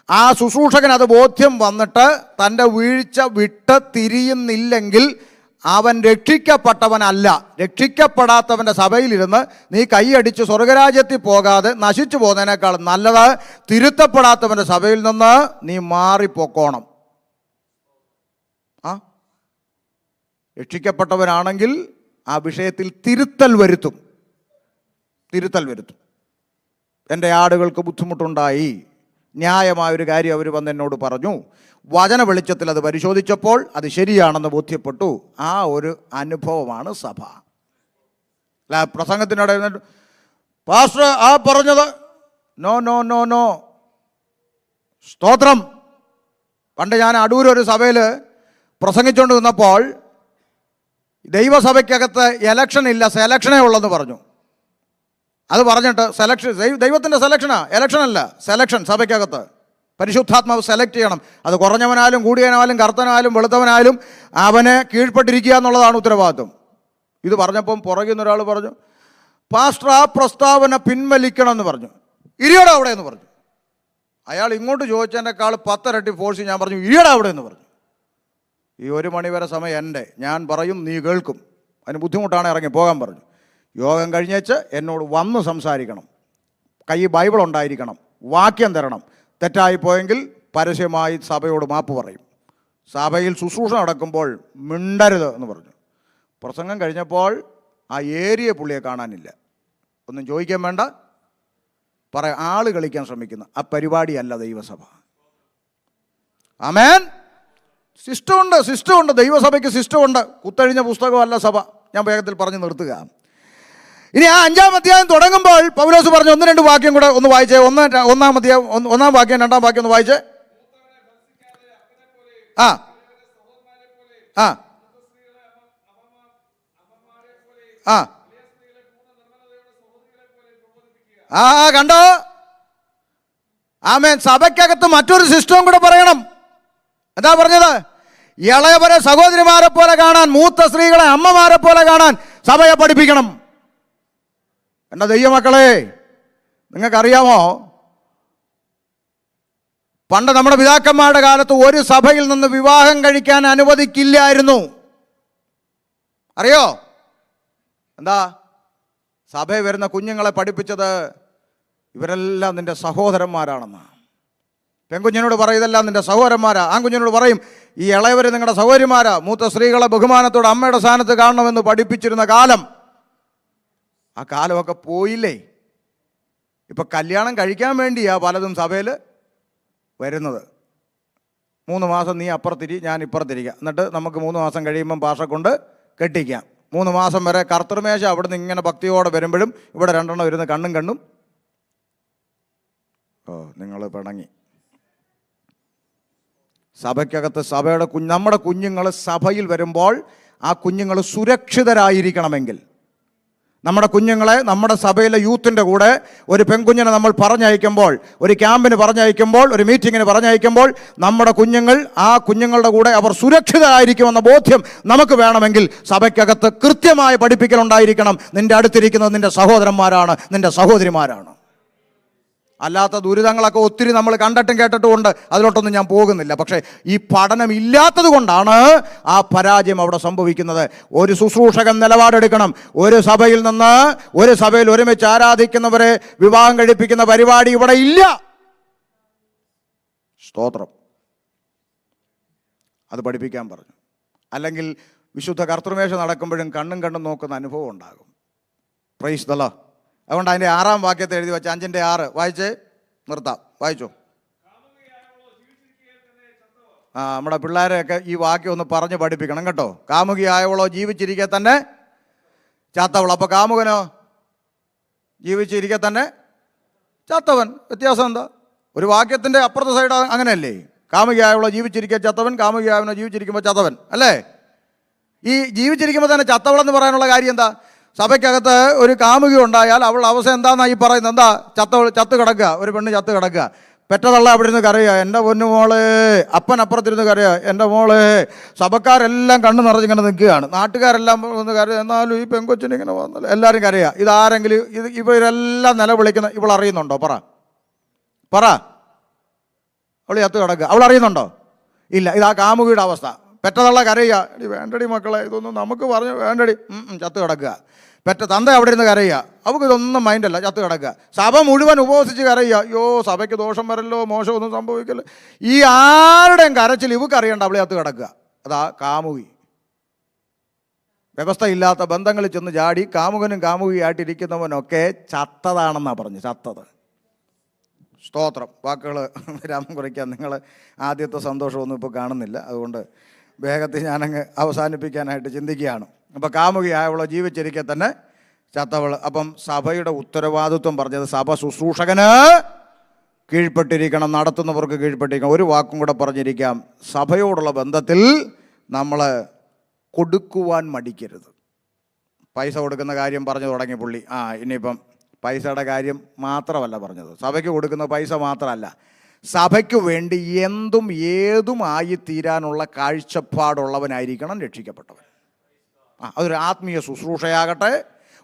ആ ശുശ്രൂഷകൻ അത് ബോധ്യം വന്നിട്ട് തൻ്റെ വീഴ്ച വിട്ട് തിരിയുന്നില്ലെങ്കിൽ അവൻ രക്ഷിക്കപ്പെട്ടവനല്ല. രക്ഷിക്കപ്പെടാത്തവൻ്റെ സഭയിലിരുന്ന് നീ കൈയടിച്ച് സ്വർഗരാജ്യത്തിൽ പോകാതെ നശിച്ചു പോകുന്നതിനേക്കാൾ നല്ലത് തിരുത്തപ്പെടാത്തവൻ്റെ സഭയിൽ നിന്ന് നീ മാറിപ്പോക്കോണം. രക്ഷിക്കപ്പെട്ടവനാണെങ്കിൽ ആ വിഷയത്തിൽ തിരുത്തൽ വരുത്തും. എൻ്റെ ആടുകൾക്ക് ബുദ്ധിമുട്ടുണ്ടായി, ന്യായമായൊരു കാര്യം അവർ വന്ന് എന്നോട് പറഞ്ഞു, വചന വെളിച്ചത്തിൽ അത് പരിശോധിച്ചപ്പോൾ അത് ശരിയാണെന്ന് ബോധ്യപ്പെട്ടു. ആ ഒരു അനുഭവമാണ് സഭ. അല്ല പ്രസംഗത്തിനിടെ പാസ്റ്റർ ആ പറഞ്ഞത് നോ. സ്തോത്രം. പണ്ട് ഞാൻ അടൂരൊരു സഭയിൽ പ്രസംഗിച്ചുകൊണ്ട് നിന്നപ്പോൾ ദൈവസഭയ്ക്കകത്ത് ഇലക്ഷൻ ഇല്ല, സെലക്ഷനേ ഉള്ളെന്ന് പറഞ്ഞു. അത് പറഞ്ഞിട്ട് സെലക്ഷൻ, ദൈവത്തിൻ്റെ സെലക്ഷനാ, എലക്ഷനല്ല, സെലക്ഷൻ. സഭയ്ക്കകത്ത് പരിശുദ്ധാത്മാവ് സെലക്ട് ചെയ്യണം. അത് കുറഞ്ഞവനായാലും കൂടിയവനായാലും കറുത്തവനായാലും വെളുത്തവനായാലും അവനെ കീഴ്പ്പെട്ടിരിക്കുക എന്നുള്ളതാണ് ഉത്തരവാദിത്വം. ഇത് പറഞ്ഞപ്പം പുറകിൽ നിന്ന് ഒരാൾ പറഞ്ഞു, പാസ്റ്റർ ആ പ്രസ്താവന പിൻവലിക്കണം എന്ന് പറഞ്ഞു. ഇരിയടാ അവിടെ എന്ന് പറഞ്ഞു. അയാൾ ഇങ്ങോട്ട് ചോദിച്ചതിനേക്കാൾ 10 ഇരട്ടി ഫോഴ്സ് ഞാൻ പറഞ്ഞു ഇരിയടാ അവിടെ എന്ന് പറഞ്ഞു. ഈ 1 മണി വരെ സമയം എൻ്റെ, ഞാൻ പറയും നീ കേൾക്കും, അതിന് ബുദ്ധിമുട്ടാണ്, ഇറങ്ങി പോകാൻ പറഞ്ഞു. യോഗം കഴിഞ്ഞേച്ച് എന്നോട് വന്ന് സംസാരിക്കണം, കൈ ബൈബിൾ ഉണ്ടായിരിക്കണം, വാക്യം തരണം, തെറ്റായിപ്പോയെങ്കിൽ പരസ്യമായി സഭയോട് മാപ്പ് പറയും, സഭയിൽ ശുശ്രൂഷ നടക്കുമ്പോൾ മിണ്ടരുത് എന്ന് പറഞ്ഞു. പ്രസംഗം കഴിഞ്ഞപ്പോൾ ആ ഏരിയ പുള്ളിയെ കാണാനില്ല. ഒന്നും ചോദിക്കാൻ വേണ്ട, ആള് കളിക്കാൻ ശ്രമിക്കുന്ന ആ പരിപാടിയല്ല ദൈവസഭ. ആമേൻ. സിസ്റ്റമുണ്ട്, ദൈവസഭയ്ക്ക് സിസ്റ്റമുണ്ട്. കുത്തഴിഞ്ഞ പുസ്തകമല്ല സഭ. ഞാൻ വേഗത്തിൽ പറഞ്ഞു നിർത്തുക. ഇനി ആ 5-ാം അധ്യായം തുടങ്ങുമ്പോൾ പൗലോസ് പറഞ്ഞു 1-2 വാക്യം കൂടെ ഒന്ന് വായിച്ചേ. 1-ാം അധ്യായം 1-ാം വാക്യം 2-ാം വാക്യം ഒന്ന് വായിച്ചേ. ആ ആ ആ ആ കണ്ടോ? ആമേൻ. സഭയ്ക്കകത്ത് മറ്റൊരു സിസ്റ്റവും കൂടെ പറയണം. എന്താ പറഞ്ഞത്? ഇളയവരെ സഹോദരിമാരെ പോലെ കാണാൻ, മൂത്ത സ്ത്രീകളെ അമ്മമാരെ പോലെ കാണാൻ സഭയെ പഠിപ്പിക്കണം. എൻ്റെ ദൈവമക്കളെ, നിങ്ങൾക്കറിയാമോ, പണ്ട് നമ്മുടെ പിതാക്കന്മാരുടെ കാലത്ത് ഒരു സഭയിൽ നിന്ന് വിവാഹം കഴിക്കാൻ അനുവദിക്കില്ലായിരുന്നു. അറിയോ? എന്താ? സഭയിൽ വരുന്ന കുഞ്ഞുങ്ങളെ പഠിപ്പിച്ചത് ഇവരെല്ലാം നിൻ്റെ സഹോദരന്മാരാണെന്ന്. പെൺകുഞ്ഞിനോട് പറയും ഇതെല്ലാം നിൻ്റെ സഹോദരന്മാരാ. ആൺകുഞ്ഞിനോട് പറയും ഈ ഇളയവർ നിങ്ങളുടെ സഹോദരിമാരാ. മൂത്ത സ്ത്രീകളെ ബഹുമാനത്തോടെ അമ്മയുടെ സ്ഥാനത്ത് കാണണമെന്ന് പഠിപ്പിച്ചിരുന്ന കാലം, ആ കാലമൊക്കെ പോയില്ലേ? ഇപ്പം കല്യാണം കഴിക്കാൻ വേണ്ടിയാ പലതും സഭയിൽ വരുന്നത്. 3 മാസം നീ അപ്പുറത്തിരി, ഞാൻ ഇപ്പുറത്തിരിക്കാം, എന്നിട്ട് നമുക്ക് 3 മാസം കഴിയുമ്പം പാഷ കൊണ്ട് കെട്ടിക്കാം. 3 മാസം വരെ കർത്തൃമേശ അവിടുന്ന് ഇങ്ങനെ ഭക്തിയോടെ വരുമ്പോഴും ഇവിടെ 2 എണ്ണം ഇരുന്ന് കണ്ണും കണ്ണും. നിങ്ങൾ പിണങ്ങി. സഭയ്ക്കകത്ത് സഭയുടെ നമ്മുടെ കുഞ്ഞുങ്ങൾ സഭയിൽ വരുമ്പോൾ ആ കുഞ്ഞുങ്ങൾ സുരക്ഷിതരായിരിക്കണമെങ്കിൽ, നമ്മുടെ കുഞ്ഞുങ്ങളെ നമ്മുടെ സഭയിലെ യൂത്തിൻ്റെ കൂടെ ഒരു പെൺകുഞ്ഞിനെ നമ്മൾ പറഞ്ഞയക്കുമ്പോൾ, ഒരു ക്യാമ്പിന് പറഞ്ഞയക്കുമ്പോൾ, ഒരു മീറ്റിങ്ങിന് പറഞ്ഞയക്കുമ്പോൾ, നമ്മുടെ കുഞ്ഞുങ്ങൾ ആ കുഞ്ഞുങ്ങളുടെ കൂടെ അവർ സുരക്ഷിതരായിരിക്കുമെന്ന ബോധ്യം നമുക്ക് വേണമെങ്കിൽ സഭയ്ക്കകത്ത് കൃത്യമായ പഠിപ്പിക്കലുണ്ടായിരിക്കണം. നിൻ്റെ അടുത്തിരിക്കുന്നത് നിൻ്റെ സഹോദരന്മാരാണ്, നിൻ്റെ സഹോദരിമാരാണ്. അല്ലാത്ത ദുരിതങ്ങളൊക്കെ ഒത്തിരി നമ്മൾ കണ്ടിട്ടും കേട്ടിട്ടും ഉണ്ട്, അതിലോട്ടൊന്നും ഞാൻ പോകുന്നില്ല. പക്ഷേ ഈ പഠനം ഇല്ലാത്തത് കൊണ്ടാണ് ആ പരാജയം അവിടെ സംഭവിക്കുന്നത്. ഒരു ശുശ്രൂഷകൻ നിലപാടെടുക്കണം. ഒരു സഭയിൽ നിന്ന് ഒരു സഭയിൽ ഒരുമിച്ച് ആരാധിക്കുന്നവരെ വിവാഹം കഴിപ്പിക്കുന്ന പരിപാടി ഇവിടെ ഇല്ല. സ്തോത്രം. അത് പഠിപ്പിക്കാൻ പറഞ്ഞു. അല്ലെങ്കിൽ വിശുദ്ധ കർത്തൃമേശ നടക്കുമ്പോഴും കണ്ണും കണ്ണും നോക്കുന്ന അനുഭവം ഉണ്ടാകും. Praise the Lord. അതുകൊണ്ട് അതിൻ്റെ 6-ാം വാക്യത്തെ എഴുതി വെച്ച 5-ന്റെ 6 വായിച്ചേ, നിർത്താം, വായിച്ചോ. നമ്മുടെ പിള്ളേരെയൊക്കെ ഈ വാക്യം ഒന്ന് പറഞ്ഞ് പഠിപ്പിക്കണം കേട്ടോ. കാമുകിയായവളോ ജീവിച്ചിരിക്കെ തന്നെ ചത്തവൾ. അപ്പോൾ കാമുകനോ ജീവിച്ചിരിക്കെ തന്നെ ചത്തവൻ. വ്യത്യാസം എന്താ? ഒരു വാക്യത്തിൻ്റെ അപ്പുറത്തെ സൈഡ് അങ്ങനെയല്ലേ? കാമുകിയായവളോ ജീവിച്ചിരിക്കെ ചത്തവൻ, കാമുകിയായവനോ ജീവിച്ചിരിക്കുമ്പോൾ ചത്തവൻ, അല്ലേ? ഈ ജീവിച്ചിരിക്കുമ്പോൾ തന്നെ ചത്തവളെന്ന് പറയാനുള്ള കാര്യം എന്താ? സഭയ്ക്കകത്ത് ഒരു കാമുകി ഉണ്ടായാൽ അവളുടെ അവസ്ഥ എന്താണെന്നാണ് ഈ പറയുന്നത്? എന്താ? ചത്ത് കിടക്കുക, ഒരു പെണ്ണ് ചത്ത് കിടക്കുക. പെറ്റതള്ള അവിടെ ഇരുന്ന് കരയുക, എൻ്റെ പൊന്നു മോളെ. അപ്പൻ അപ്പുറത്തിരുന്ന് കരയുക, എൻ്റെ മോളെ. സഭക്കാരെല്ലാം കണ്ണു നിറഞ്ഞിങ്ങനെ നിൽക്കുകയാണ്, നാട്ടുകാരെല്ലാം ഒന്ന് കരയുക. എന്നാലും ഈ പെങ്കൊച്ചിന് ഇങ്ങനെ വന്നല്ലോ, എല്ലാവരും കരയുക. ഇതാരെങ്കിലും ഇവരെല്ലാം നിലവിളിക്കുന്ന ഇവൾ അറിയുന്നുണ്ടോ? പറ. അവൾ ചത്ത് കിടക്കുക, അവൾ അറിയുന്നുണ്ടോ? ഇല്ല. ഇതാ കാമുകിയുടെ അവസ്ഥ. പെറ്റതള്ള കരയുക, വേണ്ടടി മക്കളെ, ഇതൊന്നും നമുക്ക് പറഞ്ഞു വേണ്ടടി, ചത്ത് കിടക്കുക. പെറ്റ തന്ത അവിടെ ഇരുന്ന് കരയുക, അവൾക്ക് ഇതൊന്നും മൈൻഡല്ല, ചത്ത് കിടക്കുക. സഭ മുഴുവൻ ഉപവസിച്ച് കരയുക, അയ്യോ സഭയ്ക്ക് ദോഷം വരല്ലോ, മോശമൊന്നും സംഭവിക്കല്ലോ. ഈ ആരുടെയും കരച്ചിൽ ഇവക്ക് അറിയണ്ട, അവളെ ചത്ത് കിടക്കുക. അതാ കാമുകി. വ്യവസ്ഥയില്ലാത്ത ബന്ധങ്ങളിൽ ചെന്ന് ചാടി കാമുകനും കാമുകിയായിട്ടിരിക്കുന്നവനൊക്കെ ചത്തതാണെന്നാണ് പറഞ്ഞു. ചത്തത്. സ്തോത്രം. വാക്കുകൾ വിരാമം കുറിക്കാൻ നിങ്ങൾ ആദ്യത്തെ സന്തോഷമൊന്നും ഇപ്പോൾ കാണുന്നില്ല, അതുകൊണ്ട് വേഗത്തിൽ ഞാനങ്ങ് അവസാനിപ്പിക്കാനായിട്ട് ചിന്തിക്കുകയാണ്. അപ്പോൾ കാമുകിയായവളോ ജീവിച്ചിരിക്കെ തന്നെ ചത്തവൾ. അപ്പം സഭയുടെ ഉത്തരവാദിത്വം പറഞ്ഞത് സഭ ശുശ്രൂഷകന് കീഴ്പ്പെട്ടിരിക്കണം, നടത്തുന്നവർക്ക് കീഴ്പ്പെട്ടിരിക്കണം. ഒരു വാക്കും കൂടെ പറഞ്ഞിരിക്കാം, സഭയോടുള്ള ബന്ധത്തിൽ നമ്മൾ കൊടുക്കുവാൻ മടിക്കരുത്. പൈസ കൊടുക്കുന്ന കാര്യം പറഞ്ഞു തുടങ്ങി പുള്ളി. ഇനിയിപ്പം പൈസയുടെ കാര്യം മാത്രമല്ല പറഞ്ഞത്, സഭയ്ക്ക് കൊടുക്കുന്ന പൈസ മാത്രമല്ല, സഭയ്ക്ക് വേണ്ടി എന്തും ഏതുമായി തീരാനുള്ള കാഴ്ചപ്പാടുള്ളവനായിരിക്കണം രക്ഷിക്കപ്പെട്ടവൻ. അതൊരു ആത്മീയ ശുശ്രൂഷയാകട്ടെ,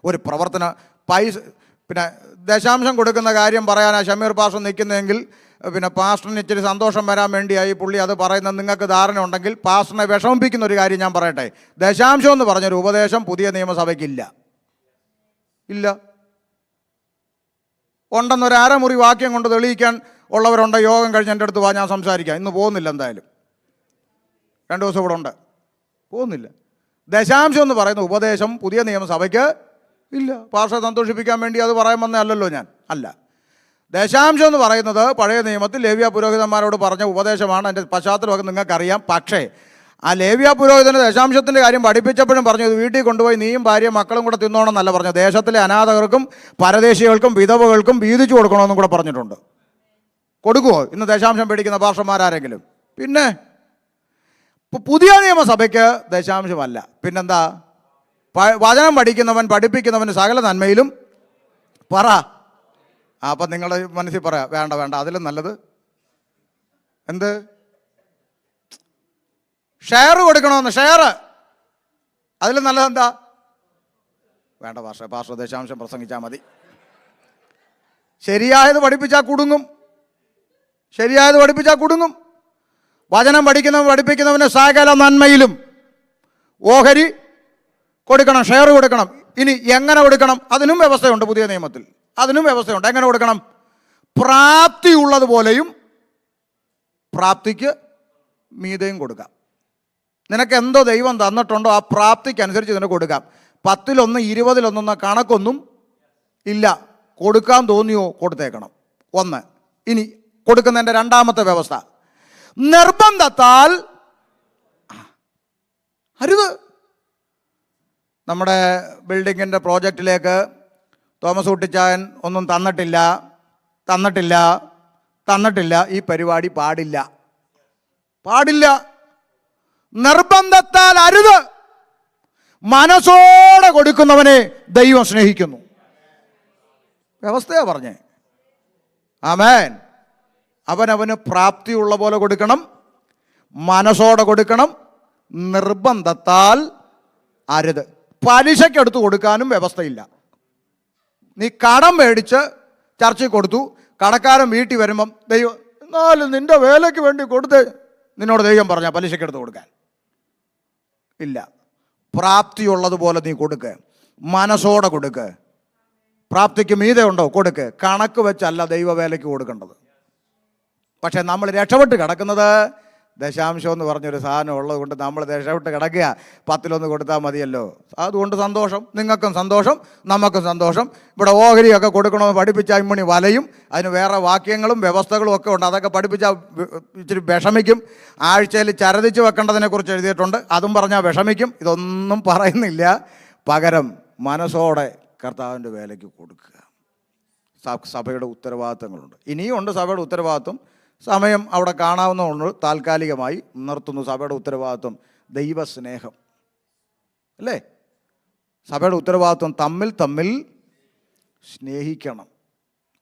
ഒരു പ്രവർത്തന പൈസ. പിന്നെ ദശാംശം കൊടുക്കുന്ന കാര്യം പറയാനാണ് ഷമീർ പാസ്റ്റർ നിൽക്കുന്നതെങ്കിൽ, പിന്നെ പാസ്റ്ററിന് ഇച്ചിരി സന്തോഷം വരാൻ വേണ്ടിയായി പുള്ളി അത് പറയുന്നത് നിങ്ങൾക്ക് ധാരണ ഉണ്ടെങ്കിൽ പാസ്റ്ററിനെ വിഷമിപ്പിക്കുന്ന ഒരു കാര്യം ഞാൻ പറയട്ടെ. ദശാംശം എന്ന് പറഞ്ഞൊരു ഉപദേശം പുതിയ നിയമസഭയ്ക്കില്ല. ഇല്ല. ഉണ്ടെന്നൊരു അരമുറി വാക്യം കൊണ്ട് തെളിയിക്കാൻ ഉള്ളവരുണ്ട്. യോഗം കഴിഞ്ഞ് എൻ്റെ അടുത്ത് വാ, ഞാൻ സംസാരിക്കാം. ഇന്ന് പോകുന്നില്ല, എന്തായാലും 2 ദിവസം ഇവിടെ ഉണ്ട്, പോകുന്നില്ല. ദശാംശം എന്ന് പറയുന്ന ഉപദേശം പുതിയ നിയമസഭയ്ക്ക് ഇല്ല. പാസ്റ്ററെ സന്തോഷിപ്പിക്കാൻ വേണ്ടി അത് പറയാൻ വന്നേ അല്ലല്ലോ ഞാൻ, അല്ല. ദശാംശം എന്ന് പറയുന്നത് പഴയ നിയമത്തിൽ ലേവ്യ പുരോഹിതന്മാരോട് പറഞ്ഞ ഉപദേശമാണ്. അതിൻ്റെ പശ്ചാത്തലമൊക്കെ നിങ്ങൾക്കറിയാം. പക്ഷേ ആ ലേവ്യ പുരോഹിതന് ദശാംശത്തിൻ്റെ കാര്യം പഠിപ്പിച്ചപ്പോഴും പറഞ്ഞു, ഇത് വീട്ടിൽ കൊണ്ടുപോയി നീയും ഭാര്യയും മക്കളും കൂടെ തിന്നോണം എന്നല്ല പറഞ്ഞു. ദേശത്തിലെ അനാഥകർക്കും പരദേശികൾക്കും വിധവകൾക്കും വീതിച്ചു കൊടുക്കണമെന്നും കൂടെ പറഞ്ഞിട്ടുണ്ട്. കൊടുക്കുമോ ഇന്ന് ദശാംശം പേടിക്കുന്ന പാസ്റ്റർമാരാരെങ്കിലും? പിന്നെ പുതിയ നിയമസഭയ്ക്ക് ദശാംശമല്ല. പിന്നെന്താ? വചനം പഠിക്കുന്നവൻ പഠിപ്പിക്കുന്നവന് സകല നന്മയിലും പറ. അപ്പം നിങ്ങളുടെ മനസ്സിൽ പറയാം, വേണ്ട വേണ്ട, അതിലും നല്ലത് എന്ത്? ഷെയർ കൊടുക്കണമെന്ന്. ഷെയർ അതിലും നല്ലത് എന്താ? വേണ്ട പാസ്റ്റർ ദശാംശം പ്രസംഗിച്ചാൽ മതി. ശരിയായത് പഠിപ്പിച്ചാൽ കുടുങ്ങും. ശരിയായത് പഠിപ്പിച്ചാൽ കുടുങ്ങും. വചനം പഠിപ്പിക്കുന്നവന് സകല നന്മയിലും ഓഹരി കൊടുക്കണം, ഷെയർ കൊടുക്കണം. ഇനി എങ്ങനെ കൊടുക്കണം? അതിനും വ്യവസ്ഥയുണ്ട് പുതിയ നിയമത്തിൽ. അതിനും വ്യവസ്ഥയുണ്ട്. എങ്ങനെ കൊടുക്കണം? പ്രാപ്തിയുള്ളതുപോലെയും പ്രാപ്തിക്ക് മീതയും കൊടുക്കാം. നിനക്ക് എന്തോ ദൈവം തന്നിട്ടുണ്ടോ ആ പ്രാപ്തിക്കനുസരിച്ച് നിനക്ക് കൊടുക്കാം. 10-1 20-1 കണക്കൊന്നും ഇല്ല. കൊടുക്കാൻ തോന്നിയോ കൊടുത്തേക്കണം. 1. ഇനി കൊടുക്കുന്നതിൻ്റെ രണ്ടാമത്തെ വ്യവസ്ഥ, നിർബന്ധത്താൽ അരുത്. നമ്മുടെ ബിൽഡിങ്ങിൻ്റെ പ്രോജക്റ്റിലേക്ക് തോമസ് കുട്ടിച്ചായൻ ഒന്നും തന്നിട്ടില്ല. ഈ പരിപാടി പാടില്ല. നിർബന്ധത്താൽ അരുത്. മനസ്സോടെ കൊടുക്കുന്നവനെ ദൈവം സ്നേഹിക്കുന്നു. വ്യവസ്ഥയാ പറഞ്ഞേ. ആമേൻ. അവനവന് പ്രാപ്തിയുള്ള പോലെ കൊടുക്കണം, മനസ്സോടെ കൊടുക്കണം, നിർബന്ധത്താൽ അരുത്. പലിശക്കെടുത്ത് കൊടുക്കാനും വ്യവസ്ഥയില്ല. നീ കടം മേടിച്ച് ചർച്ചയിൽ കൊടുത്തു, കടക്കാരൻ വീട്ടിൽ വരുമ്പം ദൈവം എന്നാലും നിന്റെ വേലയ്ക്ക് വേണ്ടി കൊടുത്ത് നിന്നോട് ദൈവം പറഞ്ഞാൽ പലിശക്കെടുത്ത് കൊടുക്കാൻ ഇല്ല. പ്രാപ്തിയുള്ളതുപോലെ നീ കൊടുക്ക്, മനസ്സോടെ കൊടുക്ക്. പ്രാപ്തിക്ക് മീതെ ഉണ്ടോ കൊടുക്ക്. കണക്ക് വെച്ചല്ല ദൈവവേലയ്ക്ക് കൊടുക്കേണ്ടത്. പക്ഷേ നമ്മൾ രക്ഷപ്പെട്ട് കിടക്കുന്നത് ദശാംശം എന്ന് പറഞ്ഞൊരു സാധനം ഉള്ളത് കൊണ്ട് നമ്മൾ രക്ഷപ്പെട്ട് കിടക്കുക. 10-1 കൊടുത്താൽ മതിയല്ലോ. അതുകൊണ്ട് സന്തോഷം, നിങ്ങൾക്കും സന്തോഷം, നമുക്കും സന്തോഷം. ഇവിടെ ഓഹരിയൊക്കെ കൊടുക്കണമെന്ന് പഠിപ്പിച്ചാൽ ഇമ്മണി വലയും. അതിന് വേറെ വാക്യങ്ങളും വ്യവസ്ഥകളും ഒക്കെ ഉണ്ട്. അതൊക്കെ പഠിപ്പിച്ചാൽ ഇച്ചിരി വിഷമിക്കും. ആഴ്ചയിൽ ചരതിച്ച് വെക്കേണ്ടതിനെക്കുറിച്ച് എഴുതിയിട്ടുണ്ട്, അതും പറഞ്ഞാൽ വിഷമിക്കും. ഇതൊന്നും പറയുന്നില്ല. പകരം മനസ്സോടെ കർത്താവിൻ്റെ വേലയ്ക്ക് കൊടുക്കുക. സഭയുടെ ഉത്തരവാദിത്തങ്ങളുണ്ട്. ഇനിയും ഉണ്ട് സഭയുടെ ഉത്തരവാദിത്വം. സമയം അവിടെ കാണാവുന്നതുകൊണ്ട് താൽക്കാലികമായി നിർത്തുന്നു. സഭയുടെ ഉത്തരവാദിത്വം ദൈവസ്നേഹം അല്ലേ? സഭയുടെ ഉത്തരവാദിത്വം തമ്മിൽ സ്നേഹിക്കണം.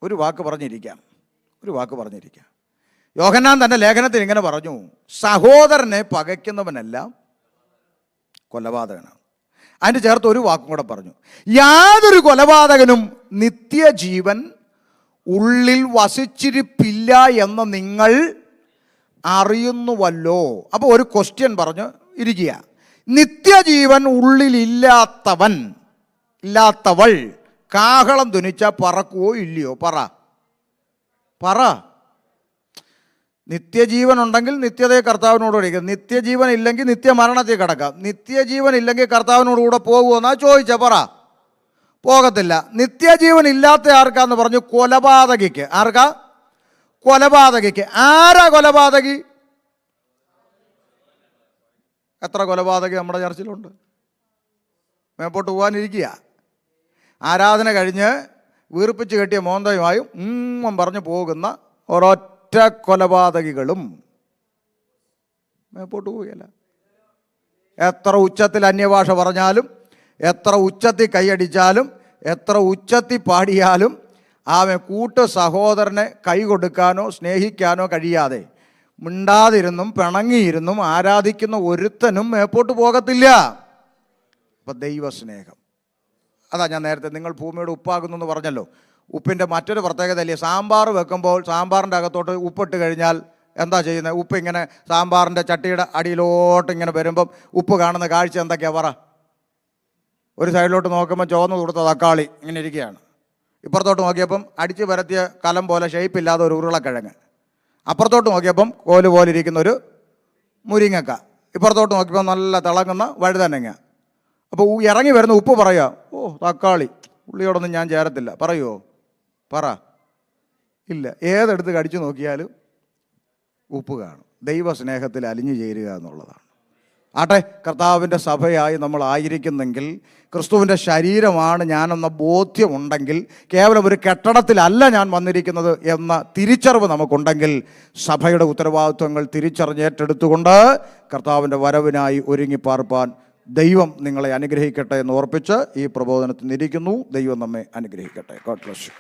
ഒരു വാക്ക് പറഞ്ഞിരിക്കാം. യോഹന്നാൻ തൻ്റെ ലേഖനത്തിൽ ഇങ്ങനെ പറഞ്ഞു, സഹോദരനെ പകയ്ക്കുന്നവനെല്ലാം കൊലപാതകനാണ്. അതിൻ്റെ ചേർത്ത് ഒരു വാക്കും കൂടെ പറഞ്ഞു, യാതൊരു കൊലപാതകനും നിത്യജീവൻ ഉള്ളിൽ വസിച്ചിരിപ്പില്ല എന്ന് നിങ്ങൾ അറിയുന്നുവല്ലോ. അപ്പോൾ ഒരു ക്വസ്റ്റ്യൻ പറഞ്ഞു ഇരിക്കുക. നിത്യജീവൻ ഇല്ലാത്തവൾ കാഹളം ധ്വനിച്ച പറക്കുവോ ഇല്ലയോ? പറ. നിത്യജീവൻ ഉണ്ടെങ്കിൽ നിത്യതയെ കർത്താവിനോട് പഠിക്കുക. നിത്യജീവൻ ഇല്ലെങ്കിൽ നിത്യമരണത്തിൽ കിടക്കാം. നിത്യജീവൻ ഇല്ലെങ്കിൽ കർത്താവിനോടുകൂടെ പോകുമെന്നാ ചോദിച്ച. പറ. പോകത്തില്ല. നിത്യജീവൻ ഇല്ലാത്ത ആർക്കാന്ന് പറഞ്ഞു? കൊലപാതകിക്ക്. ആർക്കാ? കൊലപാതകിക്ക്. ആരാ കൊലപാതകി? എത്ര കൊലപാതകി നമ്മുടെ ചർച്ചിലുണ്ട്? മേപ്പോട്ട് പോകാനിരിക്കുക. ആരാധന കഴിഞ്ഞ് വീർപ്പിച്ച് കെട്ടിയ മോന്തയുമായും പറഞ്ഞു പോകുന്ന ഒരൊറ്റ കൊലപാതകികളും മേപ്പോട്ട് പോവുകയല്ല. എത്ര ഉച്ചത്തിൽ അന്യഭാഷ പറഞ്ഞാലും, എത്ര ഉച്ചത്തിൽ കൈയടിച്ചാലും, എത്ര ഉച്ചത്തി പാടിയാലും അവൻ കൂട്ട് സഹോദരനെ കൈ കൊടുക്കാനോ സ്നേഹിക്കാനോ കഴിയാതെ മിണ്ടാതിരുന്നും പിണങ്ങിയിരുന്നും ആരാധിക്കുന്ന ഒരുത്തനും മേപ്പോട്ട് പോകത്തില്ല. അപ്പം ദൈവസ്നേഹം അതാ ഞാൻ നേരത്തെ നിങ്ങൾ ഭൂമിയുടെ ഉപ്പാകുന്നു എന്ന് പറഞ്ഞല്ലോ. ഉപ്പിൻ്റെ മറ്റൊരു പ്രത്യേകത അല്ലേ, സാമ്പാർ വെക്കുമ്പോൾ സാമ്പാറിൻ്റെ അകത്തോട്ട് ഉപ്പിട്ട് കഴിഞ്ഞാൽ എന്താ ചെയ്യുന്നത്? ഉപ്പ് ഇങ്ങനെ സാമ്പാറിൻ്റെ ചട്ടിയുടെ അടിയിലോട്ട് ഇങ്ങനെ വരുമ്പം ഉപ്പ് കാണുന്ന കാഴ്ച എന്തൊക്കെയാണ് പറ? ഒരു സൈഡിലോട്ട് നോക്കുമ്പോൾ ചുവന്ന് കൊടുത്ത തക്കാളി ഇങ്ങനെ ഇരിക്കുകയാണ്. ഇപ്പുറത്തോട്ട് നോക്കിയപ്പം അടിച്ച് പരത്തിയ കലം പോലെ ഷേപ്പില്ലാതെ ഒരു ഉരുളക്കിഴങ്ങ്. അപ്പുറത്തോട്ട് നോക്കിയപ്പം കോല് പോലെ ഇരിക്കുന്ന ഒരു മുരിങ്ങക്ക. ഇപ്പുറത്തോട്ട് നോക്കിയപ്പോൾ നല്ല തിളങ്ങുന്ന വഴുതനങ്ങ. അപ്പോൾ ഇറങ്ങി വരുന്ന ഉപ്പ് പറയുക, ഓ തക്കാളി, ഉള്ളിയോടൊന്നും ഞാൻ ചേരത്തില്ല. പറയുമോ? പറ. ഇല്ല. ഏതെടുത്ത് കടിച്ചു നോക്കിയാലും ഉപ്പ് കാണും. ദൈവസ്നേഹത്തിൽ അലിഞ്ഞു ചേരുക എന്നുള്ളതാണ്. ആട്ടെ, കർത്താവിൻ്റെ സഭയായി നമ്മൾ ആയിരിക്കുന്നെങ്കിൽ, ക്രിസ്തുവിൻ്റെ ശരീരമാണ് ഞാനെന്ന ബോധ്യമുണ്ടെങ്കിൽ, കേവലം ഒരു കെട്ടിടത്തിലല്ല ഞാൻ വന്നിരിക്കുന്നത് എന്ന തിരിച്ചറിവ് നമുക്കുണ്ടെങ്കിൽ, സഭയുടെ ഉത്തരവാദിത്വങ്ങൾ തിരിച്ചറിഞ്ഞേറ്റെടുത്തുകൊണ്ട് കർത്താവിൻ്റെ വരവിനായി ഒരുങ്ങിപ്പാർപ്പാൻ ദൈവം നിങ്ങളെ അനുഗ്രഹിക്കട്ടെ എന്ന് ഓർപ്പിച്ച് ഈ പ്രബോധനത്തിൽ നിന്നിരിക്കുന്നു. ദൈവം നമ്മെ അനുഗ്രഹിക്കട്ടെ. God bless you.